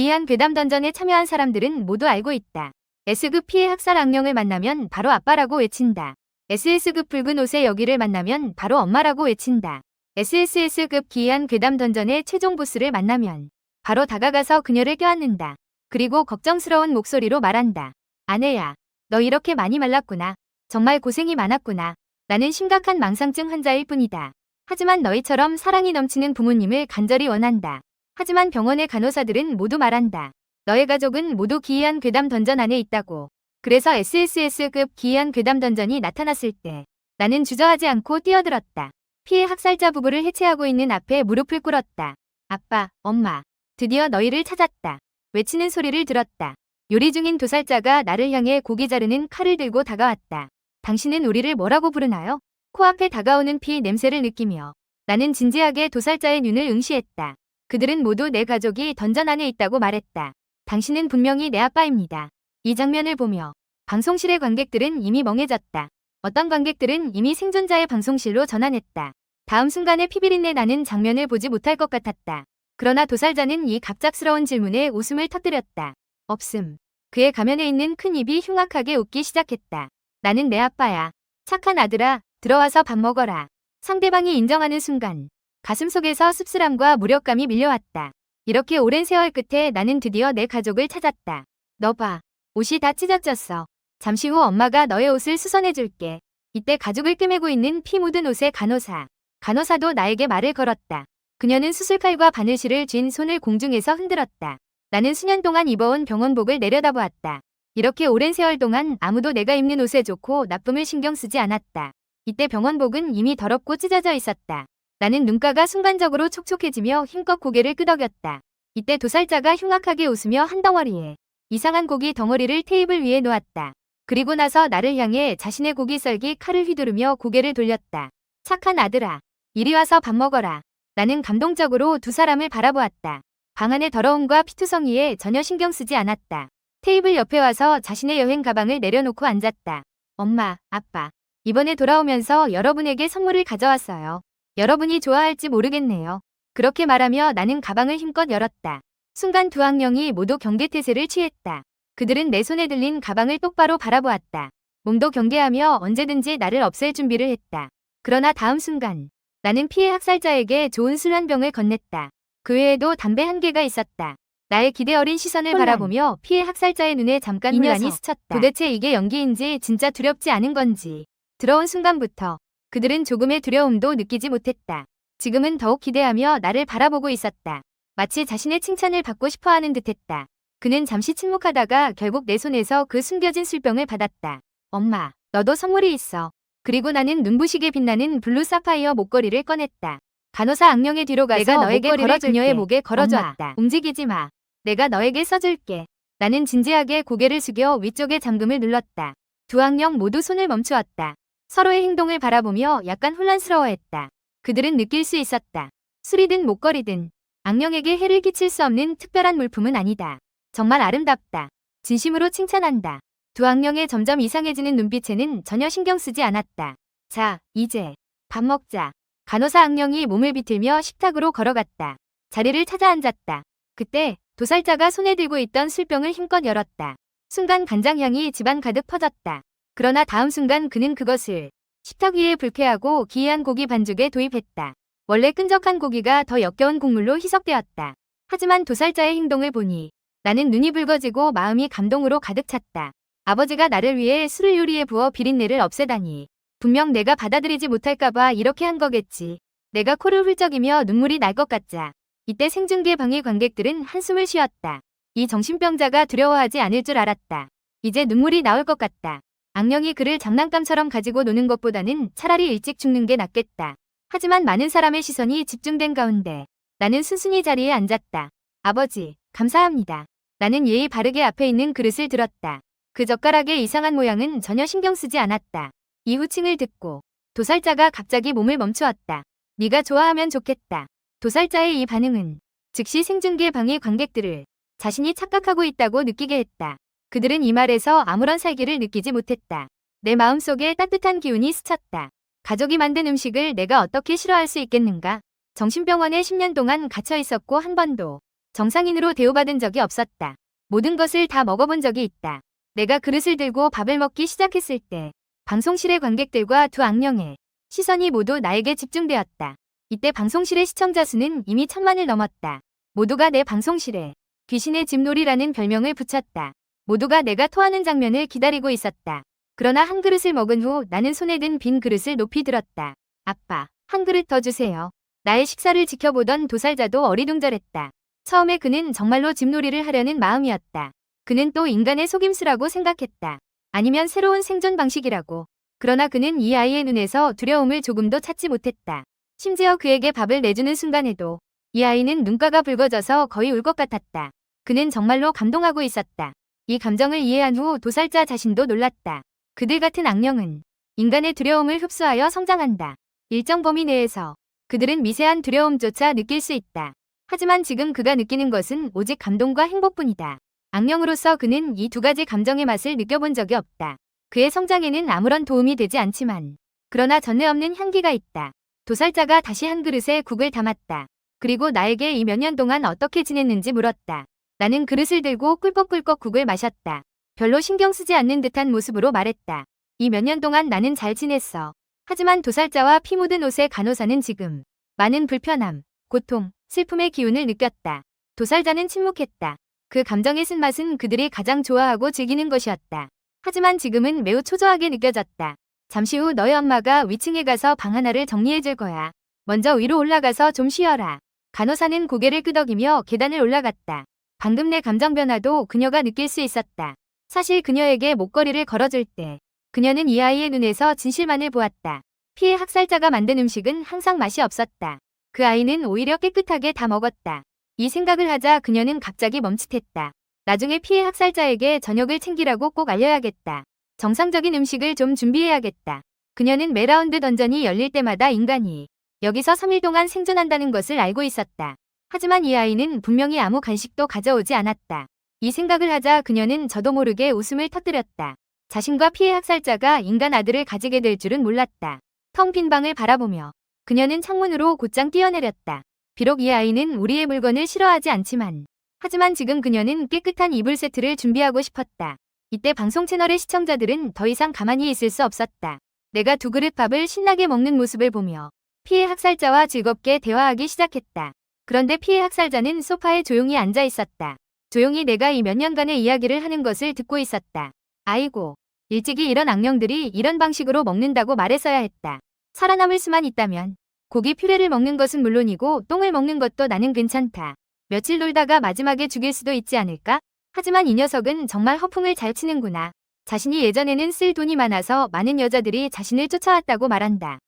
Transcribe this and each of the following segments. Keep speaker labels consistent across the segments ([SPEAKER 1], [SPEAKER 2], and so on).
[SPEAKER 1] 기이한 괴담 던전에 참여한 사람들은 모두 알고 있다. S급 피해 학살 악령을 만나면 바로 아빠라고 외친다. SS급 붉은 옷의 여기를 만나면 바로 엄마라고 외친다. SSS급 기이한 괴담 던전의 최종 보스를 만나면 바로 다가가서 그녀를 껴안는다. 그리고 걱정스러운 목소리로 말한다. 아내야, 너 이렇게 많이 말랐구나. 정말 고생이 많았구나. 나는 심각한 망상증 환자일 뿐이다. 하지만 너희처럼 사랑이 넘치는 부모님을 간절히 원한다. 하지만 병원의 간호사들은 모두 말한다. 너의 가족은 모두 기이한 괴담 던전 안에 있다고. 그래서 SSS급 기이한 괴담 던전이 나타났을 때 나는 주저하지 않고 뛰어들었다. 피해 학살자 부부를 해체하고 있는 앞에 무릎을 꿇었다. 아빠, 엄마, 드디어 너희를 찾았다. 외치는 소리를 들었다. 요리 중인 도살자가 나를 향해 고기 자르는 칼을 들고 다가왔다. 당신은 우리를 뭐라고 부르나요? 코앞에 다가오는 피 냄새를 느끼며 나는 진지하게 도살자의 눈을 응시했다. 그들은 모두 내 가족이 던전 안에 있다고 말했다. 당신은 분명히 내 아빠입니다. 이 장면을 보며 방송실의 관객들은 이미 멍해졌다. 어떤 관객들은 이미 생존자의 방송실로 전환했다. 다음 순간에 피비린내 나는 장면을 보지 못할 것 같았다. 그러나 도살자는 이 갑작스러운 질문에 웃음을 터뜨렸다. 없음. 그의 가면에 있는 큰 입이 흉악하게 웃기 시작했다. 나는 내 아빠야. 착한 아들아, 들어와서 밥 먹어라. 상대방이 인정하는 순간 가슴속에서 씁쓸함과 무력감이 밀려왔다. 이렇게 오랜 세월 끝에 나는 드디어 내 가족을 찾았다. 너 봐. 옷이 다 찢어졌어. 잠시 후 엄마가 너의 옷을 수선해줄게. 이때 가죽을 꿰매고 있는 피 묻은 옷의 간호사. 간호사도 나에게 말을 걸었다. 그녀는 수술칼과 바늘실을 쥔 손을 공중에서 흔들었다. 나는 수년 동안 입어온 병원복을 내려다보았다. 이렇게 오랜 세월 동안 아무도 내가 입는 옷에 좋고 나쁨을 신경 쓰지 않았다. 이때 병원복은 이미 더럽고 찢어져 있었다. 나는 눈가가 순간적으로 촉촉해지며 힘껏 고개를 끄덕였다. 이때 도살자가 흉악하게 웃으며 한 덩어리에 이상한 고기 덩어리를 테이블 위에 놓았다. 그리고 나서 나를 향해 자신의 고기 썰기 칼을 휘두르며 고개를 돌렸다. 착한 아들아, 이리 와서 밥 먹어라. 나는 감동적으로 두 사람을 바라보았다. 방 안의 더러움과 피투성이에 전혀 신경 쓰지 않았다. 테이블 옆에 와서 자신의 여행 가방을 내려놓고 앉았다. 엄마, 아빠, 이번에 돌아오면서 여러분에게 선물을 가져왔어요. 여러분이 좋아할지 모르겠네요. 그렇게 말하며 나는 가방을 힘껏 열었다. 순간 두 악령이 모두 경계태세를 취했다. 그들은 내 손에 들린 가방을 똑바로 바라보았다. 몸도 경계하며 언제든지 나를 없앨 준비를 했다. 그러나 다음 순간 나는 피해 학살자에게 좋은 술 한 병을 건넸다. 그 외에도 담배 한 개가 있었다. 나의 기대 어린 시선을 바라보며 피해 학살자의 눈에 잠깐 혼란이 스쳤다. 도대체 이게 연기인지 진짜 두렵지 않은 건지. 들어온 순간부터 그들은 조금의 두려움도 느끼지 못했다. 지금은 더욱 기대하며 나를 바라보고 있었다. 마치 자신의 칭찬을 받고 싶어하는 듯했다. 그는 잠시 침묵하다가 결국 내 손에서 그 숨겨진 술병을 받았다. 엄마, 너도 선물이 있어. 그리고 나는 눈부시게 빛나는 블루 사파이어 목걸이를 꺼냈다. 간호사 악령의 뒤로 가서 내가 너에게 걸어줄게. 그녀의 목에 걸어주었다. 엄마, 움직이지 마. 내가 너에게 써줄게. 나는 진지하게 고개를 숙여 위쪽의 잠금을 눌렀다. 두 악령 모두 손을 멈추었다. 서로의 행동을 바라보며 약간 혼란스러워했다. 그들은 느낄 수 있었다. 술이든 목걸이든 악령에게 해를 끼칠 수 없는 특별한 물품은 아니다. 정말 아름답다. 진심으로 칭찬한다. 두 악령의 점점 이상해지는 눈빛에는 전혀 신경 쓰지 않았다. 자, 이제 밥 먹자. 간호사 악령이 몸을 비틀며 식탁으로 걸어갔다. 자리를 찾아 앉았다. 그때 도살자가 손에 들고 있던 술병을 힘껏 열었다. 순간 간장향이 집안 가득 퍼졌다. 그러나 다음 순간 그는 그것을 식탁 위에 불쾌하고 기이한 고기 반죽에 도입했다. 원래 끈적한 고기가 더 역겨운 국물로 희석되었다. 하지만 도살자의 행동을 보니 나는 눈이 붉어지고 마음이 감동으로 가득 찼다. 아버지가 나를 위해 술을 요리에 부어 비린내를 없애다니. 분명 내가 받아들이지 못할까봐 이렇게 한 거겠지. 내가 코를 훌쩍이며 눈물이 날 것 같자. 이때 생중계 방의 관객들은 한숨을 쉬었다. 이 정신병자가 두려워하지 않을 줄 알았다. 이제 눈물이 나올 것 같다. 악령이 그를 장난감처럼 가지고 노는 것보다는 차라리 일찍 죽는 게 낫겠다. 하지만 많은 사람의 시선이 집중된 가운데 나는 순순히 자리에 앉았다. 아버지, 감사합니다. 나는 예의 바르게 앞에 있는 그릇을 들었다. 그 젓가락의 이상한 모양은 전혀 신경 쓰지 않았다. 이 후칭을 듣고 도살자가 갑자기 몸을 멈추었다. 네가 좋아하면 좋겠다. 도살자의 이 반응은 즉시 생중계 방의 관객들을 자신이 착각하고 있다고 느끼게 했다. 그들은 이 말에서 아무런 살기를 느끼지 못했다. 내 마음속에 따뜻한 기운이 스쳤다. 가족이 만든 음식을 내가 어떻게 싫어할 수 있겠는가? 정신병원에 10년 동안 갇혀 있었고 한 번도 정상인으로 대우받은 적이 없었다. 모든 것을 다 먹어본 적이 있다. 내가 그릇을 들고 밥을 먹기 시작했을 때 방송실의 관객들과 두 악령의 시선이 모두 나에게 집중되었다. 이때 방송실의 시청자 수는 이미 1000만을 넘었다. 모두가 내 방송실에 귀신의 집놀이라는 별명을 붙였다. 모두가 내가 토하는 장면을 기다리고 있었다. 그러나 한 그릇을 먹은 후 나는 손에 든 빈 그릇을 높이 들었다. 아빠, 한 그릇 더 주세요. 나의 식사를 지켜보던 도살자도 어리둥절했다. 처음에 그는 정말로 집놀이를 하려는 마음이었다. 그는 또 인간의 속임수라고 생각했다. 아니면 새로운 생존 방식이라고. 그러나 그는 이 아이의 눈에서 두려움을 조금도 찾지 못했다. 심지어 그에게 밥을 내주는 순간에도 이 아이는 눈가가 붉어져서 거의 울 것 같았다. 그는 정말로 감동하고 있었다. 이 감정을 이해한 후 도살자 자신도 놀랐다. 그들 같은 악령은 인간의 두려움을 흡수하여 성장한다. 일정 범위 내에서 그들은 미세한 두려움조차 느낄 수 있다. 하지만 지금 그가 느끼는 것은 오직 감동과 행복뿐이다. 악령으로서 그는 이 두 가지 감정의 맛을 느껴본 적이 없다. 그의 성장에는 아무런 도움이 되지 않지만 그러나 전례 없는 향기가 있다. 도살자가 다시 한 그릇에 국을 담았다. 그리고 나에게 이 몇 년 동안 어떻게 지냈는지 물었다. 나는 그릇을 들고 꿀꺽꿀꺽 국을 마셨다. 별로 신경 쓰지 않는 듯한 모습으로 말했다. 이 몇 년 동안 나는 잘 지냈어. 하지만 도살자와 피 묻은 옷의 간호사는 지금 많은 불편함, 고통, 슬픔의 기운을 느꼈다. 도살자는 침묵했다. 그 감정의 쓴맛은 그들이 가장 좋아하고 즐기는 것이었다. 하지만 지금은 매우 초조하게 느껴졌다. 잠시 후 너희 엄마가 위층에 가서 방 하나를 정리해 줄 거야. 먼저 위로 올라가서 좀 쉬어라. 간호사는 고개를 끄덕이며 계단을 올라갔다. 방금 내 감정 변화도 그녀가 느낄 수 있었다. 사실 그녀에게 목걸이를 걸어줄 때 그녀는 이 아이의 눈에서 진실만을 보았다. 피해 학살자가 만든 음식은 항상 맛이 없었다. 그 아이는 오히려 깨끗하게 다 먹었다. 이 생각을 하자 그녀는 갑자기 멈칫했다. 나중에 피해 학살자에게 저녁을 챙기라고 꼭 알려야겠다. 정상적인 음식을 좀 준비해야겠다. 그녀는 매라운드 던전이 열릴 때마다 인간이 여기서 3일 동안 생존한다는 것을 알고 있었다. 하지만 이 아이는 분명히 아무 간식도 가져오지 않았다. 이 생각을 하자 그녀는 저도 모르게 웃음을 터뜨렸다. 자신과 피해 학살자가 인간 아들을 가지게 될 줄은 몰랐다. 텅 빈 방을 바라보며 그녀는 창문으로 곧장 뛰어내렸다. 비록 이 아이는 우리의 물건을 싫어하지 않지만 하지만 지금 그녀는 깨끗한 이불 세트를 준비하고 싶었다. 이때 방송 채널의 시청자들은 더 이상 가만히 있을 수 없었다. 내가 두 그릇 밥을 신나게 먹는 모습을 보며 피해 학살자와 즐겁게 대화하기 시작했다. 그런데 피해 학살자는 소파에 조용히 앉아 있었다. 조용히 내가 이 몇 년간의 이야기를 하는 것을 듣고 있었다. 아이고, 일찍이 이런 악령들이 이런 방식으로 먹는다고 말했어야 했다. 살아남을 수만 있다면 고기 퓨레를 먹는 것은 물론이고 똥을 먹는 것도 나는 괜찮다. 며칠 놀다가 마지막에 죽일 수도 있지 않을까? 하지만 이 녀석은 정말 허풍을 잘 치는구나. 자신이 예전에는 쓸 돈이 많아서 많은 여자들이 자신을 쫓아왔다고 말한다.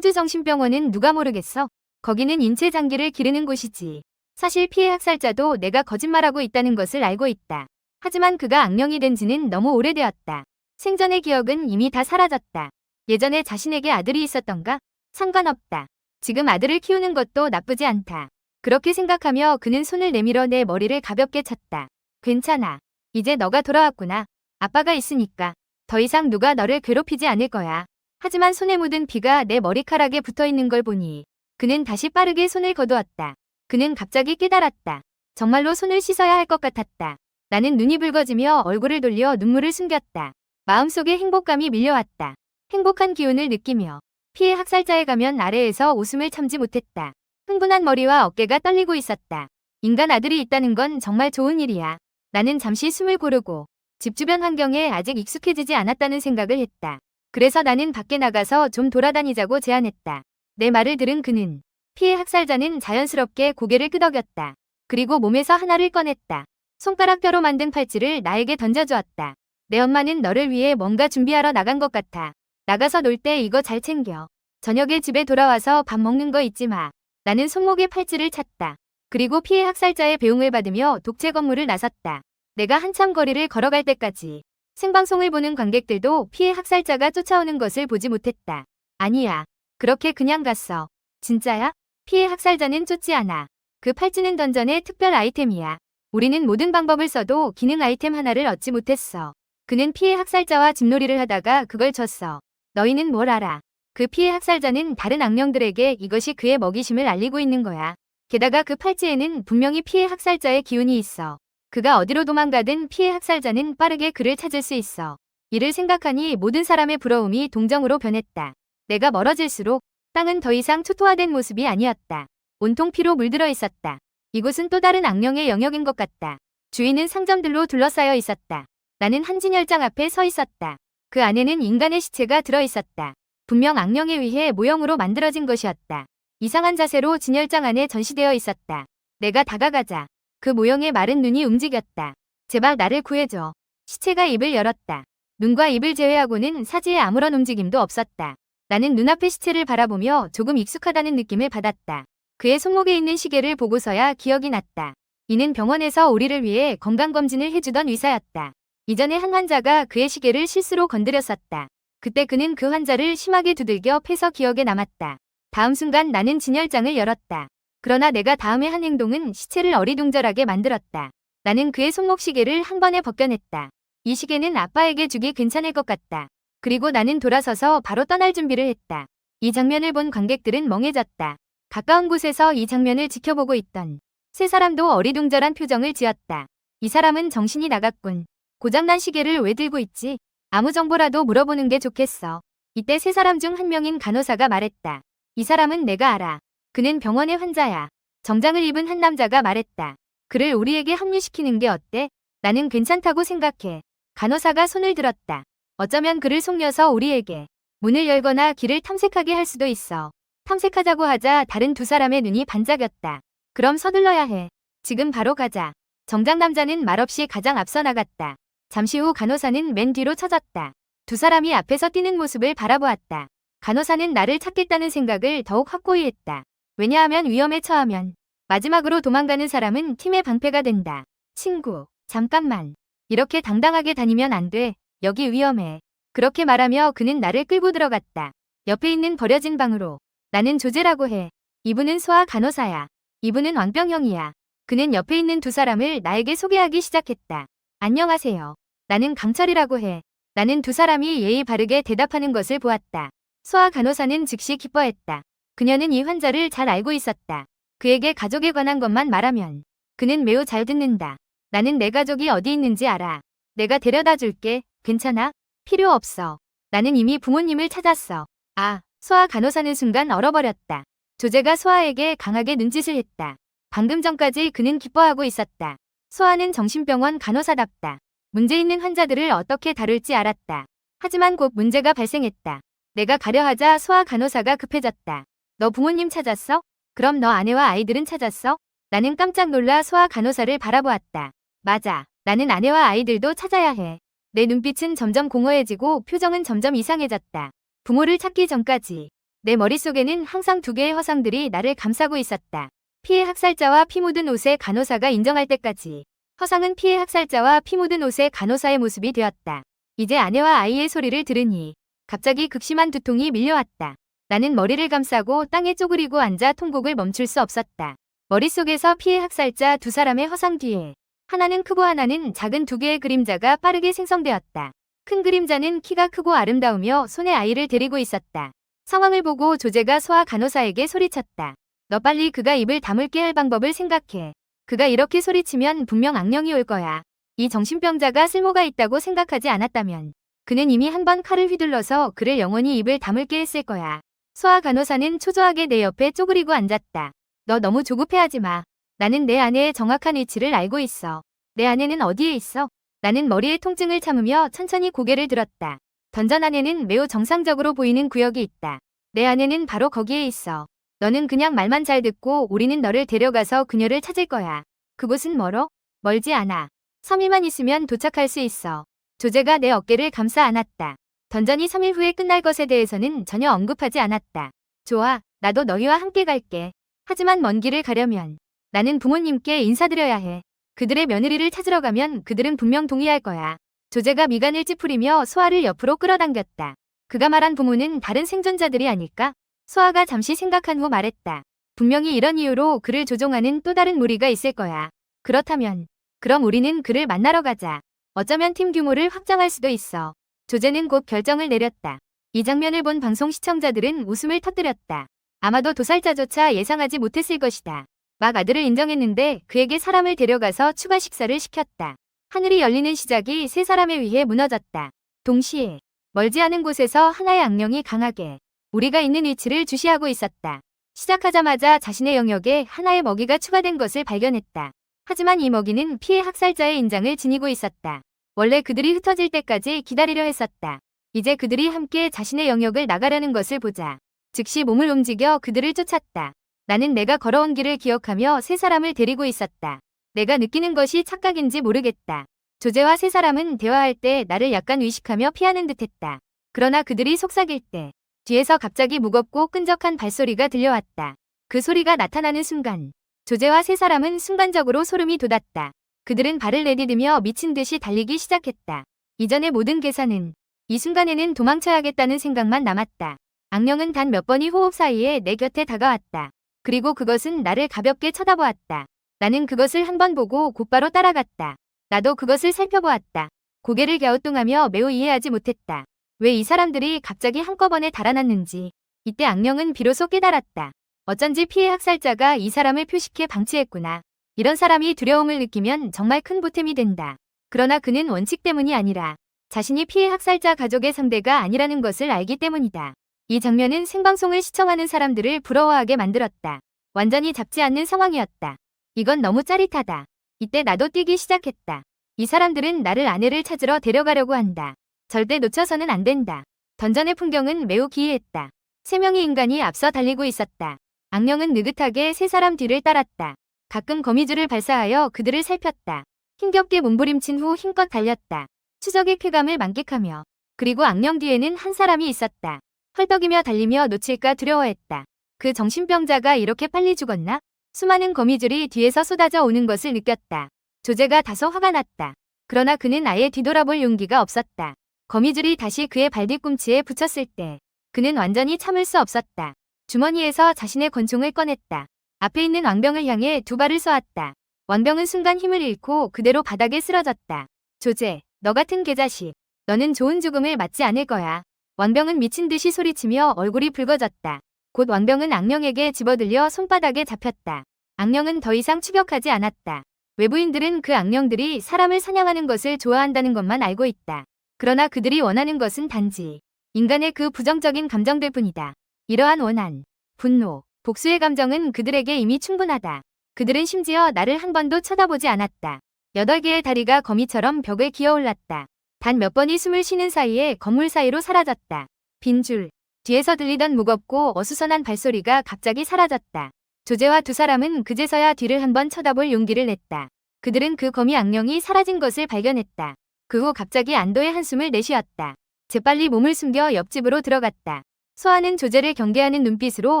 [SPEAKER 1] 홍주정신병원은 누가 모르겠어? 거기는 인체 장기를 기르는 곳이지. 사실 피해 학살자도 내가 거짓말하고 있다는 것을 알고 있다. 하지만 그가 악령이 된 지는 너무 오래되었다. 생전의 기억은 이미 다 사라졌다. 예전에 자신에게 아들이 있었던가? 상관없다. 지금 아들을 키우는 것도 나쁘지 않다. 그렇게 생각하며 그는 손을 내밀어 내 머리를 가볍게 쳤다. 괜찮아. 이제 너가 돌아왔구나. 아빠가 있으니까 더 이상 누가 너를 괴롭히지 않을 거야. 하지만 손에 묻은 피가 내 머리카락에 붙어있는 걸 보니 그는 다시 빠르게 손을 거두었다. 그는 갑자기 깨달았다. 정말로 손을 씻어야 할 것 같았다. 나는 눈이 붉어지며 얼굴을 돌려 눈물을 숨겼다. 마음속에 행복감이 밀려왔다. 행복한 기운을 느끼며 피해 학살자의 가면 아래에서 웃음을 참지 못했다. 흥분한 머리와 어깨가 떨리고 있었다. 인간 아들이 있다는 건 정말 좋은 일이야. 나는 잠시 숨을 고르고 집 주변 환경에 아직 익숙해지지 않았다는 생각을 했다. 그래서 나는 밖에 나가서 좀 돌아다니자고 제안했다. 내 말을 들은 그는 피해 학살자는 자연스럽게 고개를 끄덕였다. 그리고 몸에서 하나를 꺼냈다. 손가락 뼈로 만든 팔찌를 나에게 던져주었다. 내 엄마는 너를 위해 뭔가 준비하러 나간 것 같아. 나가서 놀 때 이거 잘 챙겨. 저녁에 집에 돌아와서 밥 먹는 거 잊지 마. 나는 손목에 팔찌를 찼다. 그리고 피해 학살자의 배웅을 받으며 독채 건물을 나섰다. 내가 한참 거리를 걸어갈 때까지 생방송을 보는 관객들도 피해 학살자가 쫓아오는 것을 보지 못했다. 아니야. 그렇게 그냥 갔어. 진짜야? 피해 학살자는 쫓지 않아. 그 팔찌는 던전의 특별 아이템이야. 우리는 모든 방법을 써도 기능 아이템 하나를 얻지 못했어. 그는 피해 학살자와 집놀이를 하다가 그걸 줬어. 너희는 뭘 알아? 그 피해 학살자는 다른 악령들에게 이것이 그의 먹이심을 알리고 있는 거야. 게다가 그 팔찌에는 분명히 피해 학살자의 기운이 있어. 그가 어디로 도망가든 피해 학살자는 빠르게 그를 찾을 수 있어. 이를 생각하니 모든 사람의 부러움이 동정으로 변했다. 내가 멀어질수록 땅은 더 이상 초토화된 모습이 아니었다. 온통 피로 물들어 있었다. 이곳은 또 다른 악령의 영역인 것 같다. 주위는 상점들로 둘러싸여 있었다. 나는 한 진열장 앞에 서 있었다. 그 안에는 인간의 시체가 들어 있었다. 분명 악령에 의해 모형으로 만들어진 것이었다. 이상한 자세로 진열장 안에 전시되어 있었다. 내가 다가가자 그 모형의 마른 눈이 움직였다. 제발 나를 구해줘. 시체가 입을 열었다. 눈과 입을 제외하고는 사지에 아무런 움직임도 없었다. 나는 눈앞의 시체를 바라보며 조금 익숙하다는 느낌을 받았다. 그의 손목에 있는 시계를 보고서야 기억이 났다. 이는 병원에서 우리를 위해 건강검진을 해주던 의사였다. 이전에 한 환자가 그의 시계를 실수로 건드렸었다. 그때 그는 그 환자를 심하게 두들겨 패서 기억에 남았다. 다음 순간 나는 진열장을 열었다. 그러나 내가 다음에 한 행동은 시체를 어리둥절하게 만들었다. 나는 그의 손목 시계를 한 번에 벗겨냈다. 이 시계는 아빠에게 주기 괜찮을 것 같다. 그리고 나는 돌아서서 바로 떠날 준비를 했다. 이 장면을 본 관객들은 멍해졌다. 가까운 곳에서 이 장면을 지켜보고 있던 세 사람도 어리둥절한 표정을 지었다. 이 사람은 정신이 나갔군. 고장난 시계를 왜 들고 있지? 아무 정보라도 물어보는 게 좋겠어. 이때 세 사람 중 한 명인 간호사가 말했다. 이 사람은 내가 알아. 그는 병원의 환자야. 정장을 입은 한 남자가 말했다. 그를 우리에게 합류시키는 게 어때? 나는 괜찮다고 생각해. 간호사가 손을 들었다. 어쩌면 그를 속여서 우리에게 문을 열거나 길을 탐색하게 할 수도 있어. 탐색하자고 하자 다른 두 사람의 눈이 반짝였다. 그럼 서둘러야 해. 지금 바로 가자. 정장 남자는 말없이 가장 앞서 나갔다. 잠시 후 간호사는 맨 뒤로 쳐졌다. 두 사람이 앞에서 뛰는 모습을 바라보았다. 간호사는 나를 찾겠다는 생각을 더욱 확고히 했다. 왜냐하면 위험에 처하면 마지막으로 도망가는 사람은 팀의 방패가 된다. 친구, 잠깐만. 이렇게 당당하게 다니면 안 돼. 여기 위험해. 그렇게 말하며 그는 나를 끌고 들어갔다. 옆에 있는 버려진 방으로. 나는 조제라고 해. 이분은 소아 간호사야. 이분은 왕병형이야. 그는 옆에 있는 두 사람을 나에게 소개하기 시작했다. 안녕하세요. 나는 강철이라고 해. 나는 두 사람이 예의 바르게 대답하는 것을 보았다. 소아 간호사는 즉시 기뻐했다. 그녀는 이 환자를 잘 알고 있었다. 그에게 가족에 관한 것만 말하면 그는 매우 잘 듣는다. 나는 내 가족이 어디 있는지 알아. 내가 데려다 줄게. 괜찮아? 필요 없어. 나는 이미 부모님을 찾았어. 아, 소아 간호사는 순간 얼어버렸다. 조제가 소아에게 강하게 눈짓을 했다. 방금 전까지 그는 기뻐하고 있었다. 소아는 정신병원 간호사답다. 문제 있는 환자들을 어떻게 다룰지 알았다. 하지만 곧 문제가 발생했다. 내가 가려 하자 소아 간호사가 급해졌다. 너 부모님 찾았어? 그럼 너 아내와 아이들은 찾았어? 나는 깜짝 놀라 소아 간호사를 바라보았다. 맞아. 나는 아내와 아이들도 찾아야 해. 내 눈빛은 점점 공허해지고 표정은 점점 이상해졌다. 부모를 찾기 전까지 내 머릿속에는 항상 두 개의 화상들이 나를 감싸고 있었다. 피해 학살자와 피 묻은 옷의 간호사가 인정할 때까지. 화상은 피해 학살자와 피 묻은 옷의 간호사의 모습이 되었다. 이제 아내와 아이의 소리를 들으니 갑자기 극심한 두통이 밀려왔다. 나는 머리를 감싸고 땅에 쪼그리고 앉아 통곡을 멈출 수 없었다. 머릿속에서 피해 학살자 두 사람의 화상 뒤에 하나는 크고 하나는 작은 두 개의 그림자가 빠르게 생성되었다. 큰 그림자는 키가 크고 아름다우며 손에 아이를 데리고 있었다. 상황을 보고 조제가 소아 간호사에게 소리쳤다. 너 빨리 그가 입을 다물게 할 방법을 생각해. 그가 이렇게 소리치면 분명 악령이 올 거야. 이 정신병자가 쓸모가 있다고 생각하지 않았다면 그는 이미 한 번 칼을 휘둘러서 그를 영원히 입을 다물게 했을 거야. 소아 간호사는 초조하게 내 옆에 쪼그리고 앉았다. 너 너무 조급해하지 마. 나는 내 아내의 정확한 위치를 알고 있어. 내 아내는 어디에 있어? 나는 머리의 통증을 참으며 천천히 고개를 들었다. 던전 안에는 매우 정상적으로 보이는 구역이 있다. 내 아내는 바로 거기에 있어. 너는 그냥 말만 잘 듣고 우리는 너를 데려가서 그녀를 찾을 거야. 그곳은 멀어? 멀지 않아. 섬 위만 있으면 도착할 수 있어. 조제가 내 어깨를 감싸 안았다. 던전이 3일 후에 끝날 것에 대해서는 전혀 언급하지 않았다. 좋아, 나도 너희와 함께 갈게. 하지만 먼 길을 가려면 나는 부모님께 인사드려야 해. 그들의 며느리를 찾으러 가면 그들은 분명 동의할 거야. 조제가 미간을 찌푸리며 소아를 옆으로 끌어당겼다. 그가 말한 부모는 다른 생존자들이 아닐까? 소아가 잠시 생각한 후 말했다. 분명히 이런 이유로 그를 조종하는 또 다른 무리가 있을 거야. 그렇다면 그럼 우리는 그를 만나러 가자. 어쩌면 팀 규모를 확장할 수도 있어. 조제는 곧 결정을 내렸다. 이 장면을 본 방송 시청자들은 웃음을 터뜨렸다. 아마도 도살자조차 예상하지 못했을 것이다. 막 아들을 인정했는데 그에게 사람을 데려가서 추가 식사를 시켰다. 하늘이 열리는 시작이 세 사람에 의해 무너졌다. 동시에 멀지 않은 곳에서 하나의 악령이 강하게 우리가 있는 위치를 주시하고 있었다. 시작하자마자 자신의 영역에 하나의 먹이가 추가된 것을 발견했다. 하지만 이 먹이는 피해 학살자의 인장을 지니고 있었다. 원래 그들이 흩어질 때까지 기다리려 했었다. 이제 그들이 함께 자신의 영역을 나가려는 것을 보자 즉시 몸을 움직여 그들을 쫓았다. 나는 내가 걸어온 길을 기억하며 세 사람을 데리고 있었다. 내가 느끼는 것이 착각인지 모르겠다. 조제와 세 사람은 대화할 때 나를 약간 의식하며 피하는 듯했다. 그러나 그들이 속삭일 때 뒤에서 갑자기 무겁고 끈적한 발소리가 들려왔다. 그 소리가 나타나는 순간 조제와 세 사람은 순간적으로 소름이 돋았다. 그들은 발을 내디디며 미친 듯이 달리기 시작했다. 이전의 모든 계산은 이 순간에는 도망쳐야겠다는 생각만 남았다. 악령은 단 몇 번의 호흡 사이에 내 곁에 다가왔다. 그리고 그것은 나를 가볍게 쳐다보았다. 나는 그것을 한 번 보고 곧바로 따라갔다. 나도 그것을 살펴보았다. 고개를 갸우뚱하며 매우 이해하지 못했다. 왜 이 사람들이 갑자기 한꺼번에 달아났는지. 이때 악령은 비로소 깨달았다. 어쩐지 피해 학살자가 이 사람을 표식해 방치했구나. 이런 사람이 두려움을 느끼면 정말 큰 보탬이 된다. 그러나 그는 원칙 때문이 아니라 자신이 피해 학살자 가족의 상대가 아니라는 것을 알기 때문이다. 이 장면은 생방송을 시청하는 사람들을 부러워하게 만들었다. 완전히 잡지 않는 상황이었다. 이건 너무 짜릿하다. 이때 나도 뛰기 시작했다. 이 사람들은 나를 아내를 찾으러 데려가려고 한다. 절대 놓쳐서는 안 된다. 던전의 풍경은 매우 기이했다. 세 명의 인간이 앞서 달리고 있었다. 악령은 느긋하게 세 사람 뒤를 따랐다. 가끔 거미줄을 발사하여 그들을 살폈다. 힘겹게 몸부림친 후 힘껏 달렸다. 추적의 쾌감을 만끽하며. 그리고 악령 뒤에는 한 사람이 있었다. 헐떡이며 달리며 놓칠까 두려워했다. 그 정신병자가 이렇게 빨리 죽었나? 수많은 거미줄이 뒤에서 쏟아져 오는 것을 느꼈다. 조제가 다소 화가 났다. 그러나 그는 아예 뒤돌아볼 용기가 없었다. 거미줄이 다시 그의 발뒤꿈치에 붙였을 때 그는 완전히 참을 수 없었다. 주머니에서 자신의 권총을 꺼냈다. 앞에 있는 왕병을 향해 두 발을 쏘았다. 왕병은 순간 힘을 잃고 그대로 바닥에 쓰러졌다. 조제, 너 같은 개자식. 너는 좋은 죽음을 맞지 않을 거야. 왕병은 미친 듯이 소리치며 얼굴이 붉어졌다. 곧 왕병은 악령에게 집어들려 손바닥에 잡혔다. 악령은 더 이상 추격하지 않았다. 외부인들은 그 악령들이 사람을 사냥하는 것을 좋아한다는 것만 알고 있다. 그러나 그들이 원하는 것은 단지 인간의 그 부정적인 감정들 뿐이다. 이러한 원한, 분노, 복수의 감정은 그들에게 이미 충분하다. 그들은 심지어 나를 한 번도 쳐다보지 않았다. 8개의 다리가 거미처럼 벽에 기어올랐다. 단 몇 번이 숨을 쉬는 사이에 건물 사이로 사라졌다. 빈줄. 뒤에서 들리던 무겁고 어수선한 발소리가 갑자기 사라졌다. 조제와 두 사람은 그제서야 뒤를 한번 쳐다볼 용기를 냈다. 그들은 그 거미 악령이 사라진 것을 발견했다. 그 후 갑자기 안도의 한숨을 내쉬었다. 재빨리 몸을 숨겨 옆집으로 들어갔다. 소아는 조제를 경계하는 눈빛으로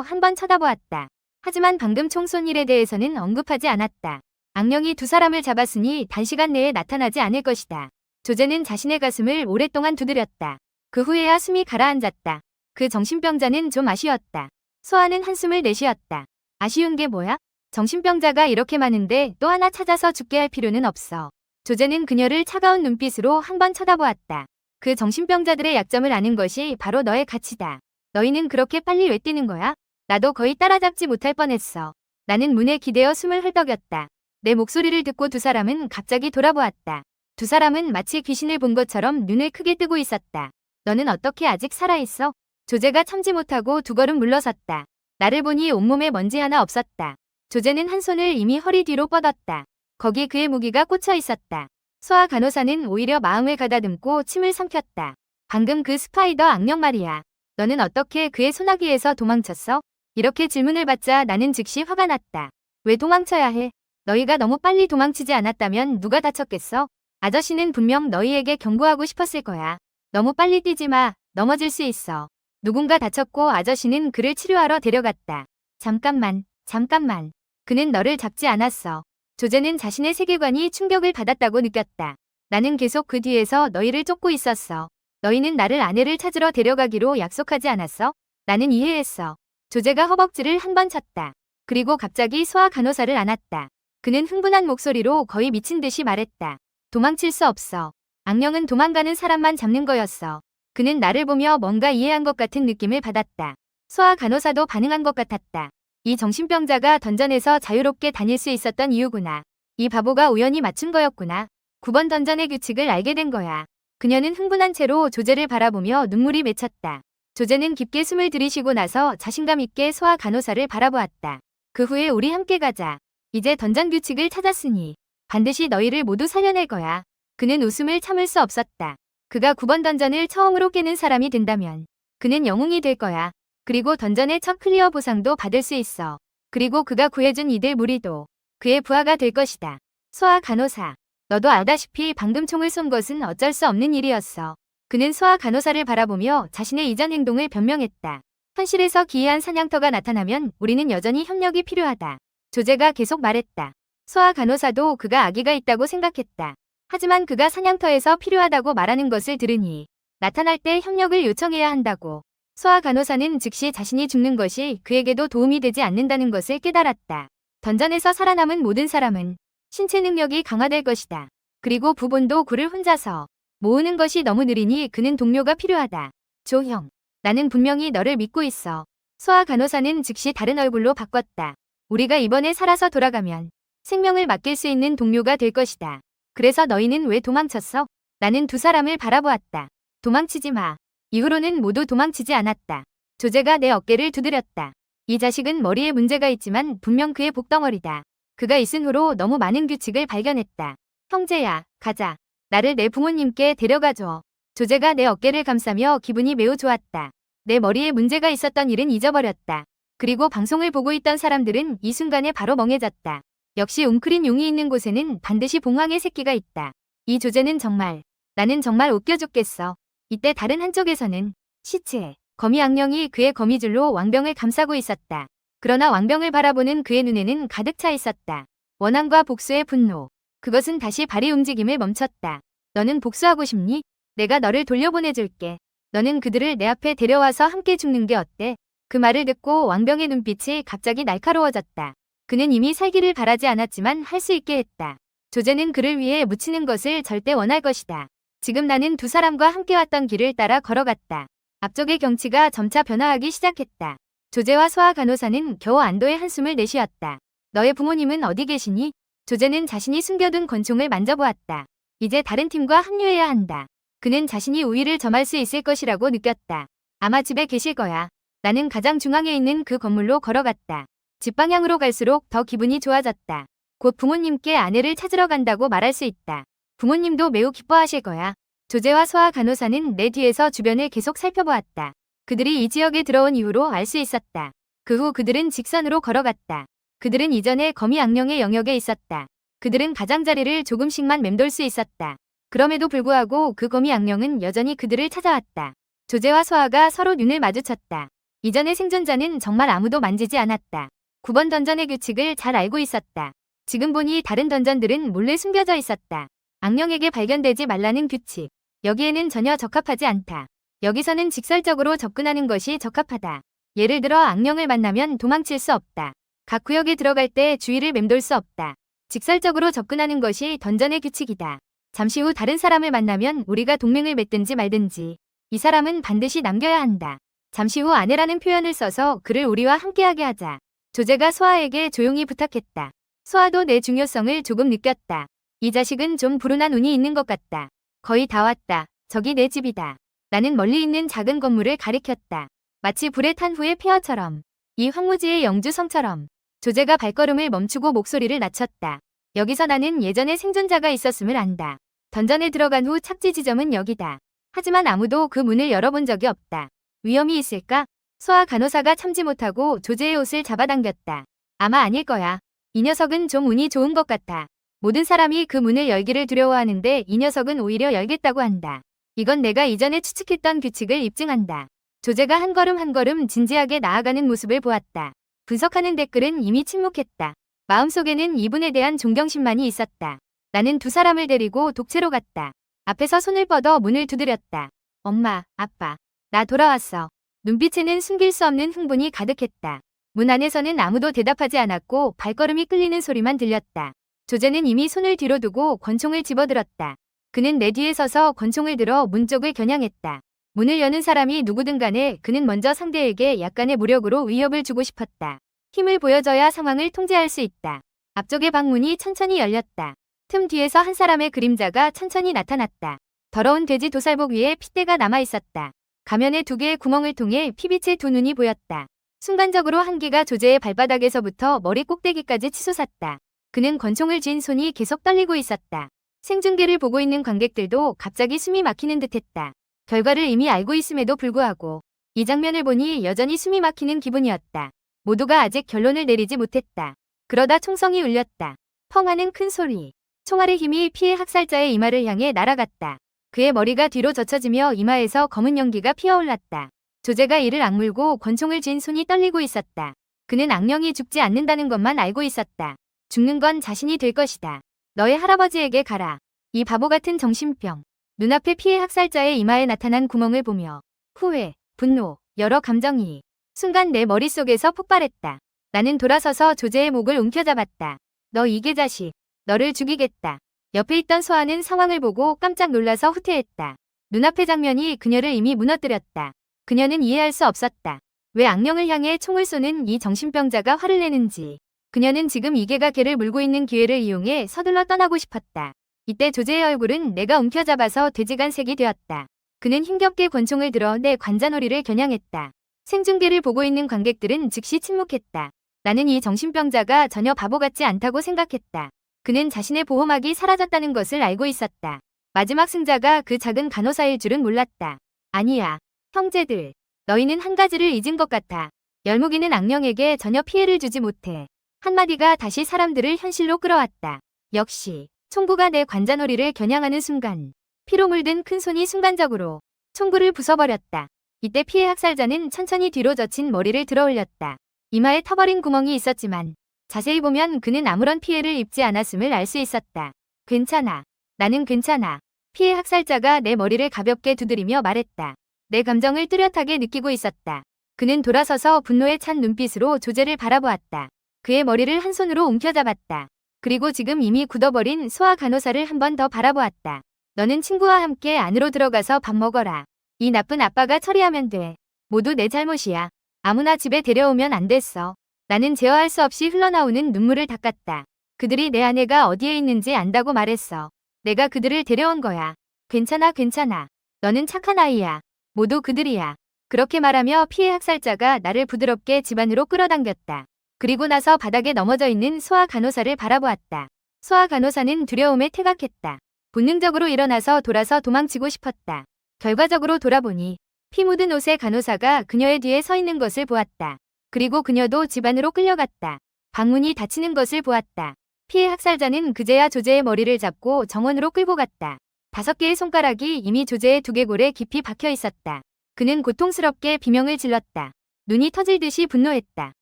[SPEAKER 1] 한번 쳐다보았다. 하지만 방금 총쏜 일에 대해서는 언급하지 않았다. 악령이 두 사람을 잡았으니 단시간 내에 나타나지 않을 것이다. 조제는 자신의 가슴을 오랫동안 두드렸다. 그 후에야 숨이 가라앉았다. 그 정신병자는 좀 아쉬웠다. 소아는 한숨을 내쉬었다. 아쉬운 게 뭐야? 정신병자가 이렇게 많은데 또 하나 찾아서 죽게 할 필요는 없어. 조제는 그녀를 차가운 눈빛으로 한번 쳐다보았다. 그 정신병자들의 약점을 아는 것이 바로 너의 가치다. 너희는 그렇게 빨리 왜 뛰는 거야? 나도 거의 따라잡지 못할 뻔했어. 나는 문에 기대어 숨을 헐떡였다. 내 목소리를 듣고 두 사람은 갑자기 돌아보았다. 두 사람은 마치 귀신을 본 것처럼 눈을 크게 뜨고 있었다. 너는 어떻게 아직 살아있어? 조제가 참지 못하고 두 걸음 물러섰다. 나를 보니 온몸에 먼지 하나 없었다. 조제는 한 손을 이미 허리 뒤로 뻗었다. 거기 그의 무기가 꽂혀 있었다. 소아 간호사는 오히려 마음을 가다듬고 침을 삼켰다. 방금 그 스파이더 악령 말이야. 너는 어떻게 그의 소나기에서 도망쳤어? 이렇게 질문을 받자 나는 즉시 화가 났다. 왜 도망쳐야 해? 너희가 너무 빨리 도망치지 않았다면 누가 다쳤겠어? 아저씨는 분명 너희에게 경고하고 싶었을 거야. 너무 빨리 뛰지 마. 넘어질 수 있어. 누군가 다쳤고 아저씨는 그를 치료하러 데려갔다. 잠깐만. 그는 너를 잡지 않았어. 조제는 자신의 세계관이 충격을 받았다고 느꼈다. 나는 계속 그 뒤에서 너희를 쫓고 있었어. 너희는 나를 아내를 찾으러 데려가기로 약속하지 않았어? 나는 이해했어. 조제가 허벅지를 한 번 쳤다. 그리고 갑자기 소아 간호사를 안았다. 그는 흥분한 목소리로 거의 미친 듯이 말했다. 도망칠 수 없어. 악령은 도망가는 사람만 잡는 거였어. 그는 나를 보며 뭔가 이해한 것 같은 느낌을 받았다. 소아 간호사도 반응한 것 같았다. 이 정신병자가 던전에서 자유롭게 다닐 수 있었던 이유구나. 이 바보가 우연히 맞춘 거였구나. 9번 던전의 규칙을 알게 된 거야. 그녀는 흥분한 채로 조제를 바라보며 눈물이 맺혔다. 조제는 깊게 숨을 들이쉬고 나서 자신감 있게 소아 간호사를 바라보았다. 그 후에 우리 함께 가자. 이제 던전 규칙을 찾았으니 반드시 너희를 모두 살려낼 거야. 그는 웃음을 참을 수 없었다. 그가 9번 던전을 처음으로 깨는 사람이 된다면 그는 영웅이 될 거야. 그리고 던전의 첫 클리어 보상도 받을 수 있어. 그리고 그가 구해준 이들 무리도 그의 부하가 될 것이다. 소아 간호사, 너도 알다시피 방금 총을 쏜 것은 어쩔 수 없는 일이었어. 그는 소아 간호사를 바라보며 자신의 이전 행동을 변명했다. 현실에서 기이한 사냥터가 나타나면 우리는 여전히 협력이 필요하다. 조제가 계속 말했다. 소아 간호사도 그가 아기가 있다고 생각했다. 하지만 그가 사냥터에서 필요하다고 말하는 것을 들으니 나타날 때 협력을 요청해야 한다고. 소아 간호사는 즉시 자신이 죽는 것이 그에게도 도움이 되지 않는다는 것을 깨달았다. 던전에서 살아남은 모든 사람은 신체 능력이 강화될 것이다. 그리고 부본도 그를 혼자서 모으는 것이 너무 느리니 그는 동료가 필요하다. 조 형, 나는 분명히 너를 믿고 있어. 소아 간호사는 즉시 다른 얼굴로 바꿨다. 우리가 이번에 살아서 돌아가면 생명을 맡길 수 있는 동료가 될 것이다. 그래서 너희는 왜 도망쳤어? 나는 두 사람을 바라보았다. 도망치지 마. 이후로는 모두 도망치지 않았다. 조제가 내 어깨를 두드렸다. 이 자식은 머리에 문제가 있지만 분명 그의 복덩어리다. 그가 있은 후로 너무 많은 규칙을 발견했다. 형제야, 가자. 나를 내 부모님께 데려가줘. 조제가 내 어깨를 감싸며 기분이 매우 좋았다. 내 머리에 문제가 있었던 일은 잊어버렸다. 그리고 방송을 보고 있던 사람들은 이 순간에 바로 멍해졌다. 역시 웅크린 용이 있는 곳에는 반드시 봉황의 새끼가 있다. 이 조제는 정말, 나는 정말 웃겨줬겠어. 이때 다른 한쪽에서는 시체, 거미 악령이 그의 거미줄로 왕병을 감싸고 있었다. 그러나 왕병을 바라보는 그의 눈에는 가득 차 있었다. 원한과 복수의 분노. 그것은 다시 발이 움직임을 멈췄다. 너는 복수하고 싶니? 내가 너를 돌려보내줄게. 너는 그들을 내 앞에 데려와서 함께 죽는 게 어때? 그 말을 듣고 왕병의 눈빛이 갑자기 날카로워졌다. 그는 이미 살기를 바라지 않았지만 할 수 있게 했다. 조제는 그를 위해 묻히는 것을 절대 원할 것이다. 지금 나는 두 사람과 함께 왔던 길을 따라 걸어갔다. 앞쪽의 경치가 점차 변화하기 시작했다. 조제와 소아 간호사는 겨우 안도의 한숨을 내쉬었다. 너의 부모님은 어디 계시니? 조제는 자신이 숨겨둔 권총을 만져보았다. 이제 다른 팀과 합류해야 한다. 그는 자신이 우위를 점할 수 있을 것이라고 느꼈다. 아마 집에 계실 거야. 나는 가장 중앙에 있는 그 건물로 걸어갔다. 집 방향으로 갈수록 더 기분이 좋아졌다. 곧 부모님께 아내를 찾으러 간다고 말할 수 있다. 부모님도 매우 기뻐하실 거야. 조제와 소아 간호사는 내 뒤에서 주변을 계속 살펴보았다. 그들이 이 지역에 들어온 이후로 알 수 있었다. 그 후 그들은 직선으로 걸어갔다. 그들은 이전에 거미 악령의 영역에 있었다. 그들은 가장자리를 조금씩만 맴돌 수 있었다. 그럼에도 불구하고 그 거미 악령은 여전히 그들을 찾아왔다. 조제와 소아가 서로 눈을 마주쳤다. 이전의 생존자는 정말 아무도 만지지 않았다. 9번 던전의 규칙을 잘 알고 있었다. 지금 보니 다른 던전들은 몰래 숨겨져 있었다. 악령에게 발견되지 말라는 규칙. 여기에는 전혀 적합하지 않다. 여기서는 직설적으로 접근하는 것이 적합하다. 예를 들어 악령을 만나면 도망칠 수 없다. 각 구역에 들어갈 때 주위를 맴돌 수 없다. 직설적으로 접근하는 것이 던전의 규칙이다. 잠시 후 다른 사람을 만나면 우리가 동맹을 맺든지 말든지 이 사람은 반드시 남겨야 한다. 잠시 후 아내라는 표현을 써서 그를 우리와 함께하게 하자. 조제가 소아에게 조용히 부탁했다. 소아도 내 중요성을 조금 느꼈다. 이 자식은 좀 불운한 운이 있는 것 같다. 거의 다 왔다. 저기 내 집이다. 나는 멀리 있는 작은 건물을 가리켰다. 마치 불에 탄 후의 폐허처럼. 이 황무지의 영주성처럼. 조제가 발걸음을 멈추고 목소리를 낮췄다. 여기서 나는 예전에 생존자가 있었음을 안다. 던전에 들어간 후 착지 지점은 여기다. 하지만 아무도 그 문을 열어본 적이 없다. 위험이 있을까? 소아 간호사가 참지 못하고 조제의 옷을 잡아당겼다. 아마 아닐 거야. 이 녀석은 좀 운이 좋은 것 같아. 모든 사람이 그 문을 열기를 두려워하는데 이 녀석은 오히려 열겠다고 한다. 이건 내가 이전에 추측했던 규칙을 입증한다. 조제가 한 걸음 한 걸음 진지하게 나아가는 모습을 보았다. 분석하는 댓글은 이미 침묵했다. 마음속에는 이분에 대한 존경심만이 있었다. 나는 두 사람을 데리고 독채로 갔다. 앞에서 손을 뻗어 문을 두드렸다. 엄마, 아빠, 나 돌아왔어. 눈빛에는 숨길 수 없는 흥분이 가득했다. 문 안에서는 아무도 대답하지 않았고 발걸음이 끌리는 소리만 들렸다. 조제는 이미 손을 뒤로 두고 권총을 집어들었다. 그는 내 뒤에 서서 권총을 들어 문 쪽을 겨냥했다. 문을 여는 사람이 누구든 간에 그는 먼저 상대에게 약간의 무력으로 위협을 주고 싶었다. 힘을 보여줘야 상황을 통제할 수 있다. 앞쪽의 방문이 천천히 열렸다. 틈 뒤에서 한 사람의 그림자가 천천히 나타났다. 더러운 돼지 도살복 위에 핏대가 남아있었다. 가면의 두 개의 구멍을 통해 피빛의 두 눈이 보였다. 순간적으로 한기가 조제의 발바닥에서부터 머리 꼭대기까지 치솟았다. 그는 권총을 쥔 손이 계속 떨리고 있었다. 생중계를 보고 있는 관객들도 갑자기 숨이 막히는 듯했다. 결과를 이미 알고 있음에도 불구하고 이 장면을 보니 여전히 숨이 막히는 기분이었다. 모두가 아직 결론을 내리지 못했다. 그러다 총성이 울렸다. 펑 하는 큰 소리. 총알의 힘이 피해 학살자의 이마를 향해 날아갔다. 그의 머리가 뒤로 젖혀지며 이마에서 검은 연기가 피어올랐다. 조제가 이를 악물고 권총을 쥔 손이 떨리고 있었다. 그는 악령이 죽지 않는다는 것만 알고 있었다. 죽는 건 자신이 될 것이다. 너의 할아버지에게 가라. 이 바보 같은 정신병. 눈앞에 피해 학살자의 이마에 나타난 구멍을 보며 후회, 분노, 여러 감정이 순간 내 머릿속에서 폭발했다. 나는 돌아서서 조제의 목을 움켜잡았다. 너 이개 자식. 너를 죽이겠다. 옆에 있던 소아는 상황을 보고 깜짝 놀라서 후퇴했다. 눈앞의 장면이 그녀를 이미 무너뜨렸다. 그녀는 이해할 수 없었다. 왜 악령을 향해 총을 쏘는 이 정신병자가 화를 내는지. 그녀는 지금 이개가 걔를 물고 있는 기회를 이용해 서둘러 떠나고 싶었다. 이때 조제의 얼굴은 내가 움켜잡아서 돼지간색이 되었다. 그는 힘겹게 권총을 들어 내 관자놀이를 겨냥했다. 생중계를 보고 있는 관객들은 즉시 침묵했다. 나는 이 정신병자가 전혀 바보 같지 않다고 생각했다. 그는 자신의 보호막이 사라졌다는 것을 알고 있었다. 마지막 승자가 그 작은 간호사일 줄은 몰랐다. 아니야. 형제들. 너희는 한 가지를 잊은 것 같아. 열무기는 악령에게 전혀 피해를 주지 못해. 한마디가 다시 사람들을 현실로 끌어왔다. 역시 총구가 내 관자놀이를 겨냥하는 순간 피로 물든 큰 손이 순간적으로 총구를 부숴버렸다. 이때 피해 학살자는 천천히 뒤로 젖힌 머리를 들어올렸다. 이마에 터버린 구멍이 있었지만 자세히 보면 그는 아무런 피해를 입지 않았음을 알 수 있었다. 괜찮아. 나는 괜찮아. 피해 학살자가 내 머리를 가볍게 두드리며 말했다. 내 감정을 뚜렷하게 느끼고 있었다. 그는 돌아서서 분노에 찬 눈빛으로 조제를 바라보았다. 그의 머리를 한 손으로 움켜잡았다. 그리고 지금 이미 굳어버린 소아 간호사를 한 번 더 바라보았다. 너는 친구와 함께 안으로 들어가서 밥 먹어라. 이 나쁜 아빠가 처리하면 돼. 모두 내 잘못이야. 아무나 집에 데려오면 안 됐어. 나는 제어할 수 없이 흘러나오는 눈물을 닦았다. 그들이 내 아내가 어디에 있는지 안다고 말했어. 내가 그들을 데려온 거야. 괜찮아 괜찮아. 너는 착한 아이야. 모두 그들이야. 그렇게 말하며 피해 학살자가 나를 부드럽게 집 안으로 끌어당겼다. 그리고 나서 바닥에 넘어져 있는 소아 간호사를 바라보았다. 소아 간호사는 두려움에 퇴각했다. 본능적으로 일어나서 돌아서 도망치고 싶었다. 결과적으로 돌아보니 피 묻은 옷의 간호사가 그녀의 뒤에 서 있는 것을 보았다. 그리고 그녀도 집 안으로 끌려갔다. 방문이 닫히는 것을 보았다. 피해 학살자는 그제야 조제의 머리를 잡고 정원으로 끌고 갔다. 5개의 손가락이 이미 조제의 두개골에 깊이 박혀 있었다. 그는 고통스럽게 비명을 질렀다. 눈이 터질 듯이 분노했다.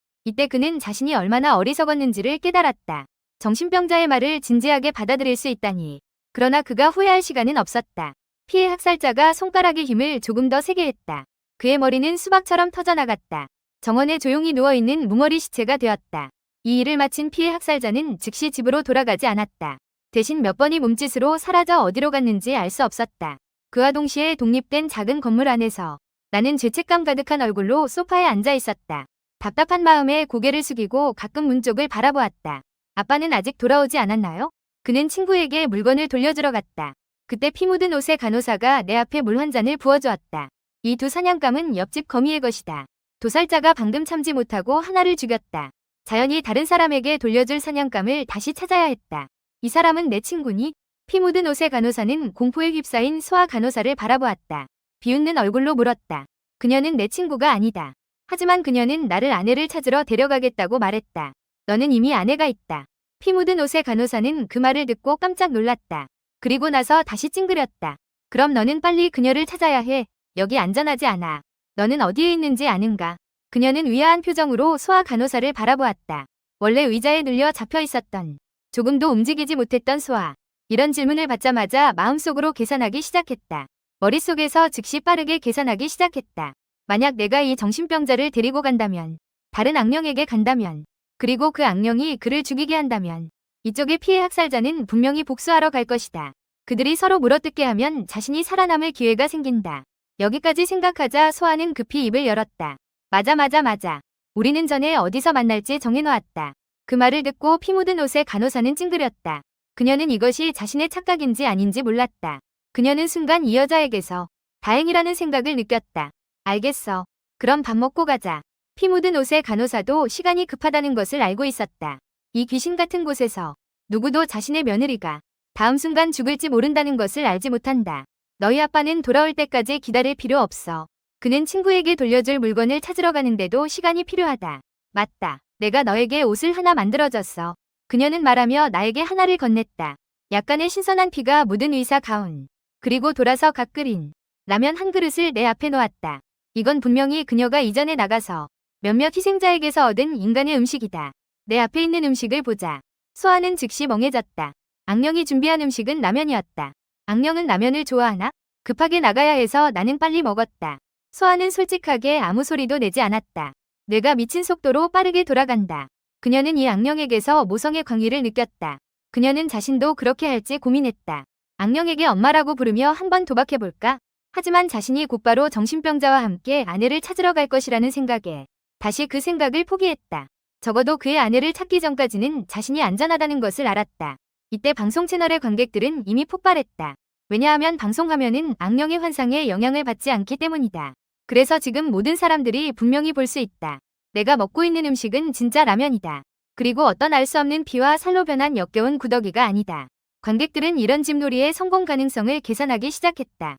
[SPEAKER 1] 이때 그는 자신이 얼마나 어리석었는지를 깨달았다. 정신병자의 말을 진지하게 받아들일 수 있다니. 그러나 그가 후회할 시간은 없었다. 피해 학살자가 손가락의 힘을 조금 더 세게 했다. 그의 머리는 수박처럼 터져나갔다. 정원에 조용히 누워있는 무머리 시체가 되었다. 이 일을 마친 피해 학살자는 즉시 집으로 돌아가지 않았다. 대신 몇 번이 몸짓으로 사라져 어디로 갔는지 알 수 없었다. 그와 동시에 독립된 작은 건물 안에서 나는 죄책감 가득한 얼굴로 소파에 앉아 있었다. 답답한 마음에 고개를 숙이고 가끔 문 쪽을 바라보았다. 아빠는 아직 돌아오지 않았나요? 그는 친구에게 물건을 돌려주러 갔다. 그때 피 묻은 옷의 간호사가 내 앞에 물 한 잔을 부어주었다. 이 두 사냥감은 옆집 거미의 것이다. 도살자가 방금 참지 못하고 하나를 죽였다. 자연히 다른 사람에게 돌려줄 사냥감을 다시 찾아야 했다. 이 사람은 내 친구니? 피 묻은 옷의 간호사는 공포에 휩싸인 소아 간호사를 바라보았다. 비웃는 얼굴로 물었다. 그녀는 내 친구가 아니다. 하지만 그녀는 나를 아내를 찾으러 데려가겠다고 말했다. 너는 이미 아내가 있다. 피 묻은 옷의 간호사는 그 말을 듣고 깜짝 놀랐다. 그리고 나서 다시 찡그렸다. 그럼 너는 빨리 그녀를 찾아야 해. 여기 안전하지 않아. 너는 어디에 있는지 아는가? 그녀는 위아한 표정으로 소아 간호사를 바라보았다. 원래 의자에 눌려 잡혀 있었던, 조금도 움직이지 못했던 소아. 이런 질문을 받자마자 마음속으로 계산하기 시작했다. 머릿속에서 즉시 빠르게 계산하기 시작했다. 만약 내가 이 정신병자를 데리고 간다면, 다른 악령에게 간다면, 그리고 그 악령이 그를 죽이게 한다면, 이쪽의 피해 학살자는 분명히 복수하러 갈 것이다. 그들이 서로 물어뜯게 하면 자신이 살아남을 기회가 생긴다. 여기까지 생각하자 소아는 급히 입을 열었다. 맞아. 우리는 전에 어디서 만날지 정해놓았다. 그 말을 듣고 피 묻은 옷의 간호사는 찡그렸다. 그녀는 이것이 자신의 착각인지 아닌지 몰랐다. 그녀는 순간 이 여자에게서 다행이라는 생각을 느꼈다. 알겠어. 그럼 밥 먹고 가자. 피 묻은 옷의 간호사도 시간이 급하다는 것을 알고 있었다. 이 귀신 같은 곳에서 누구도 자신의 며느리가 다음 순간 죽을지 모른다는 것을 알지 못한다. 너희 아빠는 돌아올 때까지 기다릴 필요 없어. 그는 친구에게 돌려줄 물건을 찾으러 가는데도 시간이 필요하다. 맞다. 내가 너에게 옷을 하나 만들어줬어. 그녀는 말하며 나에게 하나를 건넸다. 약간의 신선한 피가 묻은 의사 가운. 그리고 돌아서 각 끓인 라면 한 그릇을 내 앞에 놓았다. 이건 분명히 그녀가 이전에 나가서 몇몇 희생자에게서 얻은 인간의 음식이다. 내 앞에 있는 음식을 보자. 소아는 즉시 멍해졌다. 악령이 준비한 음식은 라면이었다. 악령은 라면을 좋아하나? 급하게 나가야 해서 나는 빨리 먹었다. 소아는 솔직하게 아무 소리도 내지 않았다. 뇌가 미친 속도로 빠르게 돌아간다. 그녀는 이 악령에게서 모성의 광희를 느꼈다. 그녀는 자신도 그렇게 할지 고민했다. 악령에게 엄마라고 부르며 한번 도박해볼까? 하지만 자신이 곧바로 정신병자와 함께 아내를 찾으러 갈 것이라는 생각에 다시 그 생각을 포기했다. 적어도 그의 아내를 찾기 전까지는 자신이 안전하다는 것을 알았다. 이때 방송 채널의 관객들은 이미 폭발했다. 왜냐하면 방송화면은 악령의 환상에 영향을 받지 않기 때문이다. 그래서 지금 모든 사람들이 분명히 볼 수 있다. 내가 먹고 있는 음식은 진짜 라면이다. 그리고 어떤 알 수 없는 피와 살로 변한 역겨운 구더기가 아니다. 관객들은 이런 집놀이의 성공 가능성을 계산하기 시작했다.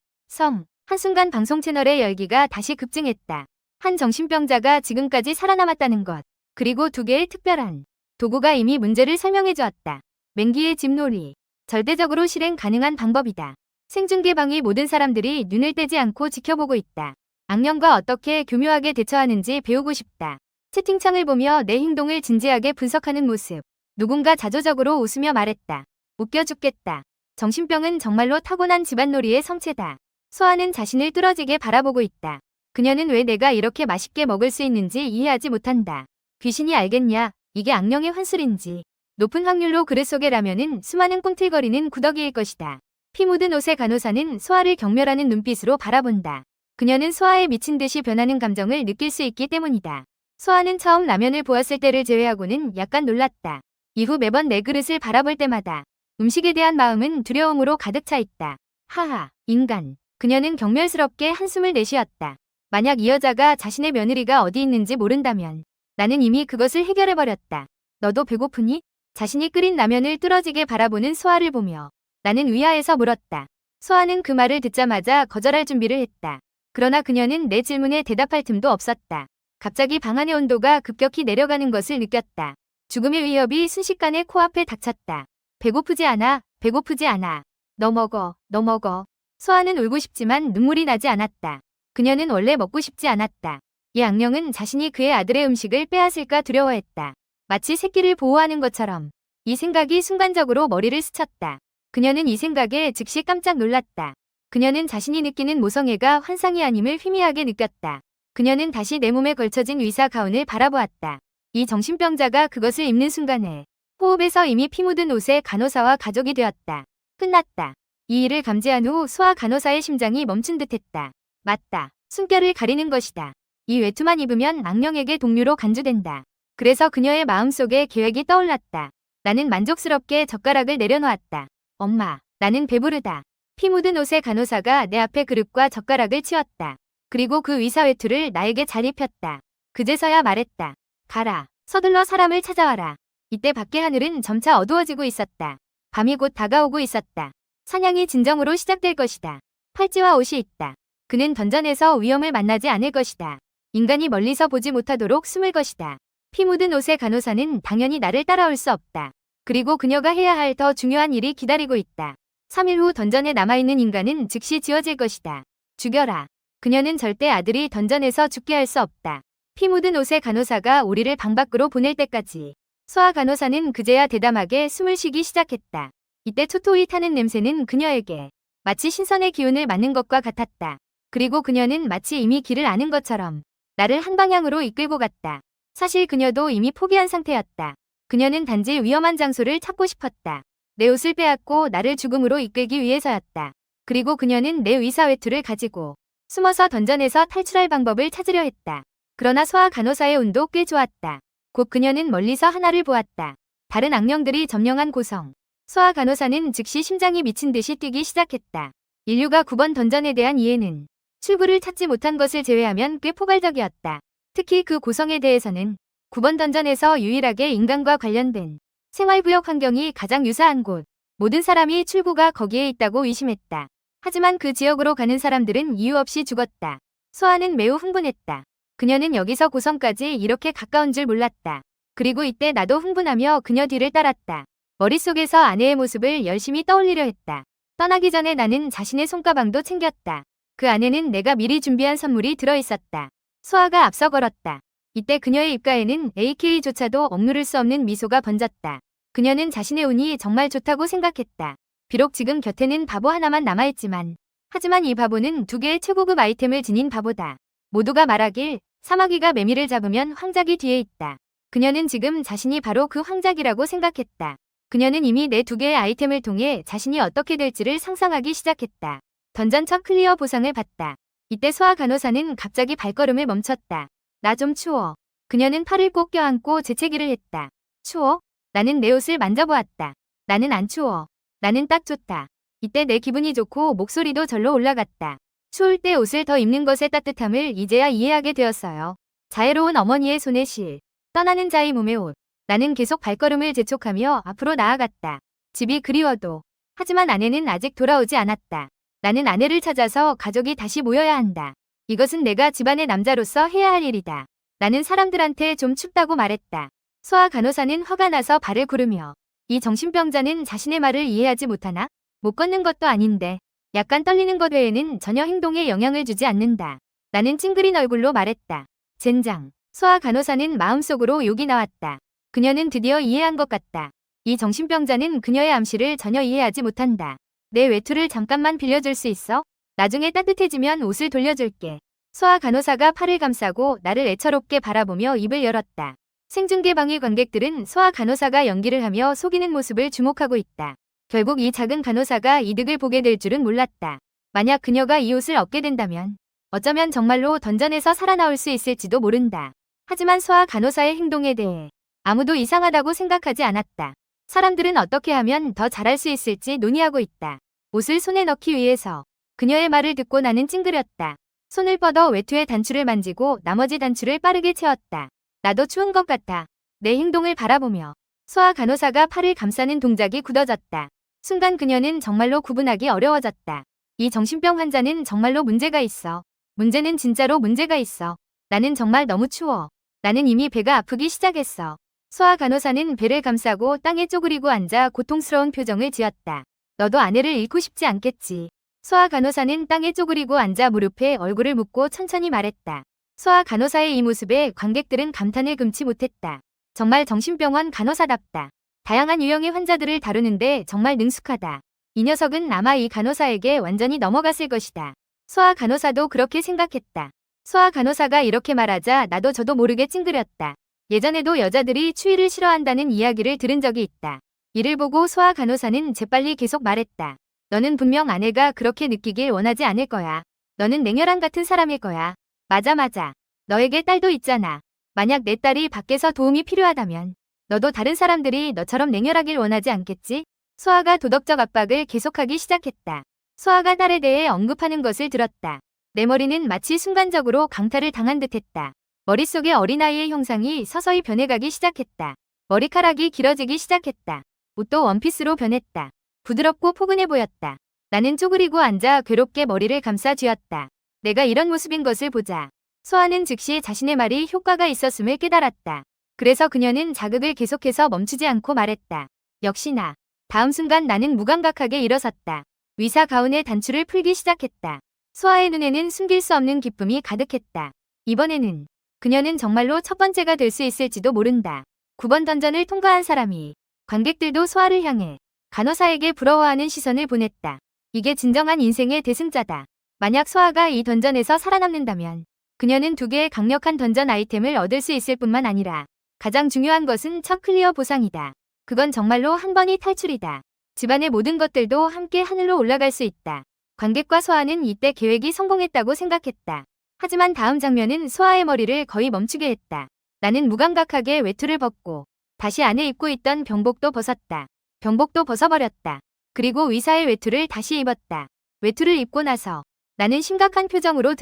[SPEAKER 1] 한순간 방송 채널의 열기가 다시 급증했다. 한 정신병자가 지금까지 살아남았다는 것. 그리고 두 개의 특별한 도구가 이미 문제를 설명해 주었다. 맹기의 집놀이. 절대적으로 실행 가능한 방법이다. 생중계방이 모든 사람들이 눈을 떼지 않고 지켜보고 있다. 악령과 어떻게 교묘하게 대처하는지 배우고 싶다. 채팅창을 보며 내 행동을 진지하게 분석하는 모습. 누군가 자조적으로 웃으며 말했다. 웃겨 죽겠다. 정신병은 정말로 타고난 집안놀이의 성체다. 소아는 자신을 뚫어지게 바라보고 있다. 그녀는 왜 내가 이렇게 맛있게 먹을 수 있는지 이해하지 못한다. 귀신이 알겠냐? 이게 악령의 환술인지. 높은 확률로 그릇 속의 라면은 수많은 꿈틀거리는 구더기일 것이다. 피 묻은 옷의 간호사는 소아를 경멸하는 눈빛으로 바라본다. 그녀는 소아에 미친 듯이 변하는 감정을 느낄 수 있기 때문이다. 소아는 처음 라면을 보았을 때를 제외하고는 약간 놀랐다. 이후 매번 내 그릇을 바라볼 때마다 음식에 대한 마음은 두려움으로 가득 차 있다. 하하, 인간. 그녀는 경멸스럽게 한숨을 내쉬었다. 만약 이 여자가 자신의 며느리가 어디 있는지 모른다면 나는 이미 그것을 해결해버렸다. 너도 배고프니? 자신이 끓인 라면을 뚫어지게 바라보는 소아를 보며 나는 위아에서 물었다. 소아는 그 말을 듣자마자 거절할 준비를 했다. 그러나 그녀는 내 질문에 대답할 틈도 없었다. 갑자기 방 안의 온도가 급격히 내려가는 것을 느꼈다. 죽음의 위협이 순식간에 코앞에 닥쳤다. 배고프지 않아, 배고프지 않아. 너 먹어, 너 먹어. 소아는 울고 싶지만 눈물이 나지 않았다. 그녀는 원래 먹고 싶지 않았다. 이 악령은 자신이 그의 아들의 음식을 빼앗을까 두려워했다. 마치 새끼를 보호하는 것처럼. 이 생각이 순간적으로 머리를 스쳤다. 그녀는 이 생각에 즉시 깜짝 놀랐다. 그녀는 자신이 느끼는 모성애가 환상이 아님을 희미하게 느꼈다. 그녀는 다시 내 몸에 걸쳐진 의사 가운을 바라보았다. 이 정신병자가 그것을 입는 순간에 호흡에서 이미 피 묻은 옷의 간호사와 가족이 되었다. 끝났다. 이 일을 감지한 후 소아 간호사의 심장이 멈춘 듯했다. 맞다. 숨결을 가리는 것이다. 이 외투만 입으면 악령에게 동료로 간주된다. 그래서 그녀의 마음속에 계획이 떠올랐다. 나는 만족스럽게 젓가락을 내려놓았다. 엄마, 나는 배부르다. 피 묻은 옷의 간호사가 내 앞에 그릇과 젓가락을 치웠다. 그리고 그 의사 외투를 나에게 잘 입혔다. 그제서야 말했다. 가라. 서둘러 사람을 찾아와라. 이때 밖의 하늘은 점차 어두워지고 있었다. 밤이 곧 다가오고 있었다. 사냥이 진정으로 시작될 것이다. 팔찌와 옷이 있다. 그는 던전에서 위험을 만나지 않을 것이다. 인간이 멀리서 보지 못하도록 숨을 것이다. 피 묻은 옷의 간호사는 당연히 나를 따라올 수 없다. 그리고 그녀가 해야 할 더 중요한 일이 기다리고 있다. 3일 후 던전에 남아있는 인간은 즉시 지워질 것이다. 죽여라. 그녀는 절대 아들이 던전에서 죽게 할 수 없다. 피 묻은 옷의 간호사가 우리를 방 밖으로 보낼 때까지. 소아 간호사는 그제야 대담하게 숨을 쉬기 시작했다. 이때 토토이 타는 냄새는 그녀에게 마치 신선의 기운을 맞는 것과 같았다. 그리고 그녀는 마치 이미 길을 아는 것처럼 나를 한 방향으로 이끌고 갔다. 사실 그녀도 이미 포기한 상태였다. 그녀는 단지 위험한 장소를 찾고 싶었다. 내 옷을 빼앗고 나를 죽음으로 이끌기 위해서였다. 그리고 그녀는 내 의사 외투를 가지고 숨어서 던전에서 탈출할 방법을 찾으려 했다. 그러나 소아 간호사의 운도 꽤 좋았다. 곧 그녀는 멀리서 하나를 보았다. 다른 악령들이 점령한 고성. 소아 간호사는 즉시 심장이 미친 듯이 뛰기 시작했다. 인류가 9번 던전에 대한 이해는 출구를 찾지 못한 것을 제외하면 꽤 포괄적이었다. 특히 그 고성에 대해서는 9번 던전에서 유일하게 인간과 관련된 생활구역 환경이 가장 유사한 곳. 모든 사람이 출구가 거기에 있다고 의심했다. 하지만 그 지역으로 가는 사람들은 이유 없이 죽었다. 소아는 매우 흥분했다. 그녀는 여기서 고성까지 이렇게 가까운 줄 몰랐다. 그리고 이때 나도 흥분하며 그녀 뒤를 따랐다. 머릿속에서 아내의 모습을 열심히 떠올리려 했다. 떠나기 전에 나는 자신의 손가방도 챙겼다. 그 안에는 내가 미리 준비한 선물이 들어있었다. 소아가 앞서 걸었다. 이때 그녀의 입가에는 AK조차도 억누를 수 없는 미소가 번졌다. 그녀는 자신의 운이 정말 좋다고 생각했다. 비록 지금 곁에는 바보 하나만 남아있지만 하지만 이 바보는 2개의 최고급 아이템을 지닌 바보다. 모두가 말하길 사마귀가 매미를 잡으면 황작이 뒤에 있다. 그녀는 지금 자신이 바로 그 황작이라고 생각했다. 그녀는 이미 내 2개의 아이템을 통해 자신이 어떻게 될지를 상상하기 시작했다. 던전 첫 클리어 보상을 받다. 이때 소아 간호사는 갑자기 발걸음을 멈췄다. 나 좀 추워. 그녀는 팔을 꼭 껴안고 재채기를 했다. 추워? 나는 내 옷을 만져보았다. 나는 안 추워. 나는 딱 좋다. 이때 내 기분이 좋고 목소리도 절로 올라갔다. 추울 때 옷을 더 입는 것의 따뜻함을 이제야 이해하게 되었어요. 자애로운 어머니의 손에 실. 떠나는 자의 몸의 옷. 나는 계속 발걸음을 재촉하며 앞으로 나아갔다. 집이 그리워도. 하지만 아내는 아직 돌아오지 않았다. 나는 아내를 찾아서 가족이 다시 모여야 한다. 이것은 내가 집안의 남자로서 해야 할 일이다. 나는 사람들한테 좀 춥다고 말했다. 소아 간호사는 화가 나서 발을 구르며 이 정신병자는 자신의 말을 이해하지 못하나? 못 걷는 것도 아닌데 약간 떨리는 것 외에는 전혀 행동에 영향을 주지 않는다. 나는 찡그린 얼굴로 말했다. 젠장. 소아 간호사는 마음속으로 욕이 나왔다. 그녀는 드디어 이해한 것 같다. 이 정신병자는 그녀의 암시를 전혀 이해하지 못한다. 내 외투를 잠깐만 빌려줄 수 있어? 나중에 따뜻해지면 옷을 돌려줄게. 소아 간호사가 팔을 감싸고 나를 애처롭게 바라보며 입을 열었다. 생중계방의 관객들은 소아 간호사가 연기를 하며 속이는 모습을 주목하고 있다. 결국 이 작은 간호사가 이득을 보게 될 줄은 몰랐다. 만약 그녀가 이 옷을 얻게 된다면 어쩌면 정말로 던전에서 살아나올 수 있을지도 모른다. 하지만 소아 간호사의 행동에 대해 아무도 이상하다고 생각하지 않았다. 사람들은 어떻게 하면 더 잘할 수 있을지 논의하고 있다. 옷을 손에 넣기 위해서 그녀의 말을 듣고 나는 찡그렸다. 손을 뻗어 외투의 단추를 만지고 나머지 단추를 빠르게 채웠다. 나도 추운 것 같아. 내 행동을 바라보며 소아 간호사가 팔을 감싸는 동작이 굳어졌다. 순간 그녀는 정말로 구분하기 어려워졌다. 이 정신병 환자는 정말로 문제가 있어. 문제는 진짜로 문제가 있어. 나는 정말 너무 추워. 나는 이미 배가 아프기 시작했어. 소아 간호사는 배를 감싸고 땅에 쪼그리고 앉아 고통스러운 표정을 지었다. 너도 아내를 잃고 싶지 않겠지. 소아 간호사는 땅에 쪼그리고 앉아 무릎에 얼굴을 묻고 천천히 말했다. 소아 간호사의 이 모습에 관객들은 감탄을 금치 못했다. 정말 정신병원 간호사답다. 다양한 유형의 환자들을 다루는데 정말 능숙하다. 이 녀석은 아마 이 간호사에게 완전히 넘어갔을 것이다. 소아 간호사도 그렇게 생각했다. 소아 간호사가 이렇게 말하자 나도 저도 모르게 찡그렸다. 예전에도 여자들이 추위를 싫어한다는 이야기를 들은 적이 있다. 이를 보고 소아 간호사는 재빨리 계속 말했다. 너는 분명 아내가 그렇게 느끼길 원하지 않을 거야. 너는 냉혈한 같은 사람일 거야. 맞아. 너에게 딸도 있잖아. 만약 내 딸이 밖에서 도움이 필요하다면 너도 다른 사람들이 너처럼 냉혈하길 원하지 않겠지? 소아가 도덕적 압박을 계속하기 시작했다. 소아가 딸에 대해 언급하는 것을 들었다. 내 머리는 마치 순간적으로 강탈을 당한 듯했다. 머릿속의 어린아이의 형상이 서서히 변해가기 시작했다. 머리카락이 길어지기 시작했다. 옷도 원피스로 변했다. 부드럽고 포근해 보였다. 나는 쪼그리고 앉아 괴롭게 머리를 감싸 쥐었다. 내가 이런 모습인 것을 보자. 소아는 즉시 자신의 말이 효과가 있었음을 깨달았다. 그래서 그녀는 자극을 계속해서 멈추지 않고 말했다. 역시나. 다음 순간 나는 무감각하게 일어섰다. 위사 가운의 단추를 풀기 시작했다. 소아의 눈에는 숨길 수 없는 기쁨이 가득했다. 이번에는 그녀는 정말로 첫 번째가 될 수 있을지도 모른다. 9번 던전을 통과한 사람이 관객들도 소아를 향해 간호사에게 부러워하는 시선을 보냈다. 이게 진정한 인생의 대승자다. 만약 소아가 이 던전에서 살아남는다면 그녀는 2개의 강력한 던전 아이템을 얻을 수 있을 뿐만 아니라 가장 중요한 것은 첫 클리어 보상이다. 그건 정말로 한 번이 탈출이다. 집안의 모든 것들도 함께 하늘로 올라갈 수 있다. 관객과 소아는 이때 계획이 성공했다고 생각했다. 하지만 다음 장면은 소아의 머리를 거의 멈추게 했다. 나는 무감각하게 외투를 벗고 다시 안에 입고 있던 병복도 벗었다. 병복도 벗어버렸다. 그리고 위사의 외투를 다시 입었다. 외투를 입고 나서 나는 심각한 표정으로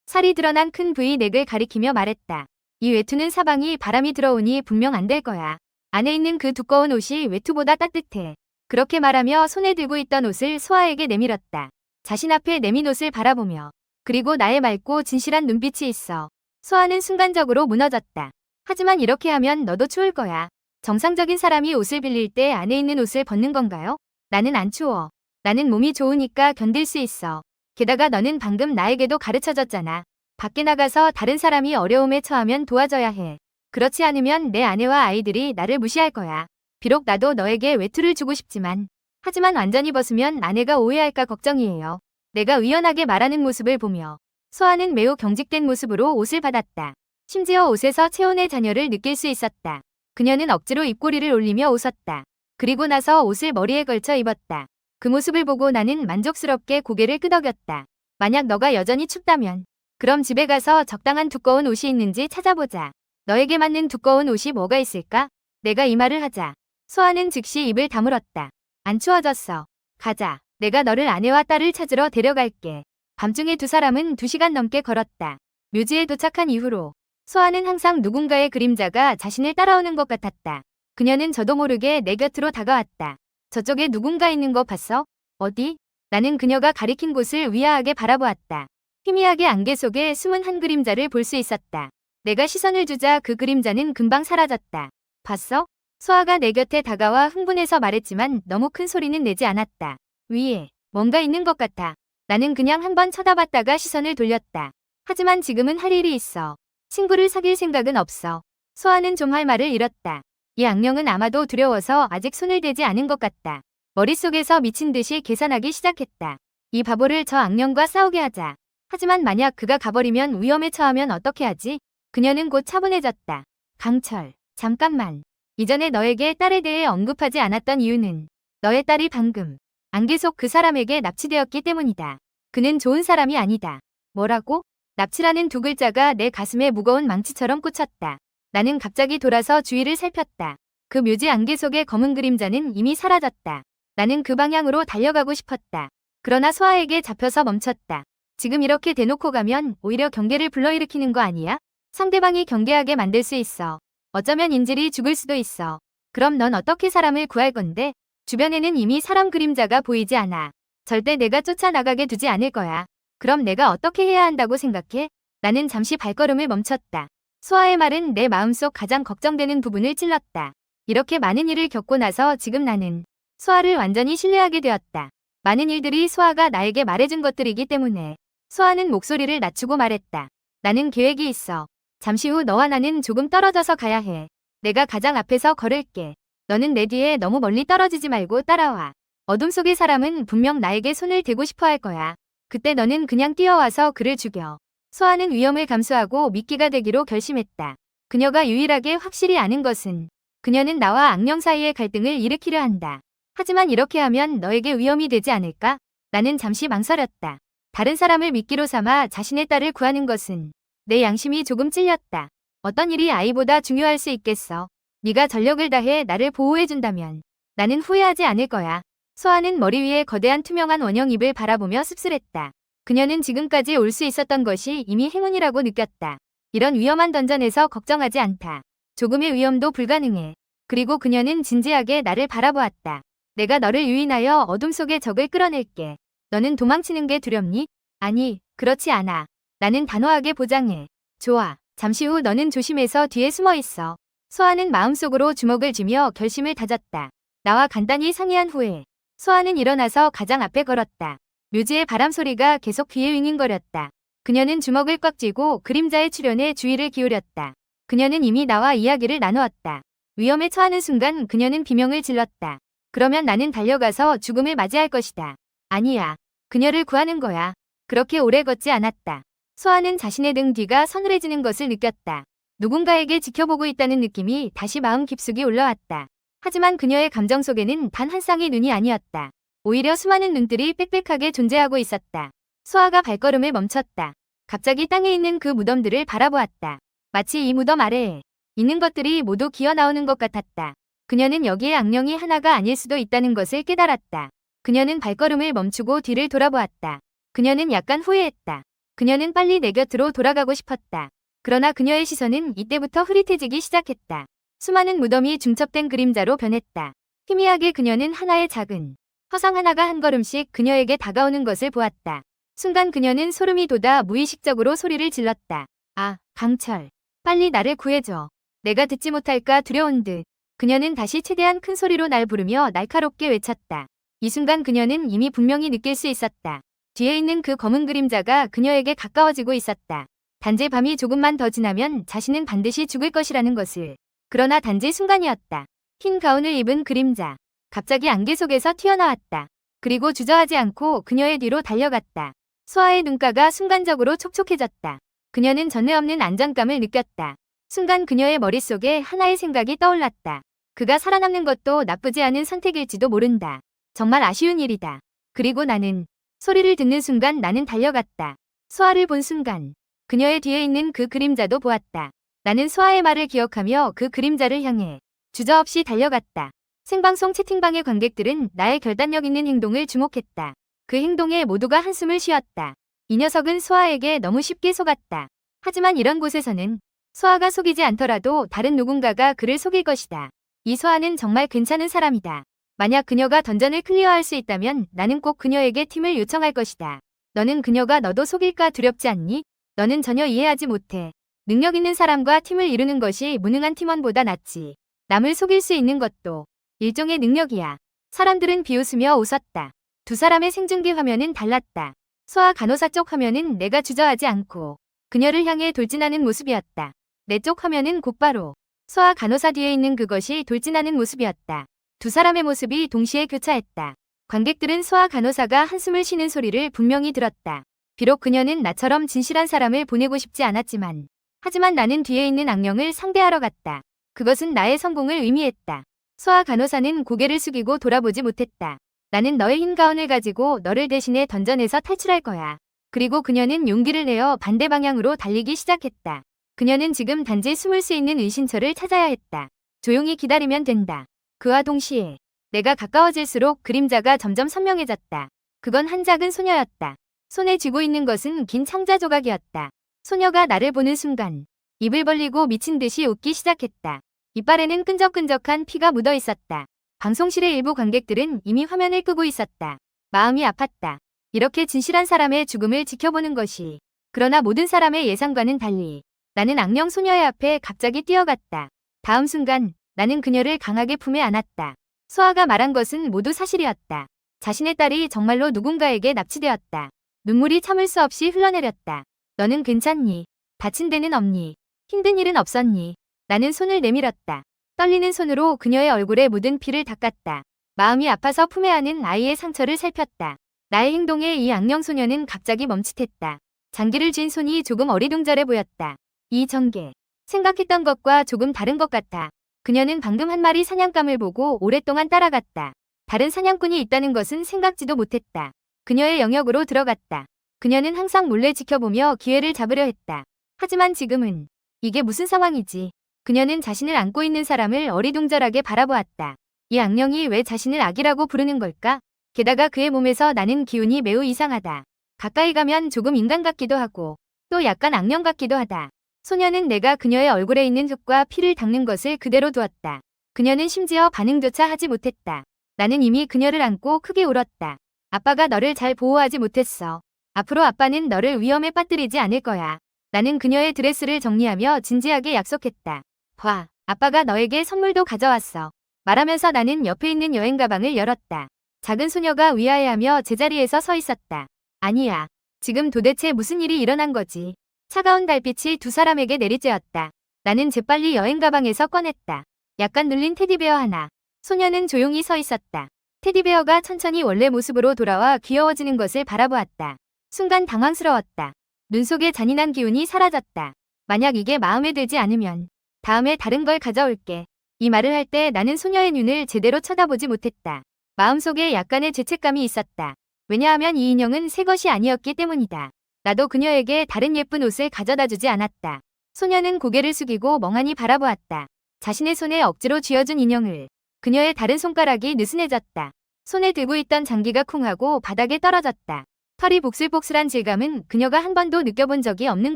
[SPEAKER 1] 살이 드러난 큰 V넥을 가리키며 말했다. 이 외투는 사방이 바람이 들어오니 분명 안 될 거야. 안에 있는 그 두꺼운 옷이 외투보다 따뜻해. 그렇게 말하며 손에 들고 있던 옷을 소아에게 내밀었다. 자신 앞에 내민 옷을 바라보며 그리고 나의 맑고 진실한 눈빛이 있어. 소아는 순간적으로 무너졌다. 하지만 이렇게 하면 너도 추울 거야. 정상적인 사람이 옷을 빌릴 때 안에 있는 옷을 벗는 건가요? 나는 안 추워. 나는 몸이 좋으니까 견딜 수 있어. 게다가 너는 방금 나에게도 가르쳐줬잖아. 밖에 나가서 다른 사람이 어려움에 처하면 도와줘야 해. 그렇지 않으면 내 아내와 아이들이 나를 무시할 거야. 비록 나도 너에게 외투를 주고 싶지만 하지만 완전히 벗으면 아내가 오해할까 걱정이에요. 내가 의연하게 말하는 모습을 보며 소아는 매우 경직된 모습으로 옷을 받았다. 심지어 옷에서 체온의 잔여를 느낄 수 있었다. 그녀는 억지로 입꼬리를 올리며 웃었다. 그리고 나서 옷을 머리에 걸쳐 입었다. 그 모습을 보고 나는 만족스럽게 고개를 끄덕였다. 만약 너가 여전히 춥다면 그럼 집에 가서 적당한 두꺼운 옷이 있는지 찾아보자. 너에게 맞는 두꺼운 옷이 뭐가 있을까? 내가 이 말을 하자 소아는 즉시 입을 다물었다. 안 추워졌어. 가자. 내가 너를 아내와 딸을 찾으러 데려갈게. 밤중에 두 사람은 2시간 넘게 걸었다. 묘지에 도착한 이후로 소아는 항상 누군가의 그림자가 자신을 따라오는 것 같았다. 그녀는 저도 모르게 내 곁으로 다가왔다. 저쪽에 누군가 있는 거 봤어? 어디? 나는 그녀가 가리킨 곳을 위아하게 바라보았다. 희미하게 안개 속에 숨은 한 그림자를 볼 수 있었다. 내가 시선을 주자 그 그림자는 금방 사라졌다. 봤어? 소아가 내 곁에 다가와 흥분해서 말했지만 너무 큰 소리는 내지 않았다. 위에 뭔가 있는 것 같아. 나는 그냥 한번 쳐다봤다가 시선을 돌렸다. 하지만 지금은 할 일이 있어. 친구를 사귈 생각은 없어. 소아는 좀 할 말을 잃었다. 이 악령은 아마도 두려워서 아직 손을 대지 않은 것 같다. 머릿속에서 미친 듯이 계산하기 시작했다. 이 바보를 저 악령과 싸우게 하자. 하지만 만약 그가 가버리면 위험에 처하면 어떻게 하지? 그녀는 곧 차분해졌다. 강철, 잠깐만. 이전에 너에게 딸에 대해 언급하지 않았던 이유는 너의 딸이 방금 안개 속 그 사람에게 납치되었기 때문이다. 그는 좋은 사람이 아니다. 뭐라고? 납치라는 두 글자가 내 가슴에 무거운 망치처럼 꽂혔다. 나는 갑자기 돌아서 주위를 살폈다. 그 묘지 안개 속의 검은 그림자는 이미 사라졌다. 나는 그 방향으로 달려가고 싶었다. 그러나 소아에게 잡혀서 멈췄다. 지금 이렇게 대놓고 가면 오히려 경계를 불러일으키는 거 아니야? 상대방이 경계하게 만들 수 있어. 어쩌면 인질이 죽을 수도 있어. 그럼 넌 어떻게 사람을 구할 건데? 주변에는 이미 사람 그림자가 보이지 않아. 절대 내가 쫓아나가게 두지 않을 거야. 그럼 내가 어떻게 해야 한다고 생각해? 나는 잠시 발걸음을 멈췄다. 소아의 말은 내 마음속 가장 걱정되는 부분을 찔렀다. 이렇게 많은 일을 겪고 나서 지금 나는 소아를 완전히 신뢰하게 되었다. 많은 일들이 소아가 나에게 말해준 것들이기 때문에. 소아는 목소리를 낮추고 말했다. 나는 계획이 있어. 잠시 후 너와 나는 조금 떨어져서 가야 해. 내가 가장 앞에서 걸을게. 너는 내 뒤에 너무 멀리 떨어지지 말고 따라와. 어둠 속의 사람은 분명 나에게 손을 대고 싶어 할 거야. 그때 너는 그냥 뛰어와서 그를 죽여. 소아는 위험을 감수하고 미끼가 되기로 결심했다. 그녀가 유일하게 확실히 아는 것은 그녀는 나와 악령 사이의 갈등을 일으키려 한다. 하지만 이렇게 하면 너에게 위험이 되지 않을까? 나는 잠시 망설였다. 다른 사람을 미끼로 삼아 자신의 딸을 구하는 것은 내 양심이 조금 찔렸다. 어떤 일이 아이보다 중요할 수 있겠어. 네가 전력을 다해 나를 보호해준다면 나는 후회하지 않을 거야. 소아는 머리 위에 거대한 투명한 원형 잎을 바라보며 씁쓸했다. 그녀는 지금까지 올 수 있었던 것이 이미 행운이라고 느꼈다. 이런 위험한 던전에서 걱정하지 않다. 조금의 위험도 불가능해. 그리고 그녀는 진지하게 나를 바라보았다. 내가 너를 유인하여 어둠 속의 적을 끌어낼게. 너는 도망치는 게 두렵니? 아니, 그렇지 않아. 나는 단호하게 보장해. 좋아. 잠시 후 너는 조심해서 뒤에 숨어 있어. 소아는 마음속으로 주먹을 쥐며 결심을 다졌다. 나와 간단히 상의한 후에 소아는 일어나서 가장 앞에 걸었다. 묘지의 바람 소리가 계속 귀에 윙윙거렸다. 그녀는 주먹을 꽉 쥐고 그림자의 출현에 주의를 기울였다. 그녀는 이미 나와 이야기를 나누었다. 위험에 처하는 순간 그녀는 비명을 질렀다. 그러면 나는 달려가서 죽음을 맞이할 것이다. 아니야. 그녀를 구하는 거야. 그렇게 오래 걷지 않았다. 소아는 자신의 등 뒤가 서늘해지는 것을 느꼈다. 누군가에게 지켜보고 있다는 느낌이 다시 마음 깊숙이 올라왔다. 하지만 그녀의 감정 속에는 단 한 쌍의 눈이 아니었다. 오히려 수많은 눈들이 빽빽하게 존재하고 있었다. 소아가 발걸음을 멈췄다. 갑자기 땅에 있는 그 무덤들을 바라보았다. 마치 이 무덤 아래에 있는 것들이 모두 기어 나오는 것 같았다. 그녀는 여기에 악령이 하나가 아닐 수도 있다는 것을 깨달았다. 그녀는 발걸음을 멈추고 뒤를 돌아보았다. 그녀는 약간 후회했다. 그녀는 빨리 내 곁으로 돌아가고 싶었다. 그러나 그녀의 시선은 이때부터 흐릿해지기 시작했다. 수많은 무덤이 중첩된 그림자로 변했다. 희미하게 그녀는 하나의 작은 화상 하나가 한 걸음씩 그녀에게 다가오는 것을 보았다. 순간 그녀는 소름이 돋아 무의식적으로 소리를 질렀다. 아, 강철. 빨리 나를 구해줘. 내가 듣지 못할까 두려운 듯. 그녀는 다시 최대한 큰 소리로 날 부르며 날카롭게 외쳤다. 이 순간 그녀는 이미 분명히 느낄 수 있었다. 뒤에 있는 그 검은 그림자가 그녀에게 가까워지고 있었다. 단지 밤이 조금만 더 지나면 자신은 반드시 죽을 것이라는 것을. 그러나 단지 순간이었다. 흰 가운을 입은 그림자. 갑자기 안개 속에서 튀어나왔다. 그리고 주저하지 않고 그녀의 뒤로 달려갔다. 소아의 눈가가 순간적으로 촉촉해졌다. 그녀는 전에 없는 안정감을 느꼈다. 순간 그녀의 머릿속에 하나의 생각이 떠올랐다. 그가 살아남는 것도 나쁘지 않은 선택일지도 모른다. 정말 아쉬운 일이다. 그리고 나는 소리를 듣는 순간 나는 달려갔다. 소아를 본 순간 그녀의 뒤에 있는 그 그림자도 보았다. 나는 소아의 말을 기억하며 그 그림자를 향해 주저없이 달려갔다. 생방송 채팅방의 관객들은 나의 결단력 있는 행동을 주목했다. 그 행동에 모두가 한숨을 쉬었다. 이 녀석은 소아에게 너무 쉽게 속았다. 하지만 이런 곳에서는 소아가 속이지 않더라도 다른 누군가가 그를 속일 것이다. 이 소아는 정말 괜찮은 사람이다. 만약 그녀가 던전을 클리어할 수 있다면 나는 꼭 그녀에게 팀을 요청할 것이다. 너는 그녀가 너도 속일까 두렵지 않니? 너는 전혀 이해하지 못해. 능력 있는 사람과 팀을 이루는 것이 무능한 팀원보다 낫지. 남을 속일 수 있는 것도 일종의 능력이야. 사람들은 비웃으며 웃었다. 두 사람의 생중계 화면은 달랐다. 소아 간호사 쪽 화면은 내가 주저하지 않고 그녀를 향해 돌진하는 모습이었다. 내 쪽 화면은 곧바로 소아 간호사 뒤에 있는 그것이 돌진하는 모습이었다. 두 사람의 모습이 동시에 교차했다. 관객들은 소아 간호사가 한숨을 쉬는 소리를 분명히 들었다. 비록 그녀는 나처럼 진실한 사람을 보내고 싶지 않았지만 하지만 나는 뒤에 있는 악령을 상대하러 갔다. 그것은 나의 성공을 의미했다. 소아 간호사는 고개를 숙이고 돌아보지 못했다. 나는 너의 흰 가운을 가지고 너를 대신해 던전에서 탈출할 거야. 그리고 그녀는 용기를 내어 반대 방향으로 달리기 시작했다. 그녀는 지금 단지 숨을 수 있는 은신처를 찾아야 했다. 조용히 기다리면 된다. 그와 동시에 내가 가까워질수록 그림자가 점점 선명해졌다. 그건 한 작은 소녀였다. 손에 쥐고 있는 것은 긴 창자 조각이었다. 소녀가 나를 보는 순간 입을 벌리고 미친 듯이 웃기 시작했다. 이빨에는 끈적끈적한 피가 묻어 있었다. 방송실의 일부 관객들은 이미 화면을 끄고 있었다. 마음이 아팠다. 이렇게 진실한 사람의 죽음을 지켜보는 것이. 그러나 모든 사람의 예상과는 달리 나는 악령 소녀의 앞에 갑자기 뛰어갔다. 다음 순간 나는 그녀를 강하게 품에 안았다. 소아가 말한 것은 모두 사실이었다. 자신의 딸이 정말로 누군가에게 납치되었다. 눈물이 참을 수 없이 흘러내렸다. 너는 괜찮니? 다친 데는 없니? 힘든 일은 없었니? 나는 손을 내밀었다. 떨리는 손으로 그녀의 얼굴에 묻은 피를 닦았다. 마음이 아파서 품에 안은 아이의 상처를 살폈다. 나의 행동에 이 악령 소녀는 갑자기 멈칫했다. 장기를 쥔 손이 조금 어리둥절해 보였다. 이 전개. 생각했던 것과 조금 다른 것 같아. 그녀는 방금 한 마리 사냥감을 보고 오랫동안 따라갔다. 다른 사냥꾼이 있다는 것은 생각지도 못했다. 그녀의 영역으로 들어갔다. 그녀는 항상 몰래 지켜보며 기회를 잡으려 했다. 하지만 지금은 이게 무슨 상황이지? 그녀는 자신을 안고 있는 사람을 어리둥절하게 바라보았다. 이 악령이 왜 자신을 악이라고 부르는 걸까? 게다가 그의 몸에서 나는 기운이 매우 이상하다. 가까이 가면 조금 인간 같기도 하고 또 약간 악령 같기도 하다. 소녀는 내가 그녀의 얼굴에 있는 흙과 피를 닦는 것을 그대로 두었다. 그녀는 심지어 반응조차 하지 못했다. 나는 이미 그녀를 안고 크게 울었다. 아빠가 너를 잘 보호하지 못했어. 앞으로 아빠는 너를 위험에 빠뜨리지 않을 거야. 나는 그녀의 드레스를 정리하며 진지하게 약속했다. 봐, 아빠가 너에게 선물도 가져왔어. 말하면서 나는 옆에 있는 여행 가방을 열었다. 작은 소녀가 위아해하며 제자리에서 서 있었다. 아니야. 지금 도대체 무슨 일이 일어난 거지? 차가운 달빛이 두 사람에게 내리쬐었다. 나는 재빨리 여행 가방에서 꺼냈다. 약간 눌린 테디베어 하나. 소녀는 조용히 서 있었다. 테디베어가 천천히 원래 모습으로 돌아와 귀여워지는 것을 바라보았다. 순간 당황스러웠다. 눈 속에 잔인한 기운이 사라졌다. 만약 이게 마음에 들지 않으면 다음에 다른 걸 가져올게. 이 말을 할 때 나는 소녀의 눈을 제대로 쳐다보지 못했다. 마음속에 약간의 죄책감이 있었다. 왜냐하면 이 인형은 새 것이 아니었기 때문이다. 나도 그녀에게 다른 예쁜 옷을 가져다 주지 않았다. 소녀는 고개를 숙이고 멍하니 바라보았다. 자신의 손에 억지로 쥐어준 인형을. 그녀의 다른 손가락이 느슨해졌다. 손에 들고 있던 장기가 쿵하고 바닥에 떨어졌다. 털이 복슬복슬한 질감은 그녀가 한 번도 느껴본 적이 없는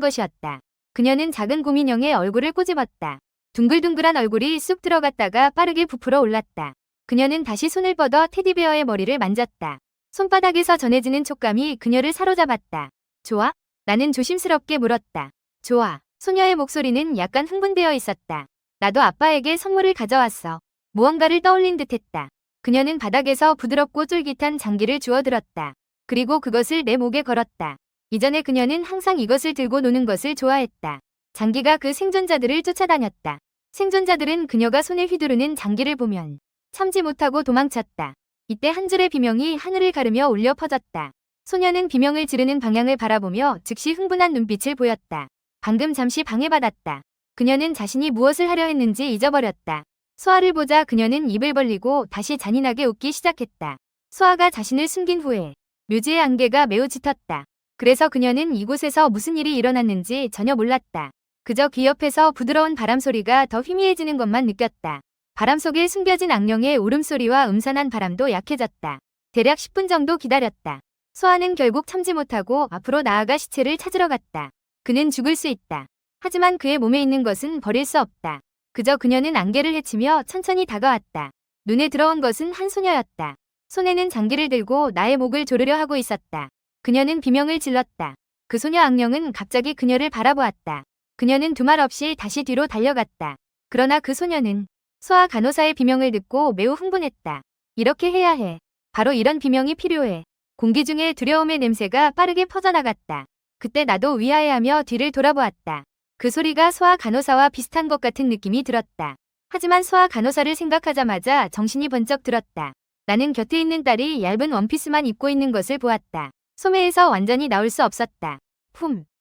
[SPEAKER 1] 것이었다. 그녀는 작은 곰인형의 얼굴을 꼬집었다. 둥글둥글한 얼굴이 쑥 들어갔다가 빠르게 부풀어 올랐다. 그녀는 다시 손을 뻗어 테디베어의 머리를 만졌다. 손바닥에서 전해지는 촉감이 그녀를 사로잡았다. 좋아? 나는 조심스럽게 물었다. 좋아. 소녀의 목소리는 약간 흥분되어 있었다. 나도 아빠에게 선물을 가져왔어. 무언가를 떠올린 듯했다. 그녀는 바닥에서 부드럽고 쫄깃한 장기를 주워들었다. 그리고 그것을 내 목에 걸었다. 이전에 그녀는 항상 이것을 들고 노는 것을 좋아했다. 장기가 그 생존자들을 쫓아다녔다. 생존자들은 그녀가 손에 휘두르는 장기를 보면 참지 못하고 도망쳤다. 이때 한 줄의 비명이 하늘을 가르며 울려 퍼졌다. 소녀는 비명을 지르는 방향을 바라보며 즉시 흥분한 눈빛을 보였다. 방금 잠시 방해받았다. 그녀는 자신이 무엇을 하려 했는지 잊어버렸다. 소아를 보자 그녀는 입을 벌리고 다시 잔인하게 웃기 시작했다. 소아가 자신을 숨긴 후에 묘지의 안개가 매우 짙었다. 그래서 그녀는 이곳에서 무슨 일이 일어났는지 전혀 몰랐다. 그저 귀 옆에서 부드러운 바람소리가 더 희미해지는 것만 느꼈다. 바람 속에 숨겨진 악령의 울음소리와 음산한 바람도 약해졌다. 대략 10분 정도 기다렸다. 소아는 결국 참지 못하고 앞으로 나아가 시체를 찾으러 갔다. 그는 죽을 수 있다. 하지만 그의 몸에 있는 것은 버릴 수 없다. 그저 그녀는 안개를 헤치며 천천히 다가왔다. 눈에 들어온 것은 한 소녀였다. 손에는 장기를 들고 나의 목을 조르려 하고 있었다. 그녀는 비명을 질렀다. 그 소녀 악령은 갑자기 그녀를 바라보았다. 그녀는 두말 없이 다시 뒤로 달려갔다. 그러나 그 소녀는 소아 간호사의 비명을 듣고 매우 흥분했다. 이렇게 해야 해. 바로 이런 비명이 필요해. 공기 중에 두려움의 냄새가 빠르게 퍼져나갔다. 그때 나도 위아해하며 뒤를 돌아보았다. 그 소리가 소아 간호사와 비슷한 것 같은 느낌이 들었다. 하지만 소아 간호사를 생각하자마자 정신이 번쩍 들었다. 나는 곁에 있는 딸이 얇은 원피스만 입고 있는 것을 보았다. 소매에서 완전히 나올 수 없었다.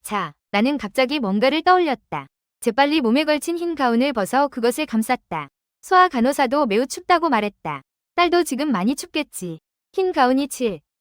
[SPEAKER 1] 자, 나는 갑자기 뭔가를 떠올렸다. 재빨리 몸에 걸친 흰 가운을 벗어 그것을 감쌌다. 소아 간호사도 매우 춥다고 말했다. 딸도 지금 많이 춥겠지. 흰 가운이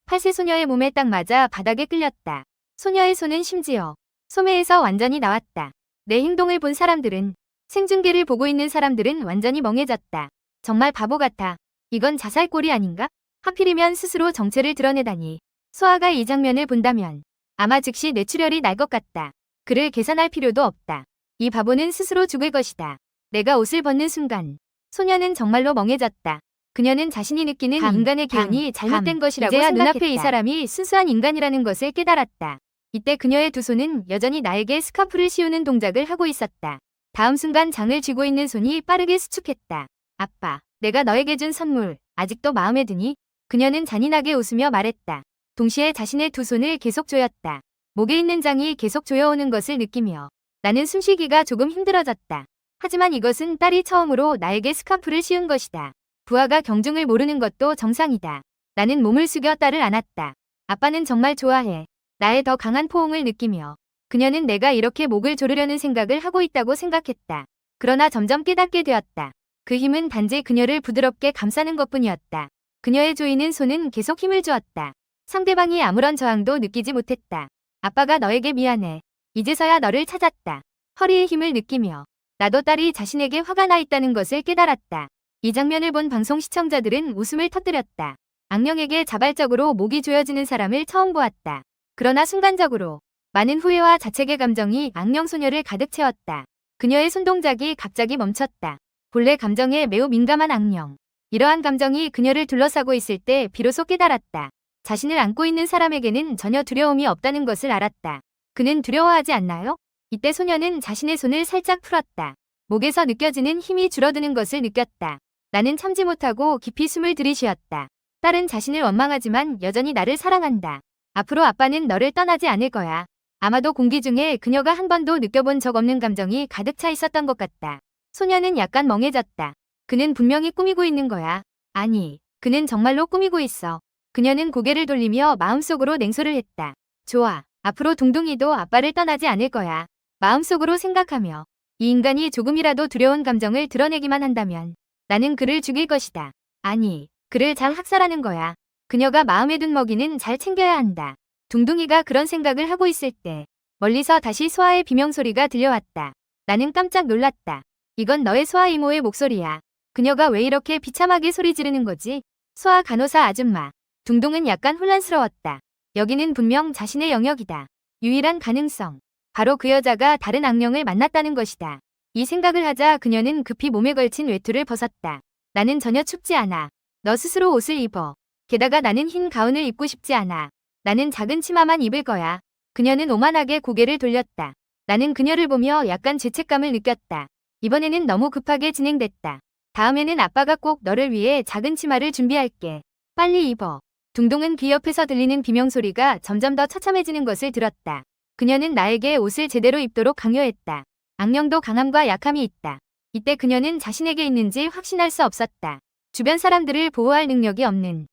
[SPEAKER 1] 8세 소녀의 몸에 딱 맞아 바닥에 끌렸다. 소녀의 손은 심지어 소매에서 완전히 나왔다. 내 행동을 본 사람들은, 생중계를 보고 있는 사람들은 완전히 멍해졌다. 정말 바보 같아. 이건 자살골이 아닌가? 하필이면 스스로 정체를 드러내다니. 소아가 이 장면을 본다면 아마 즉시 뇌출혈이 날 것 같다. 그를 계산할 필요도 없다. 이 바보는 스스로 죽을 것이다. 내가 옷을 벗는 순간 소녀는 정말로 멍해졌다. 그녀는 자신이 느끼는 인간의 기운이 잘못된 것이라고 이제야 생각했다. 눈앞에 이 사람이 순수한 인간이라는 것을 깨달았다. 이때 그녀의 두 손은 여전히 나에게 스카프를 씌우는 동작을 하고 있었다. 다음 순간 장을 쥐고 있는 손이 빠르게 수축했다. 아빠, 내가 너에게 준 선물 아직도 마음에 드니? 그녀는 잔인하게 웃으며 말했다. 동시에 자신의 두 손을 계속 조였다. 목에 있는 장이 계속 조여오는 것을 느끼며 나는 숨쉬기가 조금 힘들어졌다. 하지만 이것은 딸이 처음으로 나에게 스카프를 씌운 것이다. 부하가 경중을 모르는 것도 정상이다. 나는 몸을 숙여 딸을 안았다. 아빠는 정말 좋아해. 나의 더 강한 포옹을 느끼며 그녀는 내가 이렇게 목을 조르려는 생각을 하고 있다고 생각했다. 그러나 점점 깨닫게 되었다. 그 힘은 단지 그녀를 부드럽게 감싸는 것뿐이었다. 그녀의 조이는 손은 계속 힘을 주었다. 상대방이 아무런 저항도 느끼지 못했다. 아빠가 너에게 미안해. 이제서야 너를 찾았다. 허리의 힘을 느끼며 나도 딸이 자신에게 화가 나 있다는 것을 깨달았다. 이 장면을 본 방송 시청자들은 웃음을 터뜨렸다. 악령에게 자발적으로 목이 조여지는 사람을 처음 보았다. 그러나 순간적으로 많은 후회와 자책의 감정이 악령 소녀를 가득 채웠다. 그녀의 손동작이 갑자기 멈췄다. 본래 감정에 매우 민감한 악령. 이러한 감정이 그녀를 둘러싸고 있을 때 비로소 깨달았다. 자신을 안고 있는 사람에게는 전혀 두려움이 없다는 것을 알았다. 그는 두려워하지 않나요? 이때 소녀는 자신의 손을 살짝 풀었다. 목에서 느껴지는 힘이 줄어드는 것을 느꼈다. 나는 참지 못하고 깊이 숨을 들이쉬었다. 딸은 자신을 원망하지만 여전히 나를 사랑한다. 앞으로 아빠는 너를 떠나지 않을 거야. 아마도 공기 중에 그녀가 한 번도 느껴본 적 없는 감정이 가득 차 있었던 것 같다. 소녀는 약간 멍해졌다. 그는 분명히 꾸미고 있는 거야. 아니, 그는 정말로 꾸미고 있어. 그녀는 고개를 돌리며 마음속으로 냉소를 했다. 좋아. 앞으로 둥둥이도 아빠를 떠나지 않을 거야. 마음속으로 생각하며 이 인간이 조금이라도 두려운 감정을 드러내기만 한다면 나는 그를 죽일 것이다. 아니, 그를 잘 학살하는 거야. 그녀가 마음에 둔 먹이는 잘 챙겨야 한다. 둥둥이가 그런 생각을 하고 있을 때 멀리서 다시 소아의 비명소리가 들려왔다. 나는 깜짝 놀랐다. 이건 너의 소아 이모의 목소리야. 그녀가 왜 이렇게 비참하게 소리 지르는 거지? 소아 간호사 아줌마. 둥둥은 약간 혼란스러웠다. 여기는 분명 자신의 영역이다. 유일한 가능성. 바로 그 여자가 다른 악령을 만났다는 것이다. 이 생각을 하자 그녀는 급히 몸에 걸친 외투를 벗었다. 나는 전혀 춥지 않아. 너 스스로 옷을 입어. 게다가 나는 흰 가운을 입고 싶지 않아. 나는 작은 치마만 입을 거야. 그녀는 오만하게 고개를 돌렸다. 나는 그녀를 보며 약간 죄책감을 느꼈다. 이번에는 너무 급하게 진행됐다. 다음에는 아빠가 꼭 너를 위해 작은 치마를 준비할게. 빨리 입어. 둥둥은 귀 옆에서 들리는 비명소리가 점점 더 처참해지는 것을 들었다. 그녀는 나에게 옷을 제대로 입도록 강요했다. 악령도 강함과 약함이 있다. 이때 그녀는 자신에게 있는지 확신할 수 없었다. 주변 사람들을 보호할 능력이 없는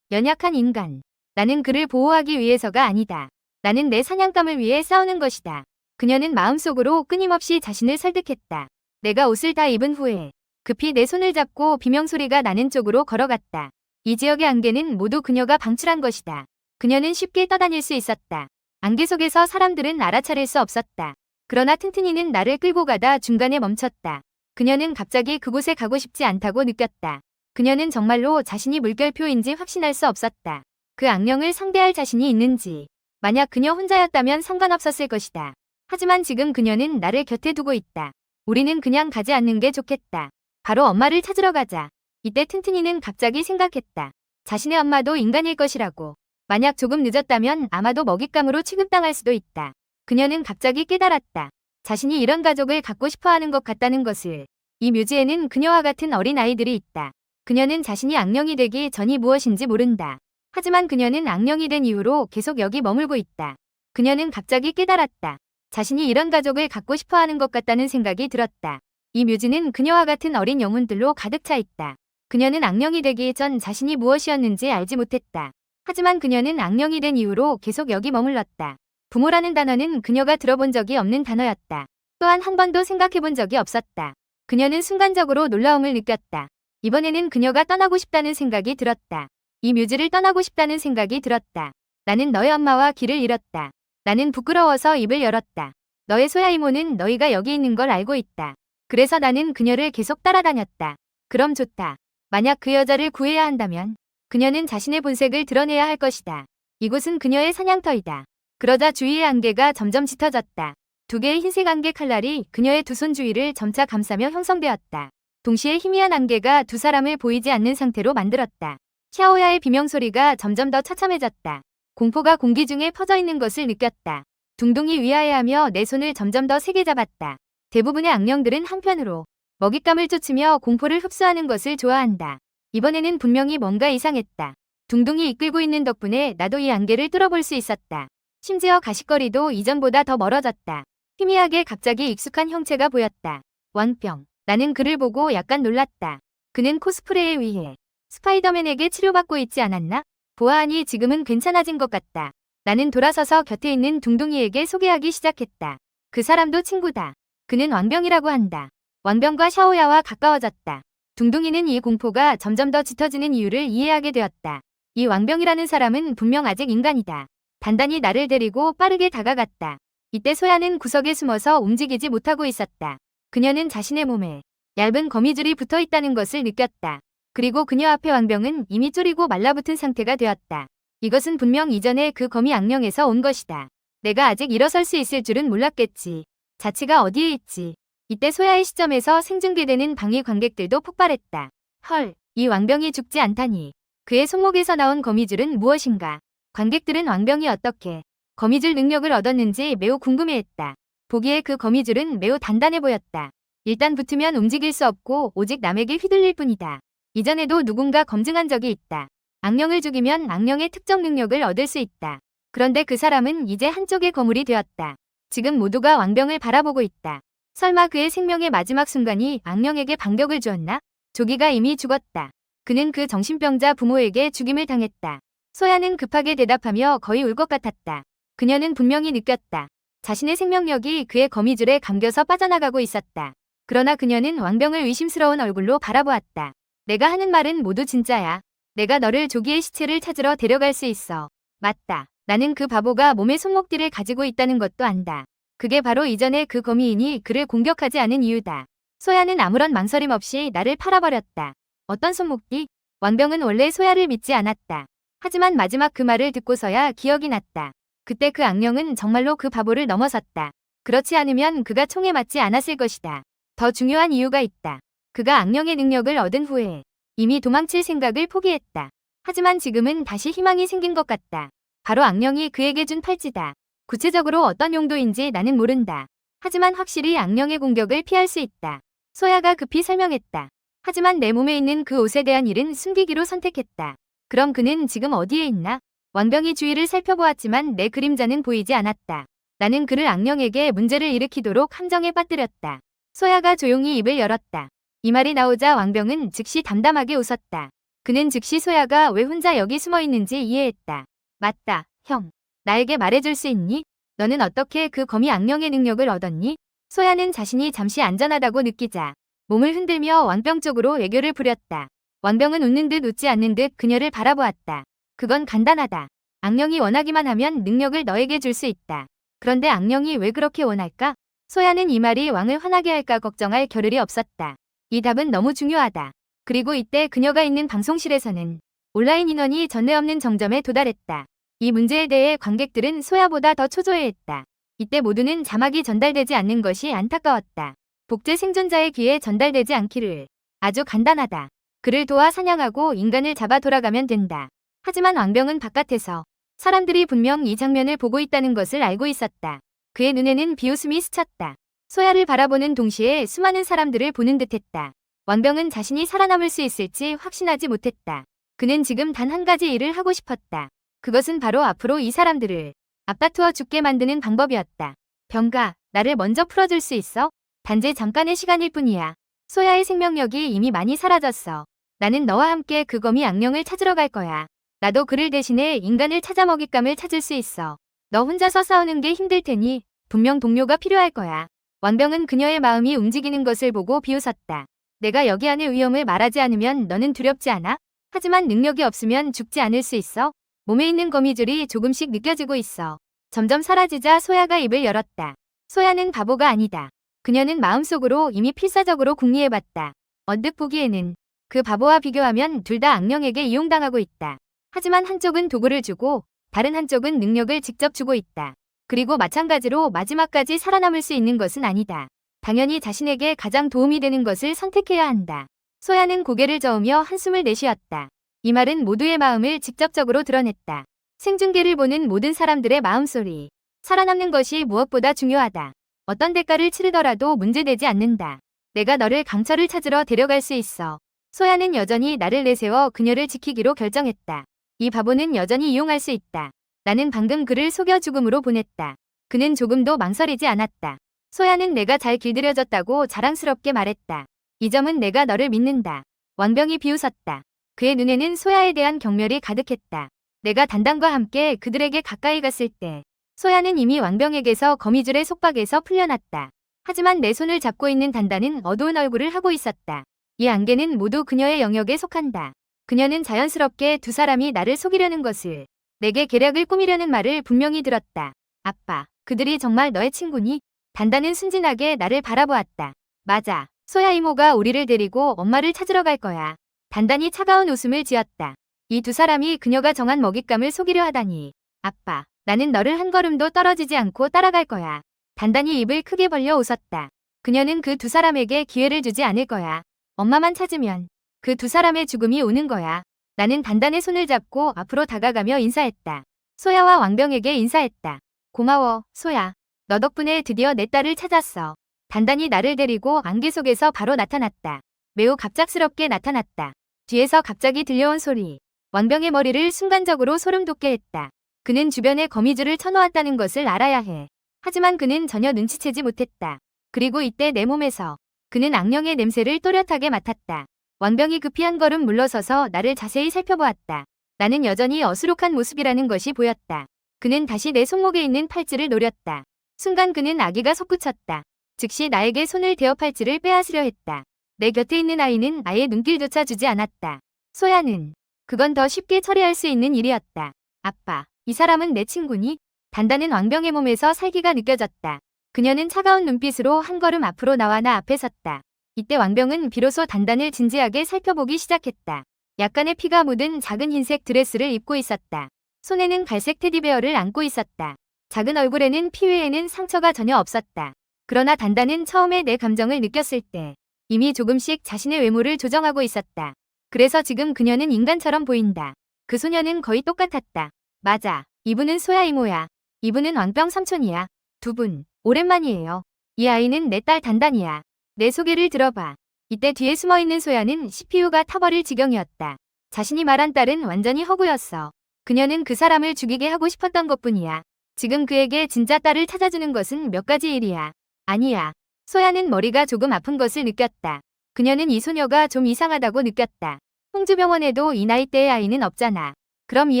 [SPEAKER 1] 연약한 인간. 나는 그를 보호하기 위해서가 아니다. 나는 내 사냥감을 위해 싸우는 것이다. 그녀는 마음속으로 끊임없이 자신을 설득했다. 내가 옷을 다 입은 후에 급히 내 손을 잡고 비명소리가 나는 쪽으로 걸어갔다. 이 지역의 안개는 모두 그녀가 방출한 것이다. 그녀는 쉽게 떠다닐 수 있었다. 안개 속에서 사람들은 알아차릴 수 없었다. 그러나 튼튼이는 나를 끌고 가다 중간에 멈췄다. 그녀는 갑자기 그곳에 가고 싶지 않다고 느꼈다. 그녀는 정말로 자신이 물결표인지 확신할 수 없었다. 그 악령을 상대할 자신이 있는지. 만약 그녀 혼자였다면 상관없었을 것이다. 하지만 지금 그녀는 나를 곁에 두고 있다. 우리는 그냥 가지 않는 게 좋겠다. 바로 엄마를 찾으러 가자. 이때 튼튼이는 갑자기 생각했다. 자신의 엄마도 인간일 것이라고. 만약 조금 늦었다면 아마도 먹잇감으로 취급당할 수도 있다. 그녀는 갑자기 깨달았다. 자신이 이런 가족을 갖고 싶어하는 것 같다는 것을. 이 묘지에는 그녀와 같은 어린 아이들이 있다. 그녀는 자신이 악령이 되기 전이 무엇인지 모른다. 하지만 그녀는 악령이 된 이후로 계속 여기 머물고 있다. 그녀는 갑자기 깨달았다. 자신이 이런 가족을 갖고 싶어하는 것 같다는 생각이 들었다. 이 묘지는 그녀와 같은 어린 영혼들로 가득 차 있다. 그녀는 악령이 되기 전 자신이 무엇이었는지 알지 못했다. 하지만 그녀는 악령이 된 이후로 계속 여기 머물렀다. 부모라는 단어는 그녀가 들어본 적이 없는 단어였다. 또한 한 번도 생각해본 적이 없었다. 그녀는 순간적으로 놀라움을 느꼈다. 이번에는 그녀가 떠나고 싶다는 생각이 들었다. 이 묘지를 떠나고 싶다는 생각이 들었다. 나는 너의 엄마와 길을 잃었다. 나는 부끄러워서 입을 열었다. 너의 소야 이모는 너희가 여기 있는 걸 알고 있다. 그래서 나는 그녀를 계속 따라다녔다. 그럼 좋다. 만약 그 여자를 구해야 한다면 그녀는 자신의 본색을 드러내야 할 것이다. 이곳은 그녀의 사냥터이다. 그러자 주위의 안개가 점점 짙어졌다. 두 개의 흰색 안개 칼날이 그녀의 두 손 주위를 점차 감싸며 형성되었다. 동시에 희미한 안개가 두 사람을 보이지 않는 상태로 만들었다. 샤오야의 비명소리가 점점 더 처참해졌다. 공포가 공기 중에 퍼져 있는 것을 느꼈다. 둥둥이 위하여하며 내 손을 점점 더 세게 잡았다. 대부분의 악령들은 한편으로 먹잇감을 쫓으며 공포를 흡수하는 것을 좋아한다. 이번에는 분명히 뭔가 이상했다. 둥둥이 이끌고 있는 덕분에 나도 이 안개를 뚫어볼 수 있었다. 심지어 가시거리도 이전보다 더 멀어졌다. 희미하게 갑자기 익숙한 형체가 보였다. 왕병. 나는 그를 보고 약간 놀랐다. 그는 코스프레에 의해 스파이더맨에게 치료받고 있지 않았나? 보아하니 지금은 괜찮아진 것 같다. 나는 돌아서서 곁에 있는 둥둥이에게 소개하기 시작했다. 그 사람도 친구다. 그는 왕병이라고 한다. 왕병과 샤오야와 가까워졌다. 둥둥이는 이 공포가 점점 더 짙어지는 이유를 이해하게 되었다. 이 왕병이라는 사람은 분명 아직 인간이다. 단단히 나를 데리고 빠르게 다가갔다. 이때 소야는 구석에 숨어서 움직이지 못하고 있었다. 그녀는 자신의 몸에 얇은 거미줄이 붙어 있다는 것을 느꼈다. 그리고 그녀 앞에 왕병은 이미 졸이고 말라붙은 상태가 되었다. 이것은 분명 이전에 그 거미 악령에서 온 것이다. 내가 아직 일어설 수 있을 줄은 몰랐겠지. 자치가 어디에 있지? 이때 소야의 시점에서 생중계되는 방위 관객들도 폭발했다. 헐, 이 왕병이 죽지 않다니. 그의 손목에서 나온 거미줄은 무엇인가? 관객들은 왕병이 어떻게 거미줄 능력을 얻었는지 매우 궁금해했다. 보기에 그 거미줄은 매우 단단해 보였다. 일단 붙으면 움직일 수 없고 오직 남에게 휘둘릴 뿐이다. 이전에도 누군가 검증한 적이 있다. 악령을 죽이면 악령의 특정 능력을 얻을 수 있다. 그런데 그 사람은 이제 한쪽의 거물이 되었다. 지금 모두가 왕병을 바라보고 있다. 설마 그의 생명의 마지막 순간이 악령에게 반격을 주었나? 조기가 이미 죽었다. 그는 그 정신병자 부모에게 죽임을 당했다. 소야는 급하게 대답하며 거의 울 것 같았다. 그녀는 분명히 느꼈다. 자신의 생명력이 그의 거미줄에 감겨서 빠져나가고 있었다. 그러나 그녀는 왕병을 의심스러운 얼굴로 바라보았다. 내가 하는 말은 모두 진짜야. 내가 너를 조기의 시체를 찾으러 데려갈 수 있어. 맞다. 나는 그 바보가 몸에 손목띠를 가지고 있다는 것도 안다. 그게 바로 이전에 그 거미인이 그를 공격하지 않은 이유다. 소야는 아무런 망설임 없이 나를 팔아버렸다. 어떤 손목띠? 왕병은 원래 소야를 믿지 않았다. 하지만 마지막 그 말을 듣고서야 기억이 났다. 그때 그 악령은 정말로 그 바보를 넘어섰다. 그렇지 않으면 그가 총에 맞지 않았을 것이다. 더 중요한 이유가 있다. 그가 악령의 능력을 얻은 후에 이미 도망칠 생각을 포기했다. 하지만 지금은 다시 희망이 생긴 것 같다. 바로 악령이 그에게 준 팔찌다. 구체적으로 어떤 용도인지 나는 모른다. 하지만 확실히 악령의 공격을 피할 수 있다. 소야가 급히 설명했다. 하지만 내 몸에 있는 그 옷에 대한 일은 숨기기로 선택했다. 그럼 그는 지금 어디에 있나? 왕병이 주위를 살펴보았지만 내 그림자는 보이지 않았다. 나는 그를 악령에게 문제를 일으키도록 함정에 빠뜨렸다. 소야가 조용히 입을 열었다. 이 말이 나오자 왕병은 즉시 담담하게 웃었다. 그는 즉시 소야가 왜 혼자 여기 숨어 있는지 이해했다. 맞다, 형. 나에게 말해줄 수 있니? 너는 어떻게 그 거미 악령의 능력을 얻었니? 소야는 자신이 잠시 안전하다고 느끼자 몸을 흔들며 왕병 쪽으로 애교를 부렸다. 왕병은 웃는 듯 웃지 않는 듯 그녀를 바라보았다. 그건 간단하다. 악령이 원하기만 하면 능력을 너에게 줄 수 있다. 그런데 악령이 왜 그렇게 원할까? 소야는 이 말이 왕을 화나게 할까 걱정할 겨를이 없었다. 이 답은 너무 중요하다. 그리고 이때 그녀가 있는 방송실에서는 온라인 인원이 전례 없는 정점에 도달했다. 이 문제에 대해 관객들은 소야보다 더 초조해했다. 이때 모두는 자막이 전달되지 않는 것이 안타까웠다. 복제 생존자의 귀에 전달되지 않기를. 아주 간단하다. 그를 도와 사냥하고 인간을 잡아 돌아가면 된다. 하지만 왕병은 바깥에서 사람들이 분명 이 장면을 보고 있다는 것을 알고 있었다. 그의 눈에는 비웃음이 스쳤다. 소야를 바라보는 동시에 수많은 사람들을 보는 듯했다. 왕병은 자신이 살아남을 수 있을지 확신하지 못했다. 그는 지금 단 한 가지 일을 하고 싶었다. 그것은 바로 앞으로 이 사람들을 앞다투어 죽게 만드는 방법이었다. 병가, 나를 먼저 풀어줄 수 있어? 단지 잠깐의 시간일 뿐이야. 소야의 생명력이 이미 많이 사라졌어. 나는 너와 함께 그 거미 악령을 찾으러 갈 거야. 나도 그를 대신해 인간을 찾아 먹잇감을 찾을 수 있어. 너 혼자서 싸우는 게 힘들 테니 분명 동료가 필요할 거야. 왕병은 그녀의 마음이 움직이는 것을 보고 비웃었다. 내가 여기 안의 위험을 말하지 않으면 너는 두렵지 않아? 하지만 능력이 없으면 죽지 않을 수 있어? 몸에 있는 거미줄이 조금씩 느껴지고 있어. 점점 사라지자 소야가 입을 열었다. 소야는 바보가 아니다. 그녀는 마음속으로 이미 필사적으로 궁리해봤다. 언뜻 보기에는 그 바보와 비교하면 둘 다 악령에게 이용당하고 있다. 하지만 한쪽은 도구를 주고 다른 한쪽은 능력을 직접 주고 있다. 그리고 마찬가지로 마지막까지 살아남을 수 있는 것은 아니다. 당연히 자신에게 가장 도움이 되는 것을 선택해야 한다. 소야는 고개를 저으며 한숨을 내쉬었다. 이 말은 모두의 마음을 직접적으로 드러냈다. 생중계를 보는 모든 사람들의 마음소리. 살아남는 것이 무엇보다 중요하다. 어떤 대가를 치르더라도 문제되지 않는다. 내가 너를 강철을 찾으러 데려갈 수 있어. 소야는 여전히 나를 내세워 그녀를 지키기로 결정했다. 이 바보는 여전히 이용할 수 있다. 나는 방금 그를 속여 죽음으로 보냈다. 그는 조금도 망설이지 않았다. 소야는 내가 잘 길들여졌다고 자랑스럽게 말했다. 이 점은 내가 너를 믿는다. 왕병이 비웃었다. 그의 눈에는 소야에 대한 경멸이 가득했다. 내가 단단과 함께 그들에게 가까이 갔을 때 소야는 이미 왕병에게서 거미줄의 속박에서 풀려났다. 하지만 내 손을 잡고 있는 단단은 어두운 얼굴을 하고 있었다. 이 안개는 모두 그녀의 영역에 속한다. 그녀는 자연스럽게 두 사람이 나를 속이려는 것을, 내게 계략을 꾸미려는 말을 분명히 들었다. 아빠, 그들이 정말 너의 친구니? 단단은 순진하게 나를 바라보았다. 맞아. 소야 이모가 우리를 데리고 엄마를 찾으러 갈 거야. 단단히 차가운 웃음을 지었다. 이 두 사람이 그녀가 정한 먹잇감을 속이려 하다니. 아빠, 나는 너를 한 걸음도 떨어지지 않고 따라갈 거야. 단단히 입을 크게 벌려 웃었다. 그녀는 그 두 사람에게 기회를 주지 않을 거야. 엄마만 찾으면 그 두 사람의 죽음이 오는 거야. 나는 단단의 손을 잡고 앞으로 다가가며 인사했다. 소야와 왕병에게 인사했다. 고마워, 소야. 너 덕분에 드디어 내 딸을 찾았어. 단단히 나를 데리고 안개 속에서 바로 나타났다. 매우 갑작스럽게 나타났다. 뒤에서 갑자기 들려온 소리. 왕병의 머리를 순간적으로 소름 돋게 했다. 그는 주변에 거미줄을 쳐놓았다는 것을 알아야 해. 하지만 그는 전혀 눈치채지 못했다. 그리고 이때 내 몸에서 그는 악령의 냄새를 또렷하게 맡았다. 왕병이 급히 한 걸음 물러서서 나를 자세히 살펴보았다. 나는 여전히 어수룩한 모습이라는 것이 보였다. 그는 다시 내 손목에 있는 팔찌를 노렸다. 순간 그는 아기가 솟구쳤다. 즉시 나에게 손을 대어 팔찌를 빼앗으려 했다. 내 곁에 있는 아이는 아예 눈길조차 주지 않았다. 소야는 그건 더 쉽게 처리할 수 있는 일이었다. 아빠, 이 사람은 내 친구니? 단단은 왕병의 몸에서 살기가 느껴졌다. 그녀는 차가운 눈빛으로 한 걸음 앞으로 나와 나 앞에 섰다. 이때 왕병은 비로소 단단을 진지하게 살펴보기 시작했다. 약간의 피가 묻은 작은 흰색 드레스를 입고 있었다. 손에는 갈색 테디베어를 안고 있었다. 작은 얼굴에는 피 외에는 상처가 전혀 없었다. 그러나 단단은 처음에 내 감정을 느꼈을 때 이미 조금씩 자신의 외모를 조정하고 있었다. 그래서 지금 그녀는 인간처럼 보인다. 그 소녀는 거의 똑같았다. 맞아. 이분은 소야 이모야. 이분은 왕병 삼촌이야. 두 분, 오랜만이에요. 이 아이는 내 딸 단단이야. 내 소개를 들어봐. 이때 뒤에 숨어있는 소야는 CPU가 타버릴 지경이었다. 자신이 말한 딸은 완전히 허구였어. 그녀는 그 사람을 죽이게 하고 싶었던 것뿐이야. 지금 그에게 진짜 딸을 찾아주는 것은 몇 가지 일이야. 아니야. 소야는 머리가 조금 아픈 것을 느꼈다. 그녀는 이 소녀가 좀 이상하다고 느꼈다. 홍주병원에도 이 나이대의 아이는 없잖아. 그럼 이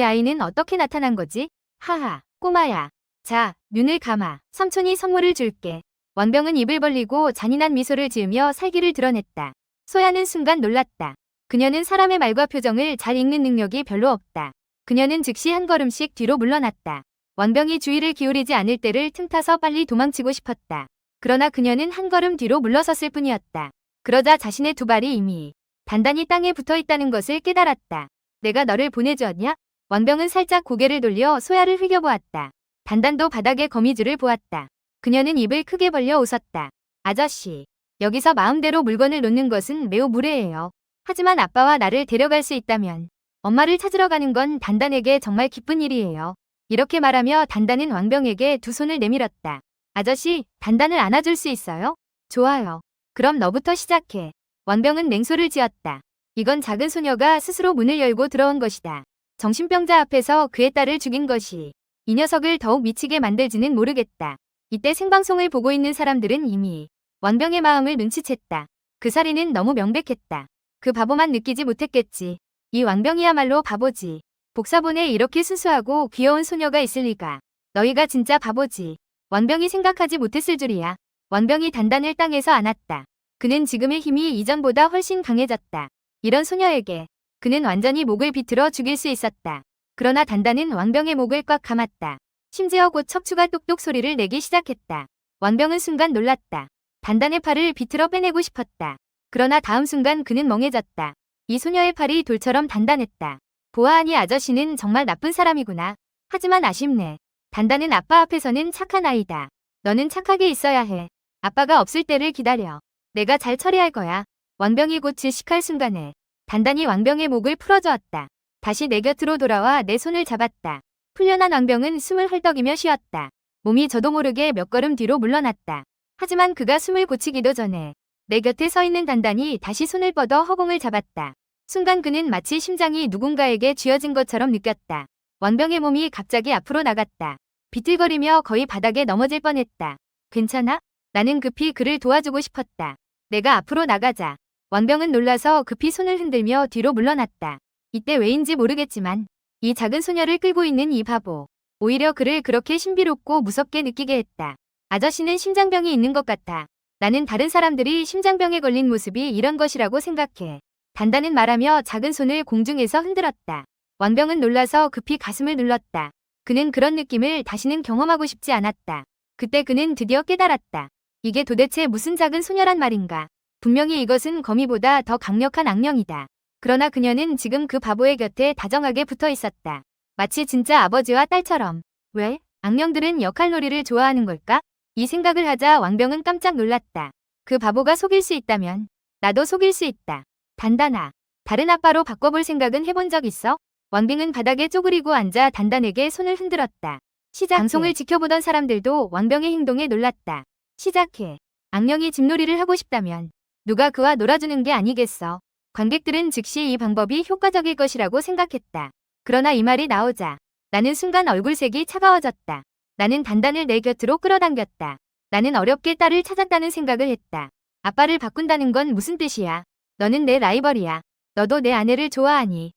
[SPEAKER 1] 아이는 어떻게 나타난 거지? 하하, 꼬마야. 자, 눈을 감아. 삼촌이 선물을 줄게. 왕병은 입을 벌리고 잔인한 미소를 지으며 살기를 드러냈다. 소야는 순간 놀랐다. 그녀는 사람의 말과 표정을 잘 읽는 능력이 별로 없다. 그녀는 즉시 한 걸음씩 뒤로 물러났다. 왕병이 주의를 기울이지 않을 때를 틈타서 빨리 도망치고 싶었다. 그러나 그녀는 한 걸음 뒤로 물러섰을 뿐이었다. 그러자 자신의 두 발이 이미 단단히 땅에 붙어 있다는 것을 깨달았다. 내가 너를 보내주었냐? 왕병은 살짝 고개를 돌려 소야를 흘겨보았다. 단단도 바닥에 거미줄을 보았다. 그녀는 입을 크게 벌려 웃었다. 아저씨, 여기서 마음대로 물건을 놓는 것은 매우 무례해요. 하지만 아빠와 나를 데려갈 수 있다면 엄마를 찾으러 가는 건 단단에게 정말 기쁜 일이에요. 이렇게 말하며 단단은 왕병에게 두 손을 내밀었다. 아저씨, 단단을 안아줄 수 있어요? 좋아요. 그럼 너부터 시작해. 왕병은 냉소를 지었다. 이건 작은 소녀가 스스로 문을 열고 들어온 것이다. 정신병자 앞에서 그의 딸을 죽인 것이 이 녀석을 더욱 미치게 만들지는 모르겠다. 이때 생방송을 보고 있는 사람들은 이미 왕병의 마음을 눈치챘다. 그 살인은 너무 명백했다. 그 바보만 느끼지 못했겠지. 이 왕병이야말로 바보지. 복사본에 이렇게 순수하고 귀여운 소녀가 있을 리가. 너희가 진짜 바보지. 왕병이 생각하지 못했을 줄이야. 왕병이 단단을 땅에서 안았다. 그는 지금의 힘이 이전보다 훨씬 강해졌다. 이런 소녀에게 그는 완전히 목을 비틀어 죽일 수 있었다. 그러나 단단은 왕병의 목을 꽉 감았다. 심지어 곧 척추가 똑똑 소리를 내기 시작했다. 왕병은 순간 놀랐다. 단단의 팔을 비틀어 빼내고 싶었다. 그러나 다음 순간 그는 멍해졌다. 이 소녀의 팔이 돌처럼 단단했다. 보아하니 아저씨는 정말 나쁜 사람이구나. 하지만 아쉽네. 단단은 아빠 앞에서는 착한 아이다. 너는 착하게 있어야 해. 아빠가 없을 때를 기다려. 내가 잘 처리할 거야. 왕병이 곧 질식할 순간에 단단히 왕병의 목을 풀어주었다. 다시 내 곁으로 돌아와 내 손을 잡았다. 풀려난 왕병은 숨을 헐떡이며 쉬었다. 몸이 저도 모르게 몇 걸음 뒤로 물러났다. 하지만 그가 숨을 고치기도 전에 내 곁에 서 있는 단단이 다시 손을 뻗어 허공을 잡았다. 순간 그는 마치 심장이 누군가에게 쥐어진 것처럼 느꼈다. 왕병의 몸이 갑자기 앞으로 나갔다. 비틀거리며 거의 바닥에 넘어질 뻔했다. 괜찮아? 나는 급히 그를 도와주고 싶었다. 내가 앞으로 나가자. 왕병은 놀라서 급히 손을 흔들며 뒤로 물러났다. 이때 왜인지 모르겠지만 이 작은 소녀를 끌고 있는 이 바보. 오히려 그를 그렇게 신비롭고 무섭게 느끼게 했다. 아저씨는 심장병이 있는 것 같아. 나는 다른 사람들이 심장병에 걸린 모습이 이런 것이라고 생각해. 단단은 말하며 작은 손을 공중에서 흔들었다. 왕병은 놀라서 급히 가슴을 눌렀다. 그는 그런 느낌을 다시는 경험하고 싶지 않았다. 그때 그는 드디어 깨달았다. 이게 도대체 무슨 작은 소녀란 말인가. 분명히 이것은 거미보다 더 강력한 악령이다. 그러나 그녀는 지금 그 바보의 곁에 다정하게 붙어 있었다. 마치 진짜 아버지와 딸처럼. 왜? 악령들은 역할놀이를 좋아하는 걸까? 이 생각을 하자 왕병은 깜짝 놀랐다. 그 바보가 속일 수 있다면 나도 속일 수 있다. 단단아. 다른 아빠로 바꿔볼 생각은 해본 적 있어? 왕병은 바닥에 쪼그리고 앉아 단단에게 손을 흔들었다. 시작해. 방송을 지켜보던 사람들도 왕병의 행동에 놀랐다. 시작해. 악령이 집놀이를 하고 싶다면 누가 그와 놀아주는 게 아니겠어. 관객들은 즉시 이 방법이 효과적일 것이라고 생각했다. 그러나 이 말이 나오자 나는 순간 얼굴색이 차가워졌다. 나는 단단을 내 곁으로 끌어당겼다. 나는 어렵게 딸을 찾았다는 생각을 했다. 아빠를 바꾼다는 건 무슨 뜻이야? 너는 내 라이벌이야. 너도 내 아내를 좋아하니.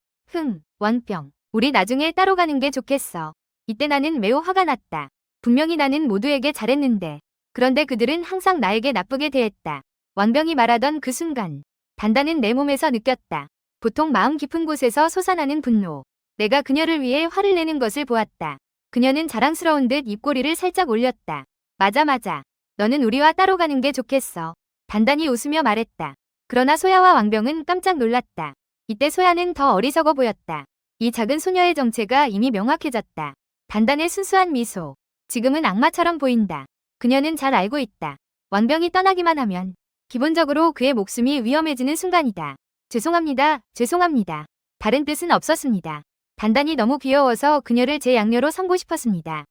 [SPEAKER 1] 왕병. 우리 나중에 따로 가는 게 좋겠어. 이때 나는 매우 화가 났다. 분명히 나는 모두에게 잘했는데. 그런데 그들은 항상 나에게 나쁘게 대했다. 왕병이 말하던 그 순간 단단은 내 몸에서 느꼈다. 보통 마음 깊은 곳에서 솟아나는 분노. 내가 그녀를 위해 화를 내는 것을 보았다. 그녀는 자랑스러운 듯 입꼬리를 살짝 올렸다. 맞아 맞아. 너는 우리와 따로 가는 게 좋겠어. 단단히 웃으며 말했다. 그러나 소야와 왕병은 깜짝 놀랐다. 이때 소야는 더 어리석어 보였다. 이 작은 소녀의 정체가 이미 명확해졌다. 단단의 순수한 미소. 지금은 악마처럼 보인다. 그녀는 잘 알고 있다. 왕병이 떠나기만 하면 기본적으로 그의 목숨이 위험해지는 순간이다. 죄송합니다. 죄송합니다. 다른 뜻은 없었습니다. 단단히 너무 귀여워서 그녀를 제 양녀로 삼고 싶었습니다.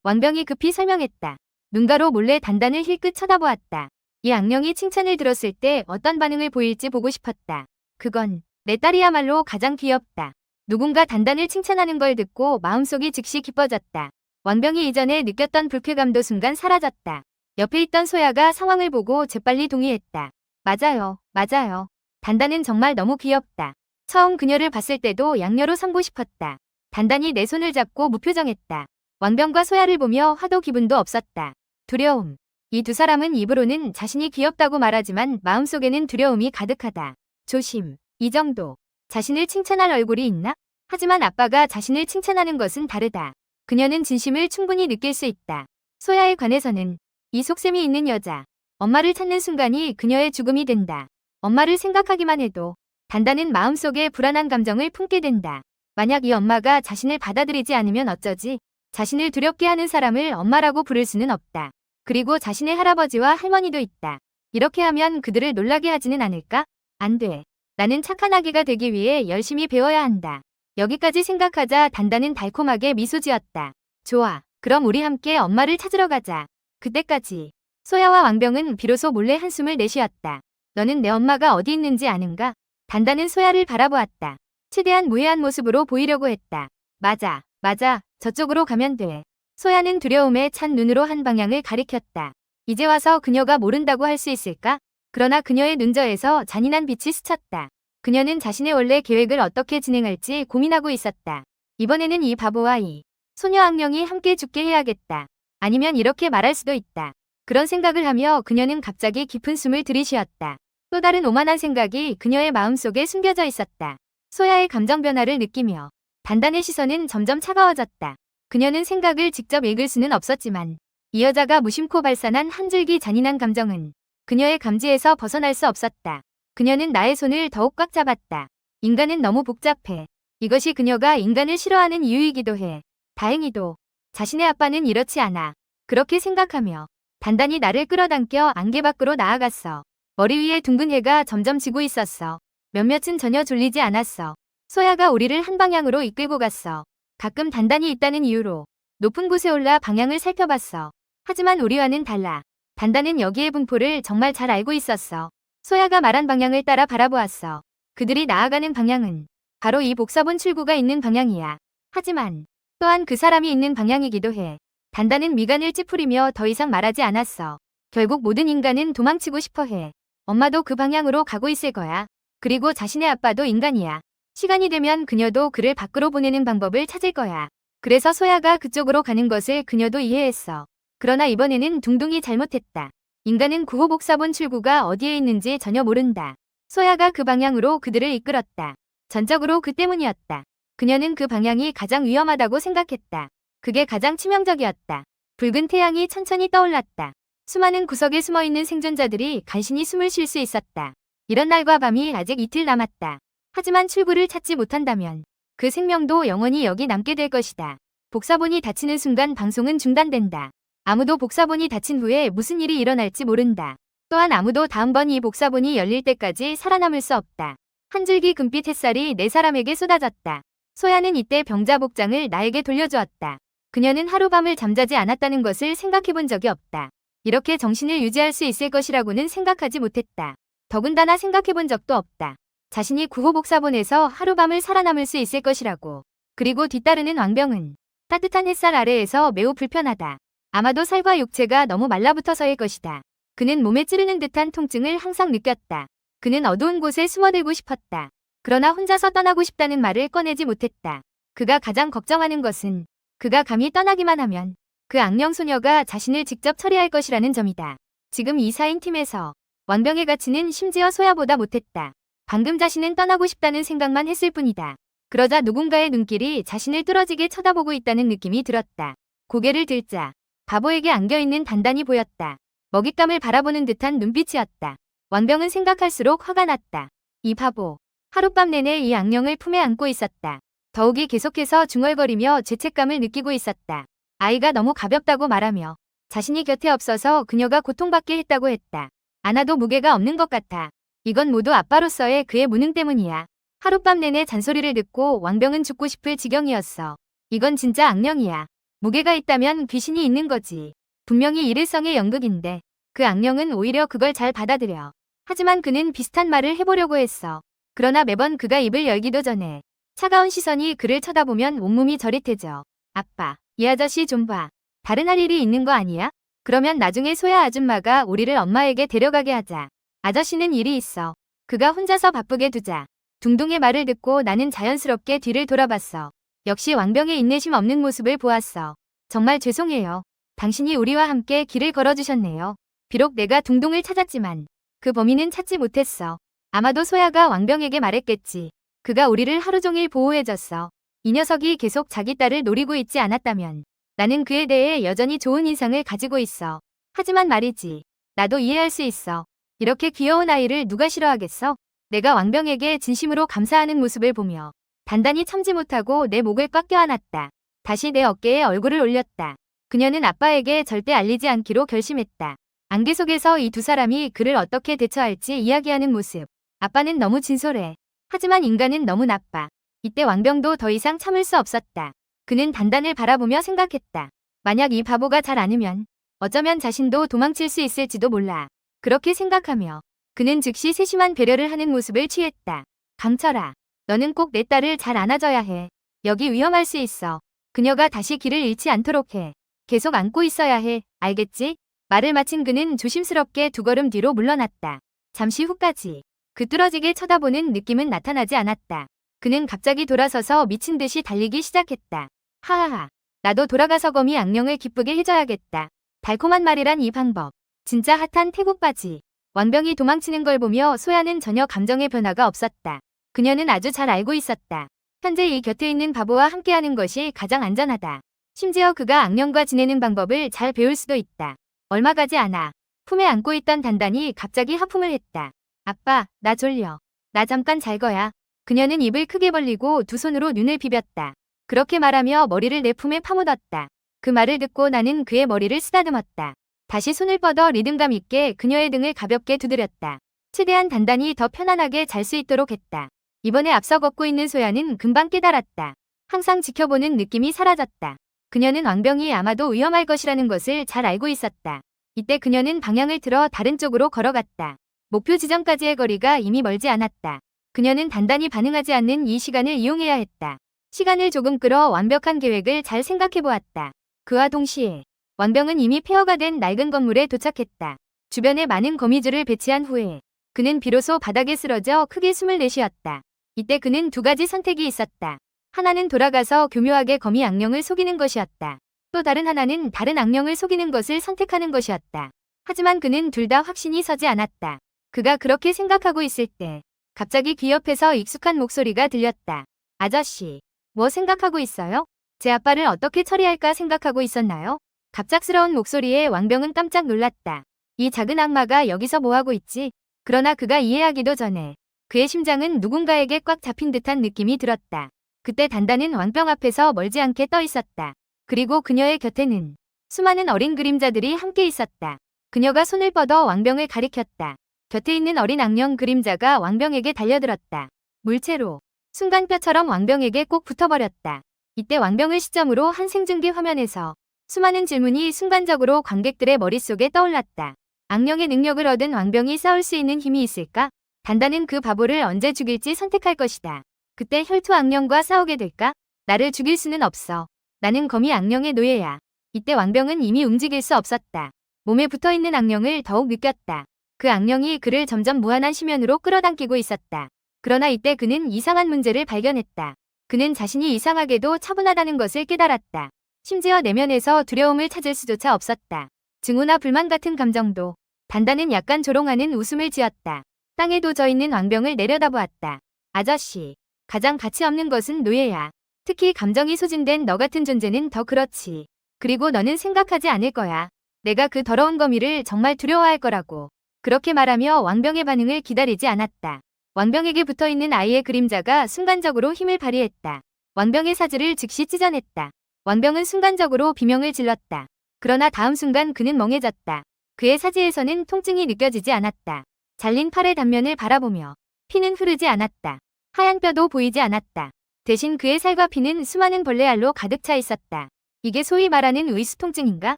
[SPEAKER 1] 왕병이 급히 설명했다. 눈가로 몰래 단단을 힐끗 쳐다보았다. 이 악령이 칭찬을 들었을 때 어떤 반응을 보일지 보고 싶었다. 그건 내 딸이야말로 가장 귀엽다. 누군가 단단을 칭찬하는 걸 듣고 마음속이 즉시 기뻐졌다. 왕병이 이전에 느꼈던 불쾌감도 순간 사라졌다. 옆에 있던 소야가 상황을 보고 재빨리 동의했다. 맞아요, 맞아요. 단단은 정말 너무 귀엽다. 처음 그녀를 봤을 때도 양녀로 삼고 싶었다. 단단히 내 손을 잡고 무표정했다. 왕병과 소야를 보며 화도 기분도 없었다. 두려움. 이 두 사람은 입으로는 자신이 귀엽다고 말하지만 마음속에는 두려움이 가득하다. 조심. 이 정도. 자신을 칭찬할 얼굴이 있나? 하지만 아빠가 자신을 칭찬하는 것은 다르다. 그녀는 진심을 충분히 느낄 수 있다. 소야에 관해서는 이 속셈이 있는 여자. 엄마를 찾는 순간이 그녀의 죽음이 된다. 엄마를 생각하기만 해도 단단은 마음속에 불안한 감정을 품게 된다. 만약 이 엄마가 자신을 받아들이지 않으면 어쩌지? 자신을 두렵게 하는 사람을 엄마라고 부를 수는 없다. 그리고 자신의 할아버지와 할머니도 있다. 이렇게 하면 그들을 놀라게 하지는 않을까? 안 돼. 나는 착한 아기가 되기 위해 열심히 배워야 한다. 여기까지 생각하자 단단은 달콤하게 미소 지었다. 좋아. 그럼 우리 함께 엄마를 찾으러 가자. 그때까지 소야와 왕병은 비로소 몰래 한숨을 내쉬었다. 너는 내 엄마가 어디 있는지 아는가? 단단은 소야를 바라보았다. 최대한 무해한 모습으로 보이려고 했다. 맞아, 맞아. 저쪽으로 가면 돼. 소야는 두려움에 찬 눈으로 한 방향을 가리켰다. 이제 와서 그녀가 모른다고 할 수 있을까? 그러나 그녀의 눈저에서 잔인한 빛이 스쳤다. 그녀는 자신의 원래 계획을 어떻게 진행할지 고민하고 있었다. 이번에는 이 바보와 이 소녀 악령이 함께 죽게 해야겠다. 아니면 이렇게 말할 수도 있다. 그런 생각을 하며 그녀는 갑자기 깊은 숨을 들이쉬었다. 또 다른 오만한 생각이 그녀의 마음속에 숨겨져 있었다. 소야의 감정 변화를 느끼며 단단의 시선은 점점 차가워졌다. 그녀는 생각을 직접 읽을 수는 없었지만 이 여자가 무심코 발산한 한 줄기 잔인한 감정은 그녀의 감지에서 벗어날 수 없었다. 그녀는 나의 손을 더욱 꽉 잡았다. 인간은 너무 복잡해. 이것이 그녀가 인간을 싫어하는 이유이기도 해. 다행히도 자신의 아빠는 이렇지 않아. 그렇게 생각하며 단단히 나를 끌어당겨 안개 밖으로 나아갔어. 머리 위에 둥근 해가 점점 지고 있었어. 몇몇은 전혀 졸리지 않았어. 소야가 우리를 한 방향으로 이끌고 갔어. 가끔 단단히 있다는 이유로 높은 곳에 올라 방향을 살펴봤어. 하지만 우리와는 달라. 단단은 여기의 분포를 정말 잘 알고 있었어. 소야가 말한 방향을 따라 바라보았어. 그들이 나아가는 방향은 바로 이 복사본 출구가 있는 방향이야. 하지만 또한 그 사람이 있는 방향이기도 해. 단단은 미간을 찌푸리며 더 이상 말하지 않았어. 결국 모든 인간은 도망치고 싶어 해. 엄마도 그 방향으로 가고 있을 거야. 그리고 자신의 아빠도 인간이야. 시간이 되면 그녀도 그를 밖으로 보내는 방법을 찾을 거야. 그래서 소야가 그쪽으로 가는 것을 그녀도 이해했어. 그러나 이번에는 둥둥이 잘못했다. 인간은 구호복사본 출구가 어디에 있는지 전혀 모른다. 소야가 그 방향으로 그들을 이끌었다. 전적으로 그 때문이었다. 그녀는 그 방향이 가장 위험하다고 생각했다. 그게 가장 치명적이었다. 붉은 태양이 천천히 떠올랐다. 수많은 구석에 숨어있는 생존자들이 간신히 숨을 쉴 수 있었다. 이런 날과 밤이 아직 이틀 남았다. 하지만 출구를 찾지 못한다면 그 생명도 영원히 여기 남게 될 것이다. 복사본이 닫히는 순간 방송은 중단된다. 아무도 복사본이 닫힌 후에 무슨 일이 일어날지 모른다. 또한 아무도 다음번 이 복사본이 열릴 때까지 살아남을 수 없다. 한 줄기 금빛 햇살이 네 사람에게 쏟아졌다. 소야는 이때 병자 복장을 나에게 돌려주었다. 그녀는 하룻밤을 잠자지 않았다는 것을 생각해본 적이 없다. 이렇게 정신을 유지할 수 있을 것이라고는 생각하지 못했다. 더군다나 생각해본 적도 없다. 자신이 구호복사본에서 하룻밤을 살아남을 수 있을 것이라고. 그리고 뒤따르는 왕병은 따뜻한 햇살 아래에서 매우 불편하다. 아마도 살과 육체가 너무 말라붙어서일 것이다. 그는 몸에 찌르는 듯한 통증을 항상 느꼈다. 그는 어두운 곳에 숨어들고 싶었다. 그러나 혼자서 떠나고 싶다는 말을 꺼내지 못했다. 그가 가장 걱정하는 것은 그가 감히 떠나기만 하면 그 악령 소녀가 자신을 직접 처리할 것이라는 점이다. 지금 이 4인 팀에서 왕병의 가치는 심지어 소야보다 못했다. 방금 자신은 떠나고 싶다는 생각만 했을 뿐이다. 그러자 누군가의 눈길이 자신을 뚫어지게 쳐다보고 있다는 느낌이 들었다. 고개를 들자 바보에게 안겨있는 단단이 보였다. 먹잇감을 바라보는 듯한 눈빛이었다. 왕병은 생각할수록 화가 났다. 이 바보. 하룻밤 내내 이 악령을 품에 안고 있었다. 더욱이 계속해서 중얼거리며 죄책감을 느끼고 있었다. 아이가 너무 가볍다고 말하며 자신이 곁에 없어서 그녀가 고통받게 했다고 했다. 안아도 무게가 없는 것 같아. 이건 모두 아빠로서의 그의 무능 때문이야. 하룻밤 내내 잔소리를 듣고 왕병은 죽고 싶을 지경이었어. 이건 진짜 악령이야. 무게가 있다면 귀신이 있는 거지. 분명히 일일성의 연극인데 그 악령은 오히려 그걸 잘 받아들여. 하지만 그는 비슷한 말을 해보려고 했어. 그러나 매번 그가 입을 열기도 전에 차가운 시선이 그를 쳐다보면 온몸이 저릿해져. 아빠, 이 아저씨 좀 봐. 다른 할 일이 있는 거 아니야? 그러면 나중에 소야 아줌마가 우리를 엄마에게 데려가게 하자. 아저씨는 일이 있어. 그가 혼자서 바쁘게 두자. 둥둥의 말을 듣고 나는 자연스럽게 뒤를 돌아봤어. 역시 왕병의 인내심 없는 모습을 보았어. 정말 죄송해요. 당신이 우리와 함께 길을 걸어주셨네요. 비록 내가 둥둥을 찾았지만 그 범인은 찾지 못했어. 아마도 소야가 왕병에게 말했겠지. 그가 우리를 하루 종일 보호해줬어. 이 녀석이 계속 자기 딸을 노리고 있지 않았다면 나는 그에 대해 여전히 좋은 인상을 가지고 있어. 하지만 말이지. 나도 이해할 수 있어. 이렇게 귀여운 아이를 누가 싫어하겠어? 내가 왕병에게 진심으로 감사하는 모습을 보며 단단히 참지 못하고 내 목을 꽉 껴안았다. 다시 내 어깨에 얼굴을 올렸다. 그녀는 아빠에게 절대 알리지 않기로 결심했다. 안개 속에서 이 두 사람이 그를 어떻게 대처할지 이야기하는 모습. 아빠는 너무 진솔해. 하지만 인간은 너무 나빠. 이때 왕병도 더 이상 참을 수 없었다. 그는 단단을 바라보며 생각했다. 만약 이 바보가 잘 않으면 어쩌면 자신도 도망칠 수 있을지도 몰라. 그렇게 생각하며 그는 즉시 세심한 배려를 하는 모습을 취했다. 강철아, 너는 꼭 내 딸을 잘 안아줘야 해. 여기 위험할 수 있어. 그녀가 다시 길을 잃지 않도록 해. 계속 안고 있어야 해. 알겠지? 말을 마친 그는 조심스럽게 두 걸음 뒤로 물러났다. 잠시 후까지 그 뚫어지게 쳐다보는 느낌은 나타나지 않았다. 그는 갑자기 돌아서서 미친 듯이 달리기 시작했다. 하하하. 나도 돌아가서 거미 악령을 기쁘게 해줘야겠다. 달콤한 말이란 이 방법. 진짜 핫한 태국 바지. 왕병이 도망치는 걸 보며 소야는 전혀 감정의 변화가 없었다. 그녀는 아주 잘 알고 있었다. 현재 이 곁에 있는 바보와 함께하는 것이 가장 안전하다. 심지어 그가 악령과 지내는 방법을 잘 배울 수도 있다. 얼마 가지 않아 품에 안고 있던 단단이 갑자기 하품을 했다. 아빠, 나 졸려. 나 잠깐 잘 거야. 그녀는 입을 크게 벌리고 두 손으로 눈을 비볐다. 그렇게 말하며 머리를 내 품에 파묻었다. 그 말을 듣고 나는 그의 머리를 쓰다듬었다. 다시 손을 뻗어 리듬감 있게 그녀의 등을 가볍게 두드렸다. 최대한 단단히 더 편안하게 잘 수 있도록 했다. 이번에 앞서 걷고 있는 소야는 금방 깨달았다. 항상 지켜보는 느낌이 사라졌다. 그녀는 왕병이 아마도 위험할 것이라는 것을 잘 알고 있었다. 이때 그녀는 방향을 틀어 다른 쪽으로 걸어갔다. 목표 지점까지의 거리가 이미 멀지 않았다. 그녀는 단단히 반응하지 않는 이 시간을 이용해야 했다. 시간을 조금 끌어 완벽한 계획을 잘 생각해보았다. 그와 동시에 왕병은 이미 폐허가 된 낡은 건물에 도착했다. 주변에 많은 거미줄을 배치한 후에 그는 비로소 바닥에 쓰러져 크게 숨을 내쉬었다. 이때 그는 두 가지 선택이 있었다. 하나는 돌아가서 교묘하게 거미 악령을 속이는 것이었다. 또 다른 하나는 다른 악령을 속이는 것을 선택하는 것이었다. 하지만 그는 둘 다 확신이 서지 않았다. 그가 그렇게 생각하고 있을 때 갑자기 귀 옆에서 익숙한 목소리가 들렸다. 아저씨, 뭐 생각하고 있어요? 제 아빠를 어떻게 처리할까 생각하고 있었나요? 갑작스러운 목소리에 왕병은 깜짝 놀랐다. 이 작은 악마가 여기서 뭐하고 있지? 그러나 그가 이해하기도 전에 그의 심장은 누군가에게 꽉 잡힌 듯한 느낌이 들었다. 그때 단단은 왕병 앞에서 멀지 않게 떠 있었다. 그리고 그녀의 곁에는 수많은 어린 그림자들이 함께 있었다. 그녀가 손을 뻗어 왕병을 가리켰다. 곁에 있는 어린 악령 그림자가 왕병에게 달려들었다. 물체로 순간뼈처럼 왕병에게 꼭 붙어버렸다. 이때 왕병을 시점으로 한 생중계 화면에서 수많은 질문이 순간적으로 관객들의 머릿속에 떠올랐다. 악령의 능력을 얻은 왕병이 싸울 수 있는 힘이 있을까? 단단은 그 바보를 언제 죽일지 선택할 것이다. 그때 혈투 악령과 싸우게 될까? 나를 죽일 수는 없어. 나는 거미 악령의 노예야. 이때 왕병은 이미 움직일 수 없었다. 몸에 붙어있는 악령을 더욱 느꼈다. 그 악령이 그를 점점 무한한 심연으로 끌어당기고 있었다. 그러나 이때 그는 이상한 문제를 발견했다. 그는 자신이 이상하게도 차분하다는 것을 깨달았다. 심지어 내면에서 두려움을 찾을 수조차 없었다. 증오나 불만 같은 감정도. 단단은 약간 조롱하는 웃음을 지었다. 땅에 도져 있는 왕병을 내려다보았다. 아저씨, 가장 가치 없는 것은 노예야. 특히 감정이 소진된 너 같은 존재는 더 그렇지. 그리고 너는 생각하지 않을 거야. 내가 그 더러운 거미를 정말 두려워할 거라고. 그렇게 말하며 왕병의 반응을 기다리지 않았다. 왕병에게 붙어있는 아이의 그림자가 순간적으로 힘을 발휘했다. 왕병의 사지를 즉시 찢어냈다. 왕병은 순간적으로 비명을 질렀다. 그러나 다음 순간 그는 멍해졌다. 그의 사지에서는 통증이 느껴지지 않았다. 잘린 팔의 단면을 바라보며 피는 흐르지 않았다. 하얀 뼈도 보이지 않았다. 대신 그의 살과 피는 수많은 벌레알로 가득 차 있었다. 이게 소위 말하는 의수 통증인가?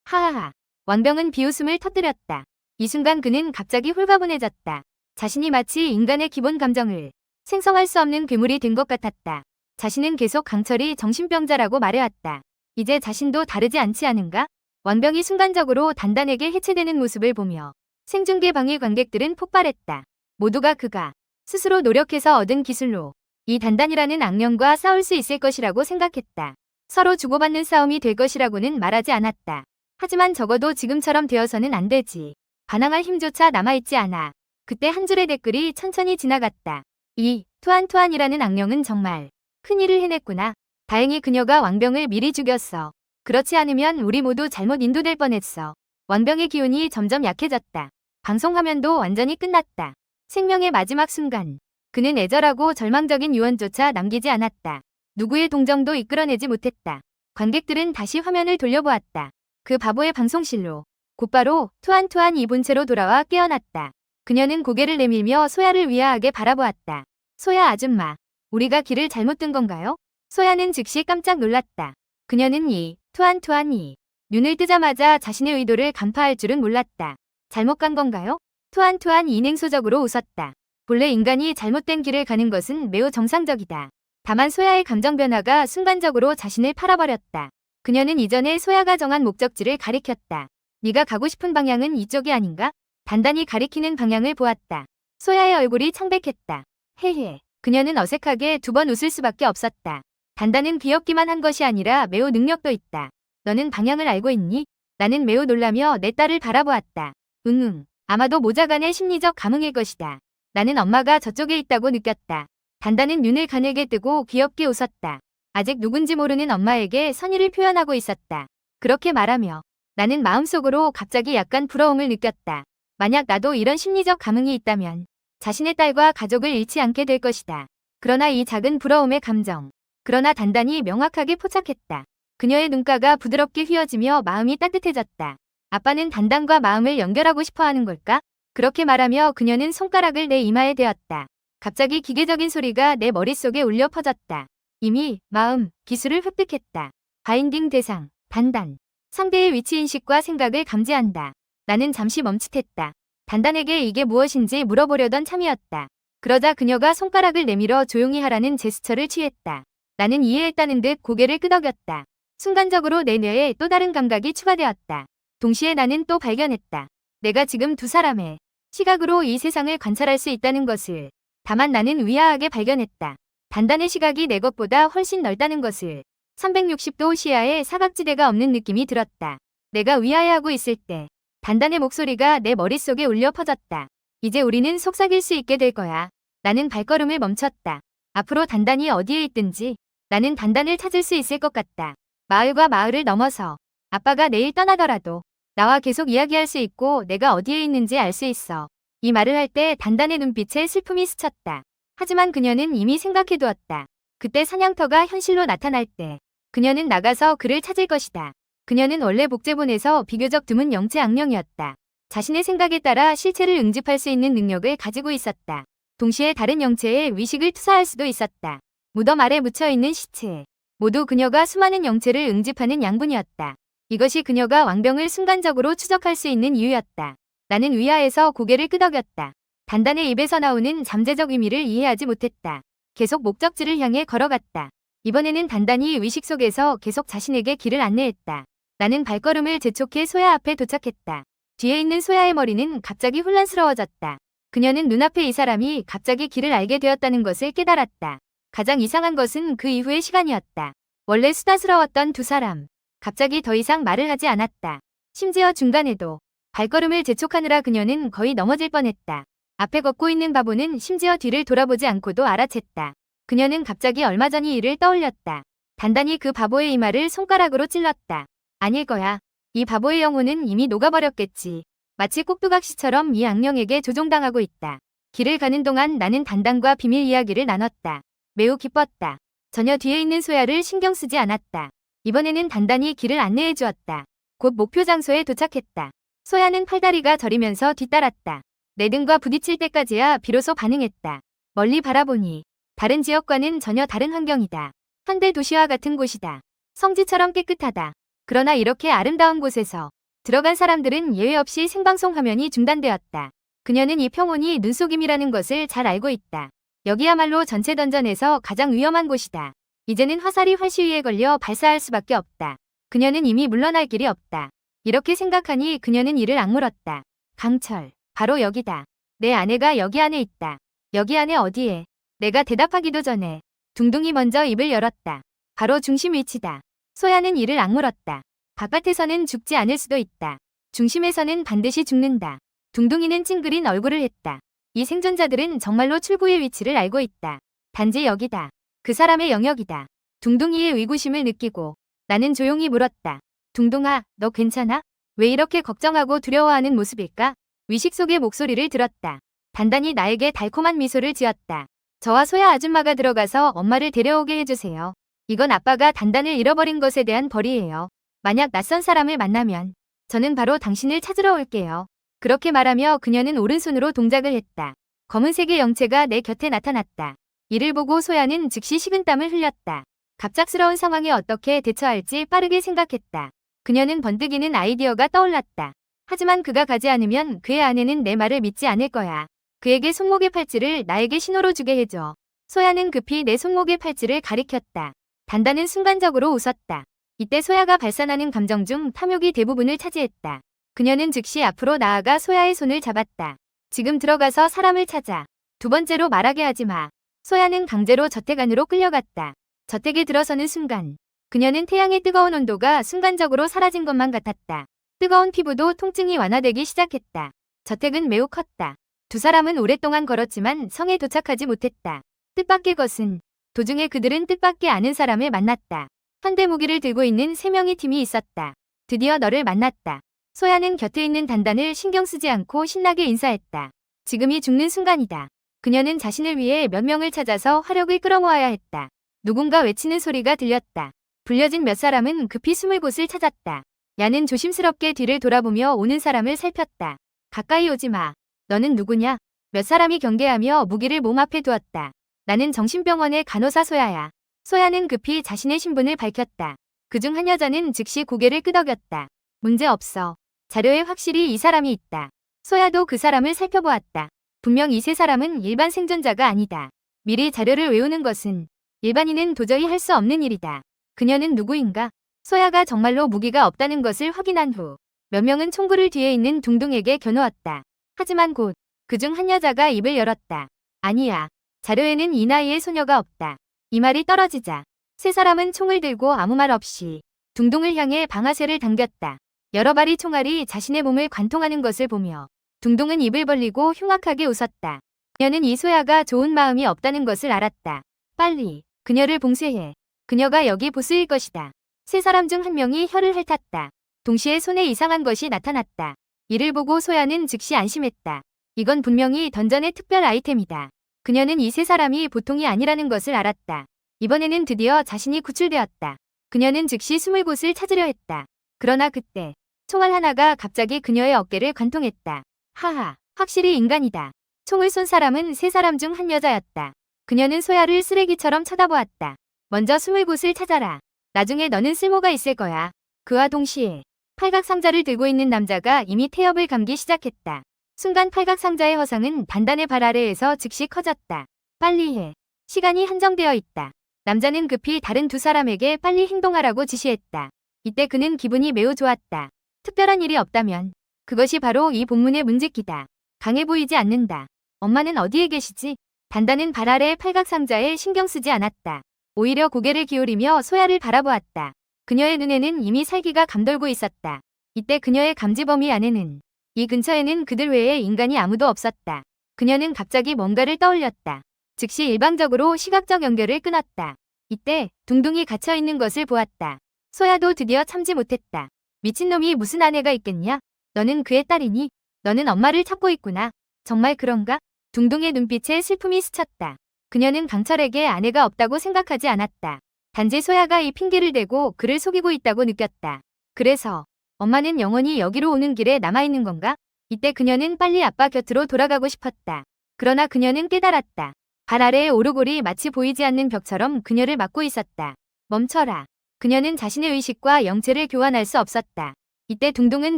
[SPEAKER 1] 하하하. 왕병은 비웃음을 터뜨렸다. 이 순간 그는 갑자기 홀가분해졌다. 자신이 마치 인간의 기본 감정을 생성할 수 없는 괴물이 된 것 같았다. 자신은 계속 강철이 정신병자라고 말해왔다. 이제 자신도 다르지 않지 않은가? 왕병이 순간적으로 단단에게 해체되는 모습을 보며 생중계 방위 관객들은 폭발했다. 모두가 그가 스스로 노력해서 얻은 기술로 이 단단이라는 악령과 싸울 수 있을 것이라고 생각했다. 서로 주고받는 싸움이 될 것이라고는 말하지 않았다. 하지만 적어도 지금처럼 되어서는 안 되지. 반항할 힘조차 남아있지 않아. 그때 한 줄의 댓글이 천천히 지나갔다. 이 투안투안이라는 악령은 정말 큰일을 해냈구나. 다행히 그녀가 왕병을 미리 죽였어. 그렇지 않으면 우리 모두 잘못 인도될 뻔했어. 왕병의 기운이 점점 약해졌다. 방송 화면도 완전히 끝났다. 생명의 마지막 순간. 그는 애절하고 절망적인 유언조차 남기지 않았다. 누구의 동정도 이끌어내지 못했다. 관객들은 다시 화면을 돌려보았다. 그 바보의 방송실로. 곧바로 투안투안 이 본체로 돌아와 깨어났다. 그녀는 고개를 내밀며 소야를 위아하게 바라보았다. 소야 아줌마, 우리가 길을 잘못 든 건가요? 소야는 즉시 깜짝 놀랐다. 그녀는 이 투안투안이 눈을 뜨자마자 자신의 의도를 간파할 줄은 몰랐다. 잘못 간 건가요? 투안투안이 냉소적으로 웃었다. 본래 인간이 잘못된 길을 가는 것은 매우 정상적이다. 다만 소야의 감정 변화가 순간적으로 자신을 팔아버렸다. 그녀는 이전에 소야가 정한 목적지를 가리켰다. 네가 가고 싶은 방향은 이쪽이 아닌가? 단단히 가리키는 방향을 보았다. 소야의 얼굴이 창백했다. 헤헤. 그녀는 어색하게 두 번 웃을 수밖에 없었다. 단단은 귀엽기만 한 것이 아니라 매우 능력도 있다. 너는 방향을 알고 있니? 나는 매우 놀라며 내 딸을 바라보았다. 응응. 아마도 모자간의 심리적 감흥일 것이다. 나는 엄마가 저쪽에 있다고 느꼈다. 단단은 눈을 가늘게 뜨고 귀엽게 웃었다. 아직 누군지 모르는 엄마에게 선의를 표현하고 있었다. 그렇게 말하며 나는 마음속으로 갑자기 약간 부러움을 느꼈다. 만약 나도 이런 심리적 감흥이 있다면 자신의 딸과 가족을 잃지 않게 될 것이다. 그러나 이 작은 부러움의 감정. 그러나 단단히 명확하게 포착했다. 그녀의 눈가가 부드럽게 휘어지며 마음이 따뜻해졌다. 아빠는 단단과 마음을 연결하고 싶어 하는 걸까? 그렇게 말하며 그녀는 손가락을 내 이마에 대었다. 갑자기 기계적인 소리가 내 머릿속에 울려 퍼졌다. 이미 마음, 기술을 획득했다. 바인딩 대상, 단단. 상대의 위치인식과 생각을 감지한다. 나는 잠시 멈칫했다. 단단에게 이게 무엇인지 물어보려던 참이었다. 그러자 그녀가 손가락을 내밀어 조용히 하라는 제스처를 취했다. 나는 이해했다는 듯 고개를 끄덕였다. 순간적으로 내 뇌에 또 다른 감각이 추가되었다. 동시에 나는 또 발견했다. 내가 지금 두 사람의 시각으로 이 세상을 관찰할 수 있다는 것을. 다만 나는 의아하게 발견했다. 단단의 시각이 내 것보다 훨씬 넓다는 것을. 360도 시야에 사각지대가 없는 느낌이 들었다. 내가 의아해하고 있을 때 단단의 목소리가 내 머릿속에 울려 퍼졌다. 이제 우리는 속삭일 수 있게 될 거야. 나는 발걸음을 멈췄다. 앞으로 단단이 어디에 있든지 나는 단단을 찾을 수 있을 것 같다. 마을과 마을을 넘어서 아빠가 내일 떠나더라도 나와 계속 이야기할 수 있고 내가 어디에 있는지 알 수 있어. 이 말을 할 때 단단의 눈빛에 슬픔이 스쳤다. 하지만 그녀는 이미 생각해두었다. 그때 사냥터가 현실로 나타날 때 그녀는 나가서 그를 찾을 것이다. 그녀는 원래 복제본에서 비교적 드문 영체 악령이었다. 자신의 생각에 따라 실체를 응집할 수 있는 능력을 가지고 있었다. 동시에 다른 영체에 위식을 투사할 수도 있었다. 무덤 아래 묻혀있는 시체. 모두 그녀가 수많은 영체를 응집하는 양분이었다. 이것이 그녀가 왕병을 순간적으로 추적할 수 있는 이유였다. 나는 위아에서 고개를 끄덕였다. 단단의 입에서 나오는 잠재적 의미를 이해하지 못했다. 계속 목적지를 향해 걸어갔다. 이번에는 단단히 의식 속에서 계속 자신에게 길을 안내했다. 나는 발걸음을 재촉해 소야 앞에 도착했다. 뒤에 있는 소야의 머리는 갑자기 혼란스러워졌다. 그녀는 눈앞에 이 사람이 갑자기 길을 알게 되었다는 것을 깨달았다. 가장 이상한 것은 그 이후의 시간이었다. 원래 수다스러웠던 두 사람. 갑자기 더 이상 말을 하지 않았다. 심지어 중간에도 발걸음을 재촉하느라 그녀는 거의 넘어질 뻔했다. 앞에 걷고 있는 바보는 심지어 뒤를 돌아보지 않고도 알아챘다. 그녀는 갑자기 얼마 전 이 일을 떠올렸다. 단단히 그 바보의 이마를 손가락으로 찔렀다. 아닐 거야. 이 바보의 영혼은 이미 녹아버렸겠지. 마치 꼭두각시처럼 이 악령에게 조종당하고 있다. 길을 가는 동안 나는 단단과 비밀 이야기를 나눴다. 매우 기뻤다. 전혀 뒤에 있는 소야를 신경 쓰지 않았다. 이번에는 단단히 길을 안내해 주었다. 곧 목표 장소에 도착했다. 소야는 팔다리가 저리면서 뒤따랐다. 내 등과 부딪힐 때까지야 비로소 반응했다. 멀리 바라보니 다른 지역과는 전혀 다른 환경이다. 현대 도시와 같은 곳이다. 성지처럼 깨끗하다. 그러나 이렇게 아름다운 곳에서 들어간 사람들은 예외 없이 생방송 화면이 중단되었다. 그녀는 이 평온이 눈속임이라는 것을 잘 알고 있다. 여기야말로 전체 던전에서 가장 위험한 곳이다. 이제는 화살이 활시 위에 걸려 발사할 수밖에 없다. 그녀는 이미 물러날 길이 없다. 이렇게 생각하니 그녀는 이를 악물었다. 강철, 바로 여기다. 내 아내가 여기 안에 있다. 여기 안에 어디에? 내가 대답하기도 전에 둥둥이 먼저 입을 열었다. 바로 중심 위치다. 소야는 이를 악물었다. 바깥에서는 죽지 않을 수도 있다. 중심에서는 반드시 죽는다. 둥둥이는 찡그린 얼굴을 했다. 이 생존자들은 정말로 출구의 위치를 알고 있다. 단지 여기다. 그 사람의 영역이다. 둥둥이의 의구심을 느끼고 나는 조용히 물었다. 둥둥아, 너 괜찮아? 왜 이렇게 걱정하고 두려워하는 모습일까? 위식 속의 목소리를 들었다. 단단히 나에게 달콤한 미소를 지었다. 저와 소야 아줌마가 들어가서 엄마를 데려오게 해주세요. 이건 아빠가 단단을 잃어버린 것에 대한 벌이에요. 만약 낯선 사람을 만나면 저는 바로 당신을 찾으러 올게요. 그렇게 말하며 그녀는 오른손으로 동작을 했다. 검은색의 영체가 내 곁에 나타났다. 이를 보고 소야는 즉시 식은땀을 흘렸다. 갑작스러운 상황에 어떻게 대처할지 빠르게 생각했다. 그녀는 번뜩이는 아이디어가 떠올랐다. 하지만 그가 가지 않으면 그의 아내는 내 말을 믿지 않을 거야. 그에게 손목의 팔찌를 나에게 신호로 주게 해줘. 소야는 급히 내 손목의 팔찌를 가리켰다. 단단은 순간적으로 웃었다. 이때 소야가 발산하는 감정 중 탐욕이 대부분을 차지했다. 그녀는 즉시 앞으로 나아가 소야의 손을 잡았다. 지금 들어가서 사람을 찾아. 두 번째로 말하게 하지 마. 소야는 강제로 저택 안으로 끌려갔다. 저택에 들어서는 순간 그녀는 태양의 뜨거운 온도가 순간적으로 사라진 것만 같았다. 뜨거운 피부도 통증이 완화되기 시작했다. 저택은 매우 컸다. 두 사람은 오랫동안 걸었지만 성에 도착하지 못했다. 뜻밖의 것은 도중에 그들은 뜻밖의 아는 사람을 만났다. 현대 무기를 들고 있는 3명의 팀이 있었다. 드디어 너를 만났다. 소야는 곁에 있는 단단을 신경 쓰지 않고 신나게 인사했다. 지금이 죽는 순간이다. 그녀는 자신을 위해 몇 명을 찾아서 화력을 끌어모아야 했다. 누군가 외치는 소리가 들렸다. 불려진 몇 사람은 급히 숨을 곳을 찾았다. 야는 조심스럽게 뒤를 돌아보며 오는 사람을 살폈다. 가까이 오지 마. 너는 누구냐? 몇 사람이 경계하며 무기를 몸 앞에 두었다. 나는 정신병원의 간호사 소야야. 소야는 급히 자신의 신분을 밝혔다. 그중 한 여자는 즉시 고개를 끄덕였다. 문제 없어. 자료에 확실히 이 사람이 있다. 소야도 그 사람을 살펴보았다. 분명 이 세 사람은 일반 생존자가 아니다. 미리 자료를 외우는 것은 일반인은 도저히 할 수 없는 일이다. 그녀는 누구인가? 소야가 정말로 무기가 없다는 것을 확인한 후 몇 명은 총구를 뒤에 있는 둥둥에게 겨누었다. 하지만 곧 그중 한 여자가 입을 열었다. 아니야. 자료에는 이 나이의 소녀가 없다. 이 말이 떨어지자 세 사람은 총을 들고 아무 말 없이 둥둥을 향해 방아쇠를 당겼다. 여러 발의 총알이 자신의 몸을 관통하는 것을 보며 둥둥은 입을 벌리고 흉악하게 웃었다. 그녀는 이 소야가 좋은 마음이 없다는 것을 알았다. 빨리 그녀를 봉쇄해. 그녀가 여기 보스일 것이다. 세 사람 중 한 명이 혀를 핥았다. 동시에 손에 이상한 것이 나타났다. 이를 보고 소야는 즉시 안심했다. 이건 분명히 던전의 특별 아이템이다. 그녀는 이 세 사람이 보통이 아니라는 것을 알았다. 이번에는 드디어 자신이 구출되었다. 그녀는 즉시 숨을 곳을 찾으려 했다. 그러나 그때 총알 하나가 갑자기 그녀의 어깨를 관통했다. 하하, 확실히 인간이다. 총을 쏜 사람은 세 사람 중 한 여자였다. 그녀는 소야를 쓰레기처럼 쳐다보았다. 먼저 숨을 곳을 찾아라. 나중에 너는 쓸모가 있을 거야. 그와 동시에 팔각 상자를 들고 있는 남자가 이미 태엽을 감기 시작했다. 순간 팔각 상자의 허상은 단단의 발 아래에서 즉시 커졌다. 빨리 해. 시간이 한정되어 있다. 남자는 급히 다른 두 사람에게 빨리 행동하라고 지시했다. 이때 그는 기분이 매우 좋았다. 특별한 일이 없다면 그것이 바로 이 본문의 문짓기다. 강해 보이지 않는다. 엄마는 어디에 계시지? 단단은 발 아래의 팔각 상자에 신경 쓰지 않았다. 오히려 고개를 기울이며 소야를 바라보았다. 그녀의 눈에는 이미 살기가 감돌고 있었다. 이때 그녀의 감지 범위 안에는 이 근처에는 그들 외에 인간이 아무도 없었다. 그녀는 갑자기 뭔가를 떠올렸다. 즉시 일방적으로 시각적 연결을 끊었다. 이때 둥둥이 갇혀있는 것을 보았다. 소야도 드디어 참지 못했다. 미친놈이 무슨 아내가 있겠냐? 너는 그의 딸이니? 너는 엄마를 찾고 있구나. 정말 그런가? 둥둥의 눈빛에 슬픔이 스쳤다. 그녀는 강철에게 아내가 없다고 생각하지 않았다. 단지 소야가 이 핑계를 대고 그를 속이고 있다고 느꼈다. 그래서 엄마는 영원히 여기로 오는 길에 남아있는 건가? 이때 그녀는 빨리 아빠 곁으로 돌아가고 싶었다. 그러나 그녀는 깨달았다. 발 아래의 오르골이 마치 보이지 않는 벽처럼 그녀를 막고 있었다. 멈춰라. 그녀는 자신의 의식과 영체를 교환할 수 없었다. 이때 둥둥은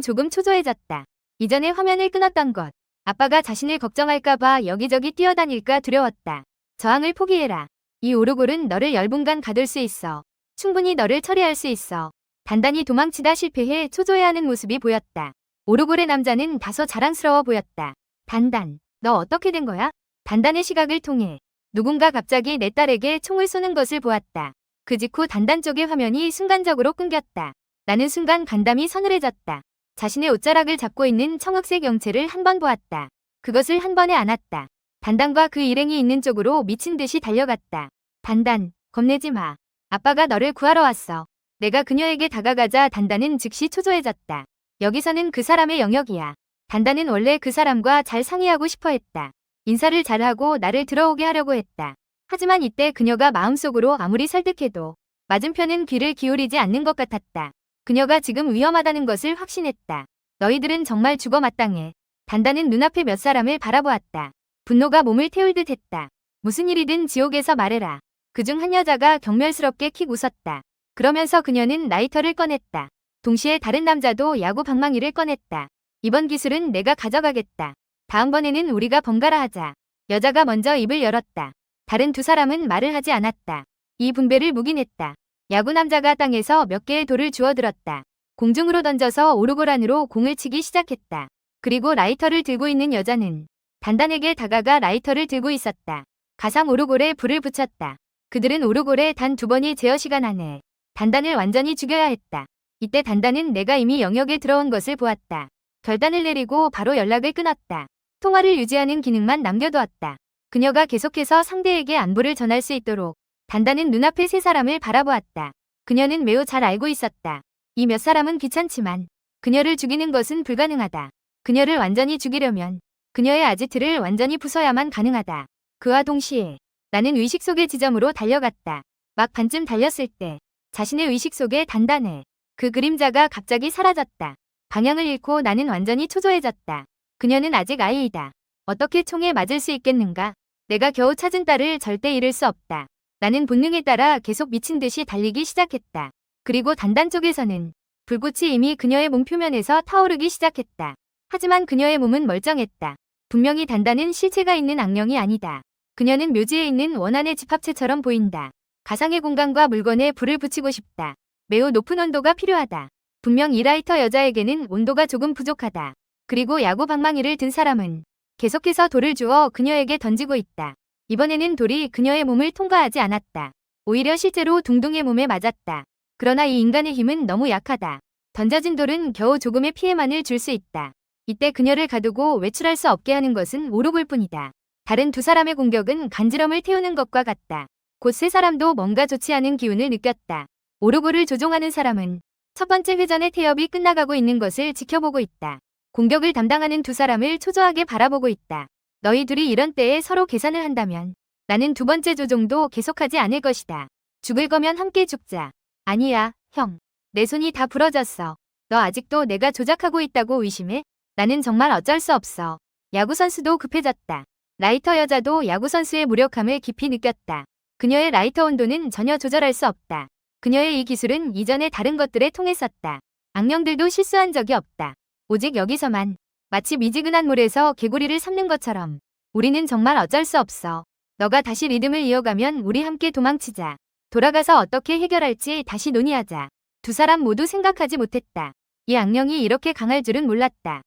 [SPEAKER 1] 조금 초조해졌다. 이전에 화면을 끊었던 것. 아빠가 자신을 걱정할까봐 여기저기 뛰어다닐까 두려웠다. 저항을 포기해라. 이 오르골은 너를 열분간 가둘 수 있어. 충분히 너를 처리할 수 있어. 단단히 도망치다 실패해 초조해하는 모습이 보였다. 오르골의 남자는 다소 자랑스러워 보였다. 단단, 너 어떻게 된 거야? 단단의 시각을 통해 누군가 갑자기 내 딸에게 총을 쏘는 것을 보았다. 그 직후 단단 쪽의 화면이 순간적으로 끊겼다. 나는 순간 간담이 서늘해졌다. 자신의 옷자락을 잡고 있는 청흑색 영체를 한 번 보았다. 그것을 한 번에 안았다. 단단과 그 일행이 있는 쪽으로 미친 듯이 달려갔다. 단단, 겁내지 마. 아빠가 너를 구하러 왔어. 내가 그녀에게 다가가자 단단은 즉시 초조해졌다. 여기서는 그 사람의 영역이야. 단단은 원래 그 사람과 잘 상의하고 싶어 했다. 인사를 잘하고 나를 들어오게 하려고 했다. 하지만 이때 그녀가 마음속으로 아무리 설득해도 맞은편은 귀를 기울이지 않는 것 같았다. 그녀가 지금 위험하다는 것을 확신했다. 너희들은 정말 죽어 마땅해. 단단은 눈앞에 몇 사람을 바라보았다. 분노가 몸을 태울 듯 했다. 무슨 일이든 지옥에서 말해라. 그중 한 여자가 경멸스럽게 킥 웃었다. 그러면서 그녀는 라이터를 꺼냈다. 동시에 다른 남자도 야구 방망이를 꺼냈다. 이번 기술은 내가 가져가겠다. 다음번에는 우리가 번갈아 하자. 여자가 먼저 입을 열었다. 다른 두 사람은 말을 하지 않았다. 이 분배를 묵인했다. 야구 남자가 땅에서 몇 개의 돌을 주워들었다. 공중으로 던져서 오르골 안으로 공을 치기 시작했다. 그리고 라이터를 들고 있는 여자는 단단에게 다가가 라이터를 들고 있었다. 가상 오르골에 불을 붙였다. 그들은 오르골에 단 2번이 제어 시간 안에 단단을 완전히 죽여야 했다. 이때 단단은 내가 이미 영역에 들어온 것을 보았다. 결단을 내리고 바로 연락을 끊었다. 통화를 유지하는 기능만 남겨두었다. 그녀가 계속해서 상대에게 안부를 전할 수 있도록 단단은 눈앞의 세 사람을 바라보았다. 그녀는 매우 잘 알고 있었다. 이 몇 사람은 귀찮지만 그녀를 죽이는 것은 불가능하다. 그녀를 완전히 죽이려면 그녀의 아지트를 완전히 부숴야만 가능하다. 그와 동시에 나는 의식 속의 지점으로 달려갔다. 막 반쯤 달렸을 때 자신의 의식 속에 단단해. 그 그림자가 갑자기 사라졌다. 방향을 잃고 나는 완전히 초조해졌다. 그녀는 아직 아이이다. 어떻게 총에 맞을 수 있겠는가? 내가 겨우 찾은 딸을 절대 잃을 수 없다. 나는 본능에 따라 계속 미친 듯이 달리기 시작했다. 그리고 단단 쪽에서는 불꽃이 이미 그녀의 몸 표면에서 타오르기 시작했다. 하지만 그녀의 몸은 멀쩡했다. 분명히 단단은 실체가 있는 악령이 아니다. 그녀는 묘지에 있는 원한의 집합체처럼 보인다. 가상의 공간과 물건에 불을 붙이고 싶다. 매우 높은 온도가 필요하다. 분명 이 라이터 여자에게는 온도가 조금 부족하다. 그리고 야구 방망이를 든 사람은 계속해서 돌을 주어 그녀에게 던지고 있다. 이번에는 돌이 그녀의 몸을 통과하지 않았다. 오히려 실제로 둥둥의 몸에 맞았다. 그러나 이 인간의 힘은 너무 약하다. 던져진 돌은 겨우 조금의 피해만을 줄 수 있다. 이때 그녀를 가두고 외출할 수 없게 하는 것은 오르골 뿐이다. 다른 두 사람의 공격은 간지럼을 태우는 것과 같다. 곧 세 사람도 뭔가 좋지 않은 기운을 느꼈다. 오르골을 조종하는 사람은 첫 번째 회전의 태엽이 끝나가고 있는 것을 지켜보고 있다. 공격을 담당하는 두 사람을 초조하게 바라보고 있다. 너희 둘이 이런 때에 서로 계산을 한다면 나는 두 번째 조종도 계속하지 않을 것이다. 죽을 거면 함께 죽자. 아니야, 형. 내 손이 다 부러졌어. 너 아직도 내가 조작하고 있다고 의심해? 나는 정말 어쩔 수 없어. 야구선수도 급해졌다. 라이터 여자도 야구선수의 무력함을 깊이 느꼈다. 그녀의 라이터 온도는 전혀 조절할 수 없다. 그녀의 이 기술은 이전의 다른 것들에 통했었다. 악령들도 실수한 적이 없다. 오직 여기서만 마치 미지근한 물에서 개구리를 삼는 것처럼 우리는 정말 어쩔 수 없어. 너가 다시 리듬을 이어가면 우리 함께 도망치자. 돌아가서 어떻게 해결할지 다시 논의하자. 두 사람 모두 생각하지 못했다. 이 악령이 이렇게 강할 줄은 몰랐다.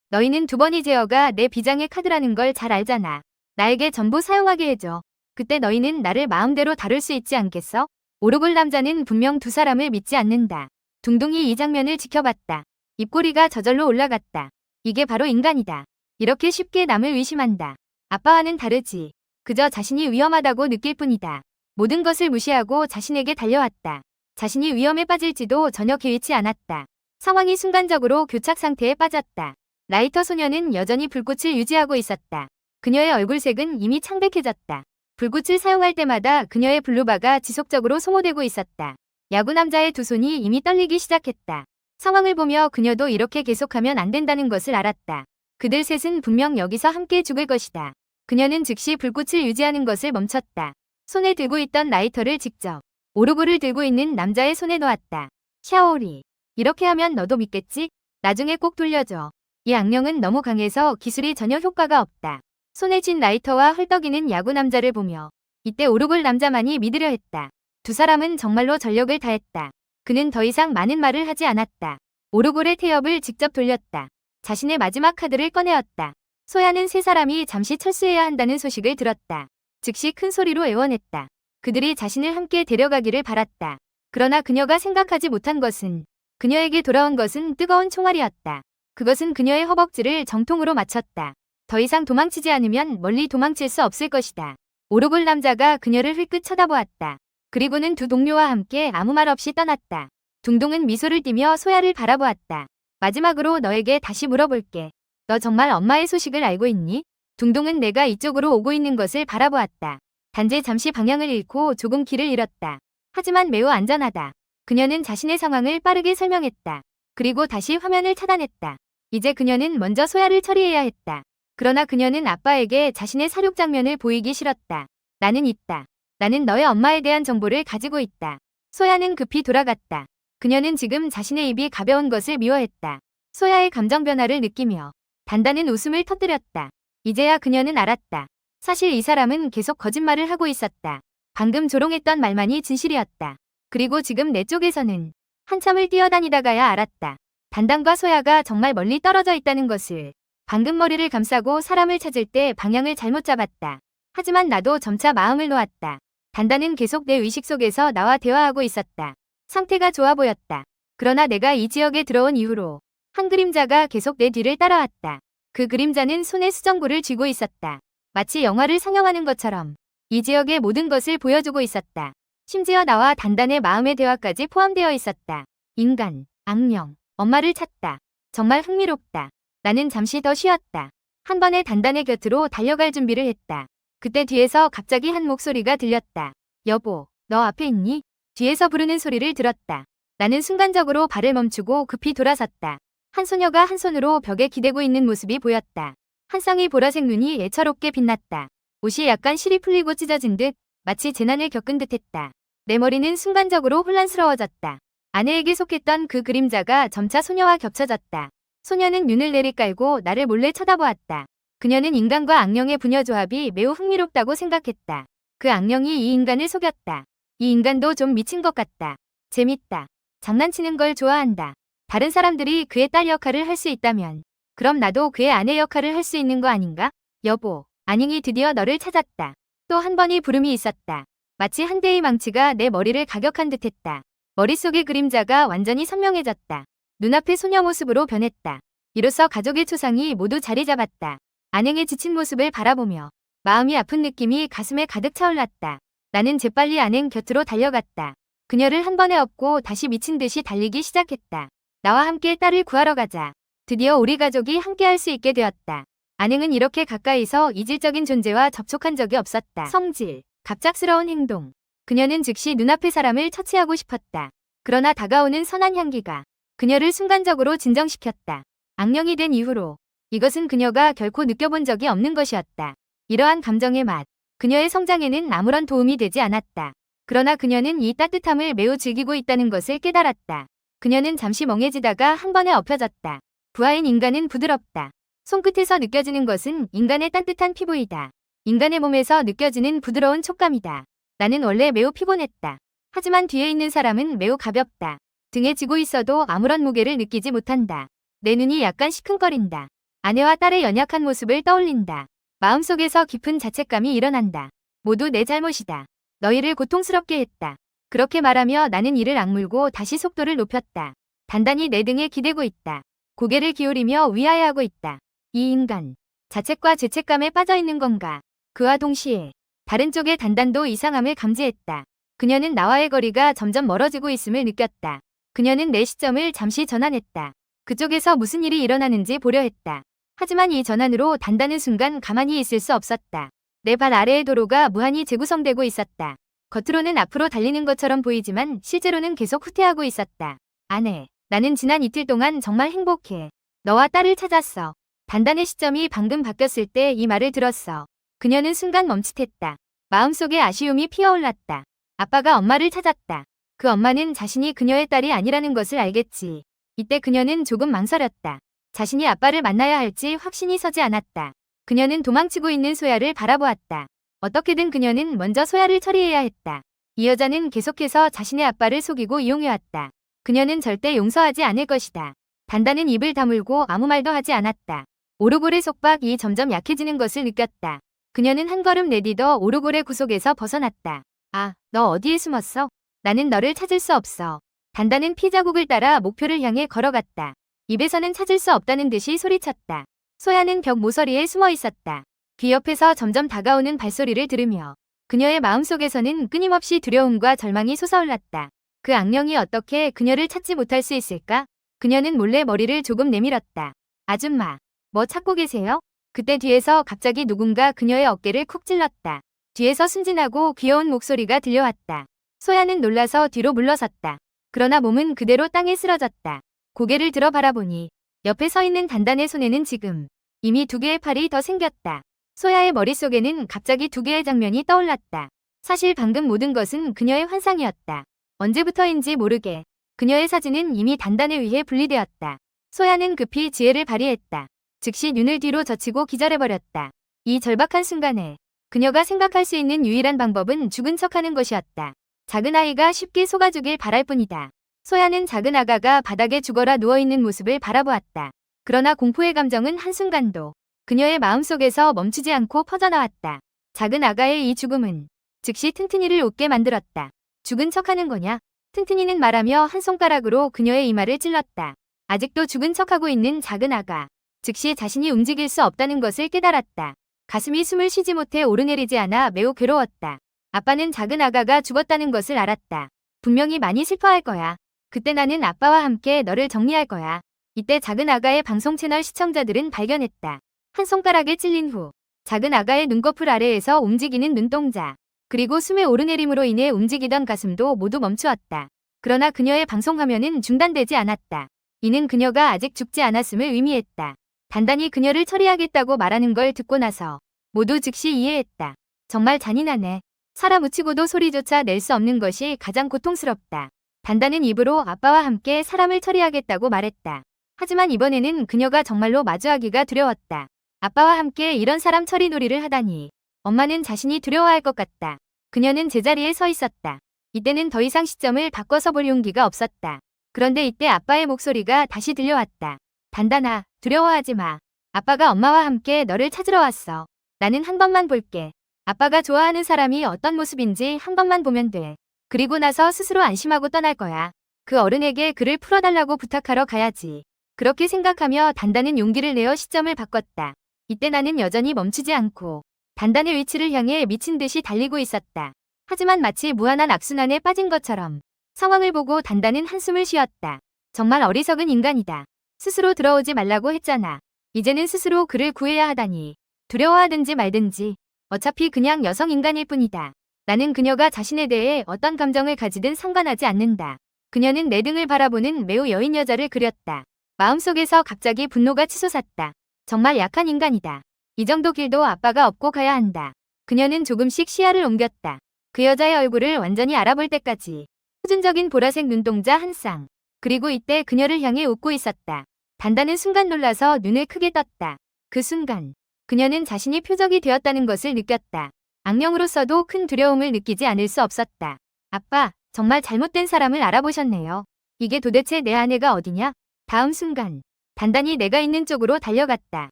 [SPEAKER 1] 너희는 2번이 제어가 내 비장의 카드라는 걸 잘 알잖아. 나에게 전부 사용하게 해줘. 그때 너희는 나를 마음대로 다룰 수 있지 않겠어? 오르골 남자는 분명 두 사람을 믿지 않는다. 둥둥이 이 장면을 지켜봤다. 입꼬리가 저절로 올라갔다. 이게 바로 인간이다. 이렇게 쉽게 남을 의심한다. 아빠와는 다르지. 그저 자신이 위험하다고 느낄 뿐이다. 모든 것을 무시하고 자신에게 달려왔다. 자신이 위험에 빠질지도 전혀 개의치 않았다. 상황이 순간적으로 교착 상태에 빠졌다. 라이터 소녀는 여전히 불꽃을 유지하고 있었다. 그녀의 얼굴색은 이미 창백해졌다. 불꽃을 사용할 때마다 그녀의 블루바가 지속적으로 소모되고 있었다. 야구 남자의 두 손이 이미 떨리기 시작했다. 상황을 보며 그녀도 이렇게 계속하면 안 된다는 것을 알았다. 그들 셋은 분명 여기서 함께 죽을 것이다. 그녀는 즉시 불꽃을 유지하는 것을 멈췄다. 손에 들고 있던 라이터를 직접 오르골을 들고 있는 남자의 손에 놓았다. 샤오리, 이렇게 하면 너도 믿겠지? 나중에 꼭 돌려줘. 이 악령은 너무 강해서 기술이 전혀 효과가 없다. 손에 쥔 라이터와 헐떡이는 야구 남자를 보며 이때 오르골 남자만이 믿으려 했다. 두 사람은 정말로 전력을 다했다. 그는 더 이상 많은 말을 하지 않았다. 오르골의 태엽을 직접 돌렸다. 자신의 마지막 카드를 꺼내었다. 소야는 세 사람이 잠시 철수해야 한다는 소식을 들었다. 즉시 큰 소리로 애원했다. 그들이 자신을 함께 데려가기를 바랐다. 그러나 그녀가 생각하지 못한 것은 그녀에게 돌아온 것은 뜨거운 총알이었다. 그것은 그녀의 허벅지를 정통으로 맞췄다. 더 이상 도망치지 않으면 멀리 도망칠 수 없을 것이다. 오르골 남자가 그녀를 흘끗 쳐다보았다. 그리고는 두 동료와 함께 아무 말 없이 떠났다. 둥둥은 미소를 띠며 소야를 바라보았다. 마지막으로 너에게 다시 물어볼게. 너 정말 엄마의 소식을 알고 있니? 둥둥은 내가 이쪽으로 오고 있는 것을 바라보았다. 단지 잠시 방향을 잃고 조금 길을 잃었다. 하지만 매우 안전하다. 그녀는 자신의 상황을 빠르게 설명했다. 그리고 다시 화면을 차단했다. 이제 그녀는 먼저 소야를 처리해야 했다. 그러나 그녀는 아빠에게 자신의 사륙 장면을 보이기 싫었다. 나는 있다. 나는 너의 엄마에 대한 정보를 가지고 있다. 소야는 급히 돌아갔다. 그녀는 지금 자신의 입이 가벼운 것을 미워했다. 소야의 감정 변화를 느끼며 단단한 웃음을 터뜨렸다. 이제야 그녀는 알았다. 사실 이 사람은 계속 거짓말을 하고 있었다. 방금 조롱했던 말만이 진실이었다. 그리고 지금 내 쪽에서는 한참을 뛰어다니다가야 알았다. 단단과 소야가 정말 멀리 떨어져 있다는 것을. 방금 머리를 감싸고 사람을 찾을 때 방향을 잘못 잡았다. 하지만 나도 점차 마음을 놓았다. 단단은 계속 내 의식 속에서 나와 대화하고 있었다. 상태가 좋아 보였다. 그러나 내가 이 지역에 들어온 이후로 한 그림자가 계속 내 뒤를 따라왔다. 그 그림자는 손에 수정구를 쥐고 있었다. 마치 영화를 상영하는 것처럼 이 지역의 모든 것을 보여주고 있었다. 심지어 나와 단단의 마음의 대화까지 포함되어 있었다. 인간, 악령, 엄마를 찾다. 정말 흥미롭다. 나는 잠시 더 쉬었다. 한 번에 단단의 곁으로 달려갈 준비를 했다. 그때 뒤에서 갑자기 한 목소리가 들렸다. 여보, 너 앞에 있니? 뒤에서 부르는 소리를 들었다. 나는 순간적으로 발을 멈추고 급히 돌아섰다. 한 소녀가 한 손으로 벽에 기대고 있는 모습이 보였다. 한 쌍의 보라색 눈이 애처롭게 빛났다. 옷이 약간 실이 풀리고 찢어진 듯 마치 재난을 겪은 듯했다. 내 머리는 순간적으로 혼란스러워졌다. 아내에게 속했던 그 그림자가 점차 소녀와 겹쳐졌다. 소녀는 눈을 내리깔고 나를 몰래 쳐다보았다. 그녀는 인간과 악령의 부녀 조합이 매우 흥미롭다고 생각했다. 그 악령이 이 인간을 속였다. 이 인간도 좀 미친 것 같다. 재밌다. 장난치는 걸 좋아한다. 다른 사람들이 그의 딸 역할을 할 수 있다면 그럼 나도 그의 아내 역할을 할 수 있는 거 아닌가? 여보, 안녕이 드디어 너를 찾았다. 또 한 번의 부름이 있었다. 마치 한 대의 망치가 내 머리를 가격한 듯했다. 머릿속의 그림자가 완전히 선명해졌다. 눈앞의 소녀 모습으로 변했다. 이로써 가족의 초상이 모두 자리 잡았다. 안행의 지친 모습을 바라보며 마음이 아픈 느낌이 가슴에 가득 차올랐다. 나는 재빨리 안행 곁으로 달려갔다. 그녀를 한 번에 업고 다시 미친 듯이 달리기 시작했다. 나와 함께 딸을 구하러 가자. 드디어 우리 가족이 함께할 수 있게 되었다. 안행은 이렇게 가까이서 이질적인 존재와 접촉한 적이 없었다. 성질, 갑작스러운 행동. 그녀는 즉시 눈앞의 사람을 처치하고 싶었다. 그러나 다가오는 선한 향기가 그녀를 순간적으로 진정시켰다. 악령이 된 이후로 이것은 그녀가 결코 느껴본 적이 없는 것이었다. 이러한 감정의 맛. 그녀의 성장에는 아무런 도움이 되지 않았다. 그러나 그녀는 이 따뜻함을 매우 즐기고 있다는 것을 깨달았다. 그녀는 잠시 멍해지다가 한 번에 엎혀졌다. 부하인 인간은 부드럽다. 손끝에서 느껴지는 것은 인간의 따뜻한 피부이다. 인간의 몸에서 느껴지는 부드러운 촉감이다. 나는 원래 매우 피곤했다. 하지만 뒤에 있는 사람은 매우 가볍다. 등에 지고 있어도 아무런 무게를 느끼지 못한다. 내 눈이 약간 시큰거린다. 아내와 딸의 연약한 모습을 떠올린다. 마음속에서 깊은 자책감이 일어난다. 모두 내 잘못이다. 너희를 고통스럽게 했다. 그렇게 말하며 나는 이를 악물고 다시 속도를 높였다. 단단히 내 등에 기대고 있다. 고개를 기울이며 위하여하고 있다. 이 인간, 자책과 죄책감에 빠져 있는 건가? 그와 동시에 다른 쪽의 단단도 이상함을 감지했다. 그녀는 나와의 거리가 점점 멀어지고 있음을 느꼈다. 그녀는 내 시점을 잠시 전환했다. 그쪽에서 무슨 일이 일어나는지 보려 했다. 하지만 이 전환으로 단단한 순간 가만히 있을 수 없었다. 내 발 아래의 도로가 무한히 재구성되고 있었다. 겉으로는 앞으로 달리는 것처럼 보이지만 실제로는 계속 후퇴하고 있었다. 아내, 나는 지난 이틀 동안 정말 행복해. 너와 딸을 찾았어. 단단의 시점이 방금 바뀌었을 때 이 말을 들었어. 그녀는 순간 멈칫했다. 마음속에 아쉬움이 피어올랐다. 아빠가 엄마를 찾았다. 그 엄마는 자신이 그녀의 딸이 아니라는 것을 알겠지. 이때 그녀는 조금 망설였다. 자신이 아빠를 만나야 할지 확신이 서지 않았다. 그녀는 도망치고 있는 소야를 바라보았다. 어떻게든 그녀는 먼저 소야를 처리해야 했다. 이 여자는 계속해서 자신의 아빠를 속이고 이용해왔다. 그녀는 절대 용서하지 않을 것이다. 단단은 입을 다물고 아무 말도 하지 않았다. 오르골의 속박이 점점 약해지는 것을 느꼈다. 그녀는 한 걸음 내디뎌 오르골의 구속에서 벗어났다. 아, 너 어디에 숨었어? 나는 너를 찾을 수 없어. 단단은 피자국을 따라 목표를 향해 걸어갔다. 입에서는 찾을 수 없다는 듯이 소리쳤다. 소야는 벽 모서리에 숨어 있었다. 귀 옆에서 점점 다가오는 발소리를 들으며 그녀의 마음속에서는 끊임없이 두려움과 절망이 솟아올랐다. 그 악령이 어떻게 그녀를 찾지 못할 수 있을까? 그녀는 몰래 머리를 조금 내밀었다. 아줌마, 뭐 찾고 계세요? 그때 뒤에서 갑자기 누군가 그녀의 어깨를 쿡 찔렀다. 뒤에서 순진하고 귀여운 목소리가 들려왔다. 소야는 놀라서 뒤로 물러섰다. 그러나 몸은 그대로 땅에 쓰러졌다. 고개를 들어 바라보니 옆에 서 있는 단단의 손에는 지금 이미 2개의 팔이 더 생겼다. 소야의 머릿속에는 갑자기 2개의 장면이 떠올랐다. 사실 방금 모든 것은 그녀의 환상이었다. 언제부터인지 모르게 그녀의 사진은 이미 단단에 의해 분리되었다. 소야는 급히 지혜를 발휘했다. 즉시 눈을 뒤로 젖히고 기절해버렸다. 이 절박한 순간에 그녀가 생각할 수 있는 유일한 방법은 죽은 척하는 것이었다. 작은 아이가 쉽게 속아주길 바랄 뿐이다. 소야는 작은 아가가 바닥에 죽어라 누워있는 모습을 바라보았다. 그러나 공포의 감정은 한순간도 그녀의 마음속에서 멈추지 않고 퍼져나왔다. 작은 아가의 이 죽음은 즉시 튼튼이를 웃게 만들었다. 죽은 척하는 거냐? 튼튼이는 말하며 한 손가락으로 그녀의 이마를 찔렀다. 아직도 죽은 척하고 있는 작은 아가. 즉시 자신이 움직일 수 없다는 것을 깨달았다. 가슴이 숨을 쉬지 못해 오르내리지 않아 매우 괴로웠다. 아빠는 작은 아가가 죽었다는 것을 알았다. 분명히 많이 슬퍼할 거야. 그때 나는 아빠와 함께 너를 정리할 거야. 이때 작은 아가의 방송 채널 시청자들은 발견했다. 한 손가락에 찔린 후 작은 아가의 눈꺼풀 아래에서 움직이는 눈동자 그리고 숨의 오르내림으로 인해 움직이던 가슴도 모두 멈추었다. 그러나 그녀의 방송 화면은 중단되지 않았다. 이는 그녀가 아직 죽지 않았음을 의미했다. 단단히 그녀를 처리하겠다고 말하는 걸 듣고 나서 모두 즉시 이해했다. 정말 잔인하네. 살아 묻히고도 소리조차 낼 수 없는 것이 가장 고통스럽다. 단단은 입으로 아빠와 함께 사람을 처리하겠다고 말했다. 하지만 이번에는 그녀가 정말로 마주하기가 두려웠다. 아빠와 함께 이런 사람 처리 놀이를 하다니. 엄마는 자신이 두려워할 것 같다. 그녀는 제자리에 서 있었다. 이때는 더 이상 시점을 바꿔서 볼 용기가 없었다. 그런데 이때 아빠의 목소리가 다시 들려왔다. 단단아, 두려워하지 마. 아빠가 엄마와 함께 너를 찾으러 왔어. 나는 한 번만 볼게. 아빠가 좋아하는 사람이 어떤 모습인지 한 번만 보면 돼. 그리고 나서 스스로 안심하고 떠날 거야. 그 어른에게 그를 풀어달라고 부탁하러 가야지. 그렇게 생각하며 단단은 용기를 내어 시점을 바꿨다. 이때 나는 여전히 멈추지 않고 단단의 위치를 향해 미친 듯이 달리고 있었다. 하지만 마치 무한한 악순환에 빠진 것처럼 상황을 보고 단단은 한숨을 쉬었다. 정말 어리석은 인간이다. 스스로 들어오지 말라고 했잖아. 이제는 스스로 그를 구해야 하다니. 두려워하든지 말든지 어차피 그냥 여성 인간일 뿐이다. 나는 그녀가 자신에 대해 어떤 감정을 가지든 상관하지 않는다. 그녀는 내 등을 바라보는 매우 여인 여자를 그렸다. 마음속에서 갑자기 분노가 치솟았다. 정말 약한 인간이다. 이 정도 길도 아빠가 업고 가야 한다. 그녀는 조금씩 시야를 옮겼다. 그 여자의 얼굴을 완전히 알아볼 때까지. 후준적인 보라색 눈동자 한 쌍. 그리고 이때 그녀를 향해 웃고 있었다. 단단은 순간 놀라서 눈을 크게 떴다. 그 순간 그녀는 자신이 표적이 되었다는 것을 느꼈다. 악령으로서도 큰 두려움을 느끼지 않을 수 없었다. 아빠, 정말 잘못된 사람을 알아보셨네요. 이게 도대체 내 아내가 어디냐? 다음 순간 단단히 내가 있는 쪽으로 달려갔다.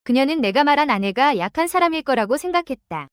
[SPEAKER 1] 그녀는 내가 말한 아내가 약한 사람일 거라고 생각했다.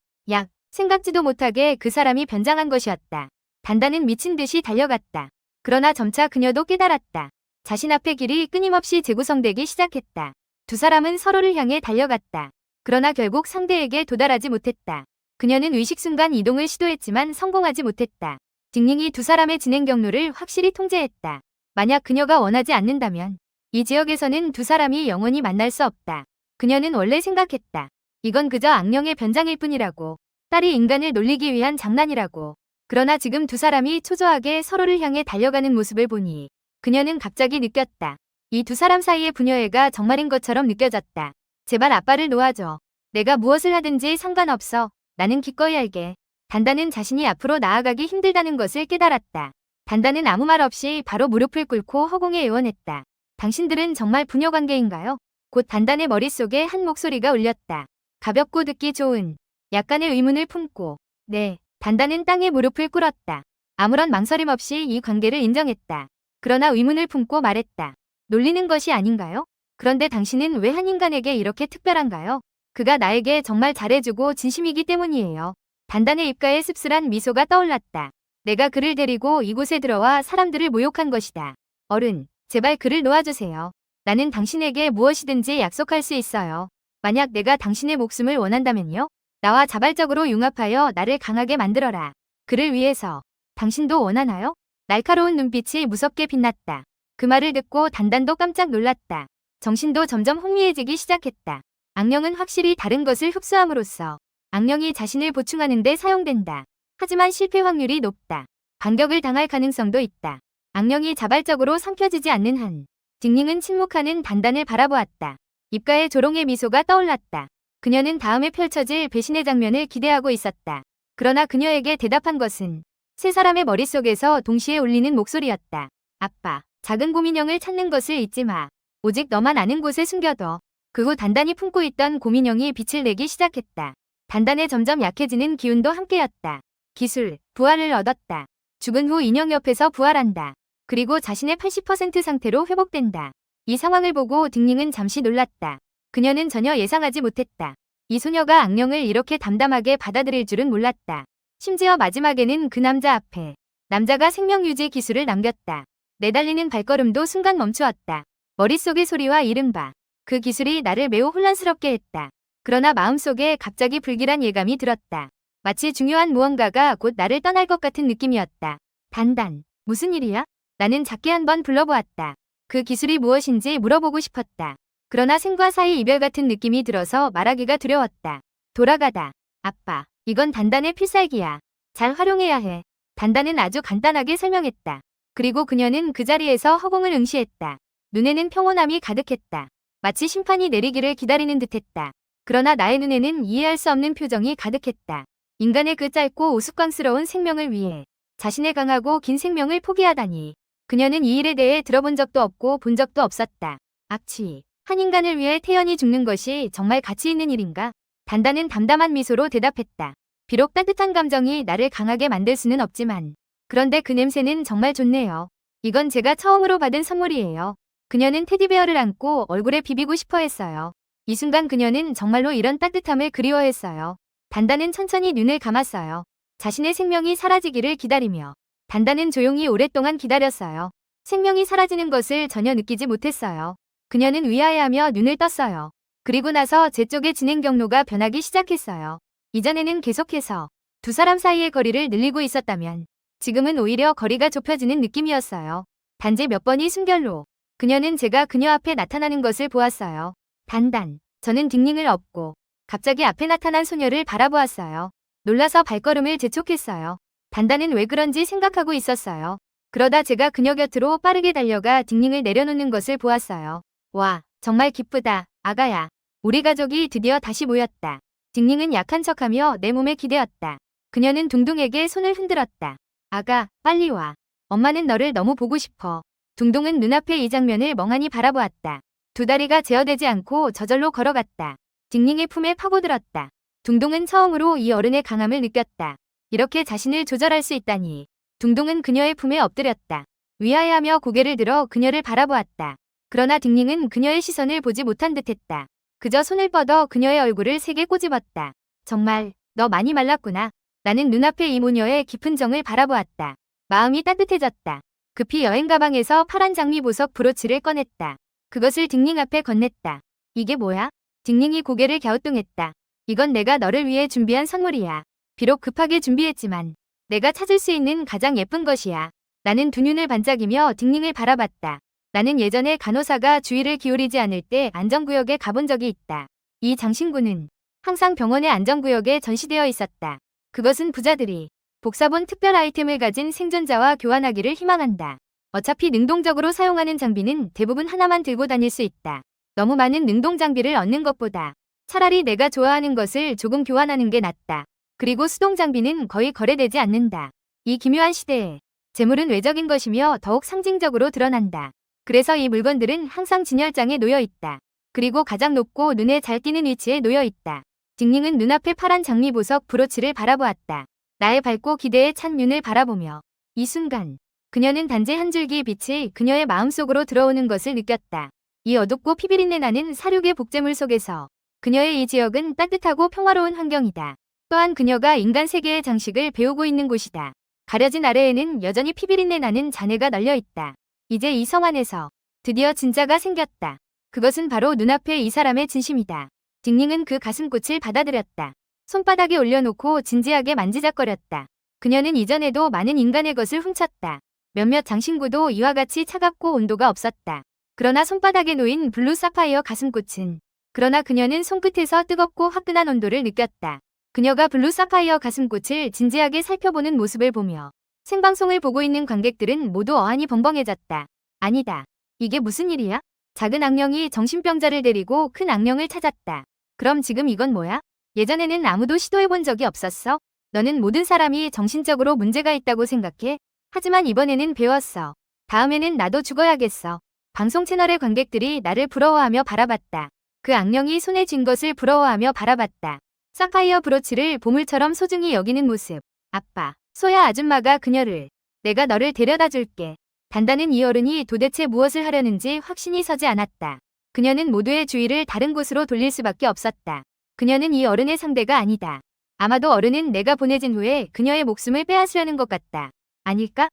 [SPEAKER 1] 생각지도 못하게 그 사람이 변장한 것이었다. 단단은 미친 듯이 달려갔다. 그러나 점차 그녀도 깨달았다. 자신 앞의 길이 끊임없이 재구성되기 시작했다. 두 사람은 서로를 향해 달려갔다. 그러나 결국 상대에게 도달하지 못했다. 그녀는 의식 순간 이동을 시도했지만 성공하지 못했다. 딩닝이 두 사람의 진행 경로를 확실히 통제했다. 만약 그녀가 원하지 않는다면 이 지역에서는 두 사람이 영원히 만날 수 없다. 그녀는 원래 생각했다. 이건 그저 악령의 변장일 뿐이라고. 딸이 인간을 놀리기 위한 장난이라고. 그러나 지금 두 사람이 초조하게 서로를 향해 달려가는 모습을 보니 그녀는 갑자기 느꼈다. 이 두 사람 사이의 부녀애가 정말인 것처럼 느껴졌다. 제발 아빠를 놓아줘. 내가 무엇을 하든지 상관없어. 나는 기꺼이 할게. 단단은 자신이 앞으로 나아가기 힘들다는 것을 깨달았다. 단단은 아무 말 없이 바로 무릎을 꿇고 허공에 애원했다. 당신들은 정말 부녀 관계인가요? 곧 단단의 머릿속에 한 목소리가 울렸다. 가볍고 듣기 좋은 약간의 의문을 품고 네. 단단은 땅에 무릎을 꿇었다. 아무런 망설임 없이 이 관계를 인정했다. 그러나 의문을 품고 말했다. 놀리는 것이 아닌가요? 그런데 당신은 왜 한 인간에게 이렇게 특별한가요? 그가 나에게 정말 잘해주고 진심이기 때문이에요. 단단의 입가에 씁쓸한 미소가 떠올랐다. 내가 그를 데리고 이곳에 들어와 사람들을 모욕한 것이다. 어른, 제발 그를 놓아주세요. 나는 당신에게 무엇이든지 약속할 수 있어요. 만약 내가 당신의 목숨을 원한다면요? 나와 자발적으로 융합하여 나를 강하게 만들어라. 그를 위해서. 당신도 원하나요? 날카로운 눈빛이 무섭게 빛났다. 그 말을 듣고 단단도 깜짝 놀랐다. 정신도 점점 혼미해지기 시작했다. 악령은 확실히 다른 것을 흡수함으로써 악령이 자신을 보충하는 데 사용된다. 하지만 실패 확률이 높다. 반격을 당할 가능성도 있다. 악령이 자발적으로 삼켜지지 않는 한 딩닝은 침묵하는 단단을 바라보았다. 입가에 조롱의 미소가 떠올랐다. 그녀는 다음에 펼쳐질 배신의 장면을 기대하고 있었다. 그러나 그녀에게 대답한 것은 세 사람의 머릿속에서 동시에 울리는 목소리였다. 아빠, 작은 곰인형을 찾는 것을 잊지 마. 오직 너만 아는 곳에 숨겨둬. 그 후 단단히 품고 있던 곰인형이 빛을 내기 시작했다. 단단에 점점 약해지는 기운도 함께였다. 기술, 부활을 얻었다. 죽은 후 인형 옆에서 부활한다. 그리고 자신의 80% 상태로 회복된다. 이 상황을 보고 딩닝은 잠시 놀랐다. 그녀는 전혀 예상하지 못했다. 이 소녀가 악령을 이렇게 담담하게 받아들일 줄은 몰랐다. 심지어 마지막에는 그 남자 앞에 남자가 생명유지 기술을 남겼다. 내달리는 발걸음도 순간 멈추었다. 머릿속의 소리와 이른바 그 기술이 나를 매우 혼란스럽게 했다. 그러나 마음속에 갑자기 불길한 예감이 들었다. 마치 중요한 무언가가 곧 나를 떠날 것 같은 느낌이었다. 단단, 무슨 일이야? 나는 작게 한번 불러보았다. 그 기술이 무엇인지 물어보고 싶었다. 그러나 생과 사의 이별 같은 느낌이 들어서 말하기가 두려웠다. 돌아가다. 아빠, 이건 단단의 필살기야. 잘 활용해야 해. 단단은 아주 간단하게 설명했다. 그리고 그녀는 그 자리에서 허공을 응시했다. 눈에는 평온함이 가득했다. 마치 심판이 내리기를 기다리는 듯했다. 그러나 나의 눈에는 이해할 수 없는 표정이 가득했다. 인간의 그 짧고 우스꽝스러운 생명을 위해 자신의 강하고 긴 생명을 포기하다니. 그녀는 이 일에 대해 들어본 적도 없고 본 적도 없었다. 악취. 한 인간을 위해 태연히 죽는 것이 정말 가치 있는 일인가? 단단은 담담한 미소로 대답했다. 비록 따뜻한 감정이 나를 강하게 만들 수는 없지만 그런데 그 냄새는 정말 좋네요. 이건 제가 처음으로 받은 선물이에요. 그녀는 테디베어를 안고 얼굴에 비비고 싶어 했어요. 이 순간 그녀는 정말로 이런 따뜻함을 그리워했어요. 단단은 천천히 눈을 감았어요. 자신의 생명이 사라지기를 기다리며 단단은 조용히 오랫동안 기다렸어요. 생명이 사라지는 것을 전혀 느끼지 못했어요. 그녀는 위아해하며 눈을 떴어요. 그리고 나서 제 쪽의 진행 경로가 변하기 시작했어요. 이전에는 계속해서 두 사람 사이의 거리를 늘리고 있었다면 지금은 오히려 거리가 좁혀지는 느낌이었어요. 단지 몇 번이 순결로 그녀는 제가 그녀 앞에 나타나는 것을 보았어요. 단단, 저는 딩닝을 업고 갑자기 앞에 나타난 소녀를 바라보았어요. 놀라서 발걸음을 재촉했어요. 단단은 왜 그런지 생각하고 있었어요. 그러다 제가 그녀 곁으로 빠르게 달려가 딩닝을 내려놓는 것을 보았어요. 와, 정말 기쁘다, 아가야. 우리 가족이 드디어 다시 모였다. 딩닝은 약한 척하며 내 몸에 기대었다. 그녀는 둥둥에게 손을 흔들었다. 아가, 빨리 와. 엄마는 너를 너무 보고 싶어. 둥둥은 눈앞에 이 장면을 멍하니 바라보았다. 두 다리가 제어되지 않고 저절로 걸어갔다. 딩닝의 품에 파고들었다. 둥둥은 처음으로 이 어른의 강함을 느꼈다. 이렇게 자신을 조절할 수 있다니. 둥둥은 그녀의 품에 엎드렸다. 위아해하며 고개를 들어 그녀를 바라보았다. 그러나 딩닝은 그녀의 시선을 보지 못한 듯했다. 그저 손을 뻗어 그녀의 얼굴을 세게 꼬집었다. 정말, 너 많이 말랐구나. 나는 눈앞에 이 모녀의 깊은 정을 바라보았다. 마음이 따뜻해졌다. 급히 여행 가방에서 파란 장미 보석 브로치를 꺼냈다. 그것을 딩닝 앞에 건넸다. 이게 뭐야? 징닝이 고개를 갸우뚱했다. 이건 내가 너를 위해 준비한 선물이야. 비록 급하게 준비했지만 내가 찾을 수 있는 가장 예쁜 것이야. 나는 두 눈을 반짝이며 징닝을 바라봤다. 나는 예전에 간호사가 주의를 기울이지 않을 때 안전구역에 가본 적이 있다. 이 장신구는 항상 병원의 안전구역에 전시되어 있었다. 그것은 부자들이 복사본 특별 아이템을 가진 생존자와 교환하기를 희망한다. 어차피 능동적으로 사용하는 장비는 대부분 하나만 들고 다닐 수 있다. 너무 많은 능동 장비를 얻는 것보다 차라리 내가 좋아하는 것을 조금 교환하는 게 낫다. 그리고 수동 장비는 거의 거래되지 않는다. 이 기묘한 시대에 재물은 외적인 것이며 더욱 상징적으로 드러난다. 그래서 이 물건들은 항상 진열장에 놓여 있다. 그리고 가장 높고 눈에 잘 띄는 위치에 놓여 있다. 징닝은 눈앞의 파란 장미보석 브로치를 바라보았다. 나의 밝고 기대에 찬 눈을 바라보며 이 순간 그녀는 단지 한 줄기의 빛이 그녀의 마음속으로 들어오는 것을 느꼈다. 이 어둡고 피비린내 나는 사륙의 복제물 속에서 그녀의 이 지역은 따뜻하고 평화로운 환경이다. 또한 그녀가 인간 세계의 장식을 배우고 있는 곳이다. 가려진 아래에는 여전히 피비린내 나는 잔해가 널려 있다. 이제 이 성 안에서 드디어 진짜가 생겼다. 그것은 바로 눈앞의 이 사람의 진심이다. 징닝은 그 가슴꽃을 받아들였다. 손바닥에 올려놓고 진지하게 만지작거렸다. 그녀는 이전에도 많은 인간의 것을 훔쳤다. 몇몇 장신구도 이와 같이 차갑고 온도가 없었다. 그러나 손바닥에 놓인 블루 사파이어 가슴꽃은 그러나 그녀는 손끝에서 뜨겁고 화끈한 온도를 느꼈다. 그녀가 블루 사파이어 가슴꽃을 진지하게 살펴보는 모습을 보며 생방송을 보고 있는 관객들은 모두 어안이 벙벙해졌다. 아니다. 이게 무슨 일이야? 작은 악령이 정신병자를 데리고 큰 악령을 찾았다. 그럼 지금 이건 뭐야? 예전에는 아무도 시도해본 적이 없었어? 너는 모든 사람이 정신적으로 문제가 있다고 생각해? 하지만 이번에는 배웠어. 다음에는 나도 죽어야겠어. 방송 채널의 관객들이 나를 부러워하며 바라봤다. 그 악령이 손에 쥔 것을 부러워하며 바라봤다. 사파이어 브로치를 보물처럼 소중히 여기는 모습. 아빠, 소야 아줌마가 그녀를 내가 너를 데려다 줄게. 단단한 이 어른이 도대체 무엇을 하려는지 확신이 서지 않았다. 그녀는 모두의 주의를 다른 곳으로 돌릴 수밖에 없었다. 그녀는 이 어른의 상대가 아니다. 아마도 어른은 내가 보내진 후에 그녀의 목숨을 빼앗으려는 것 같다. 아닐까?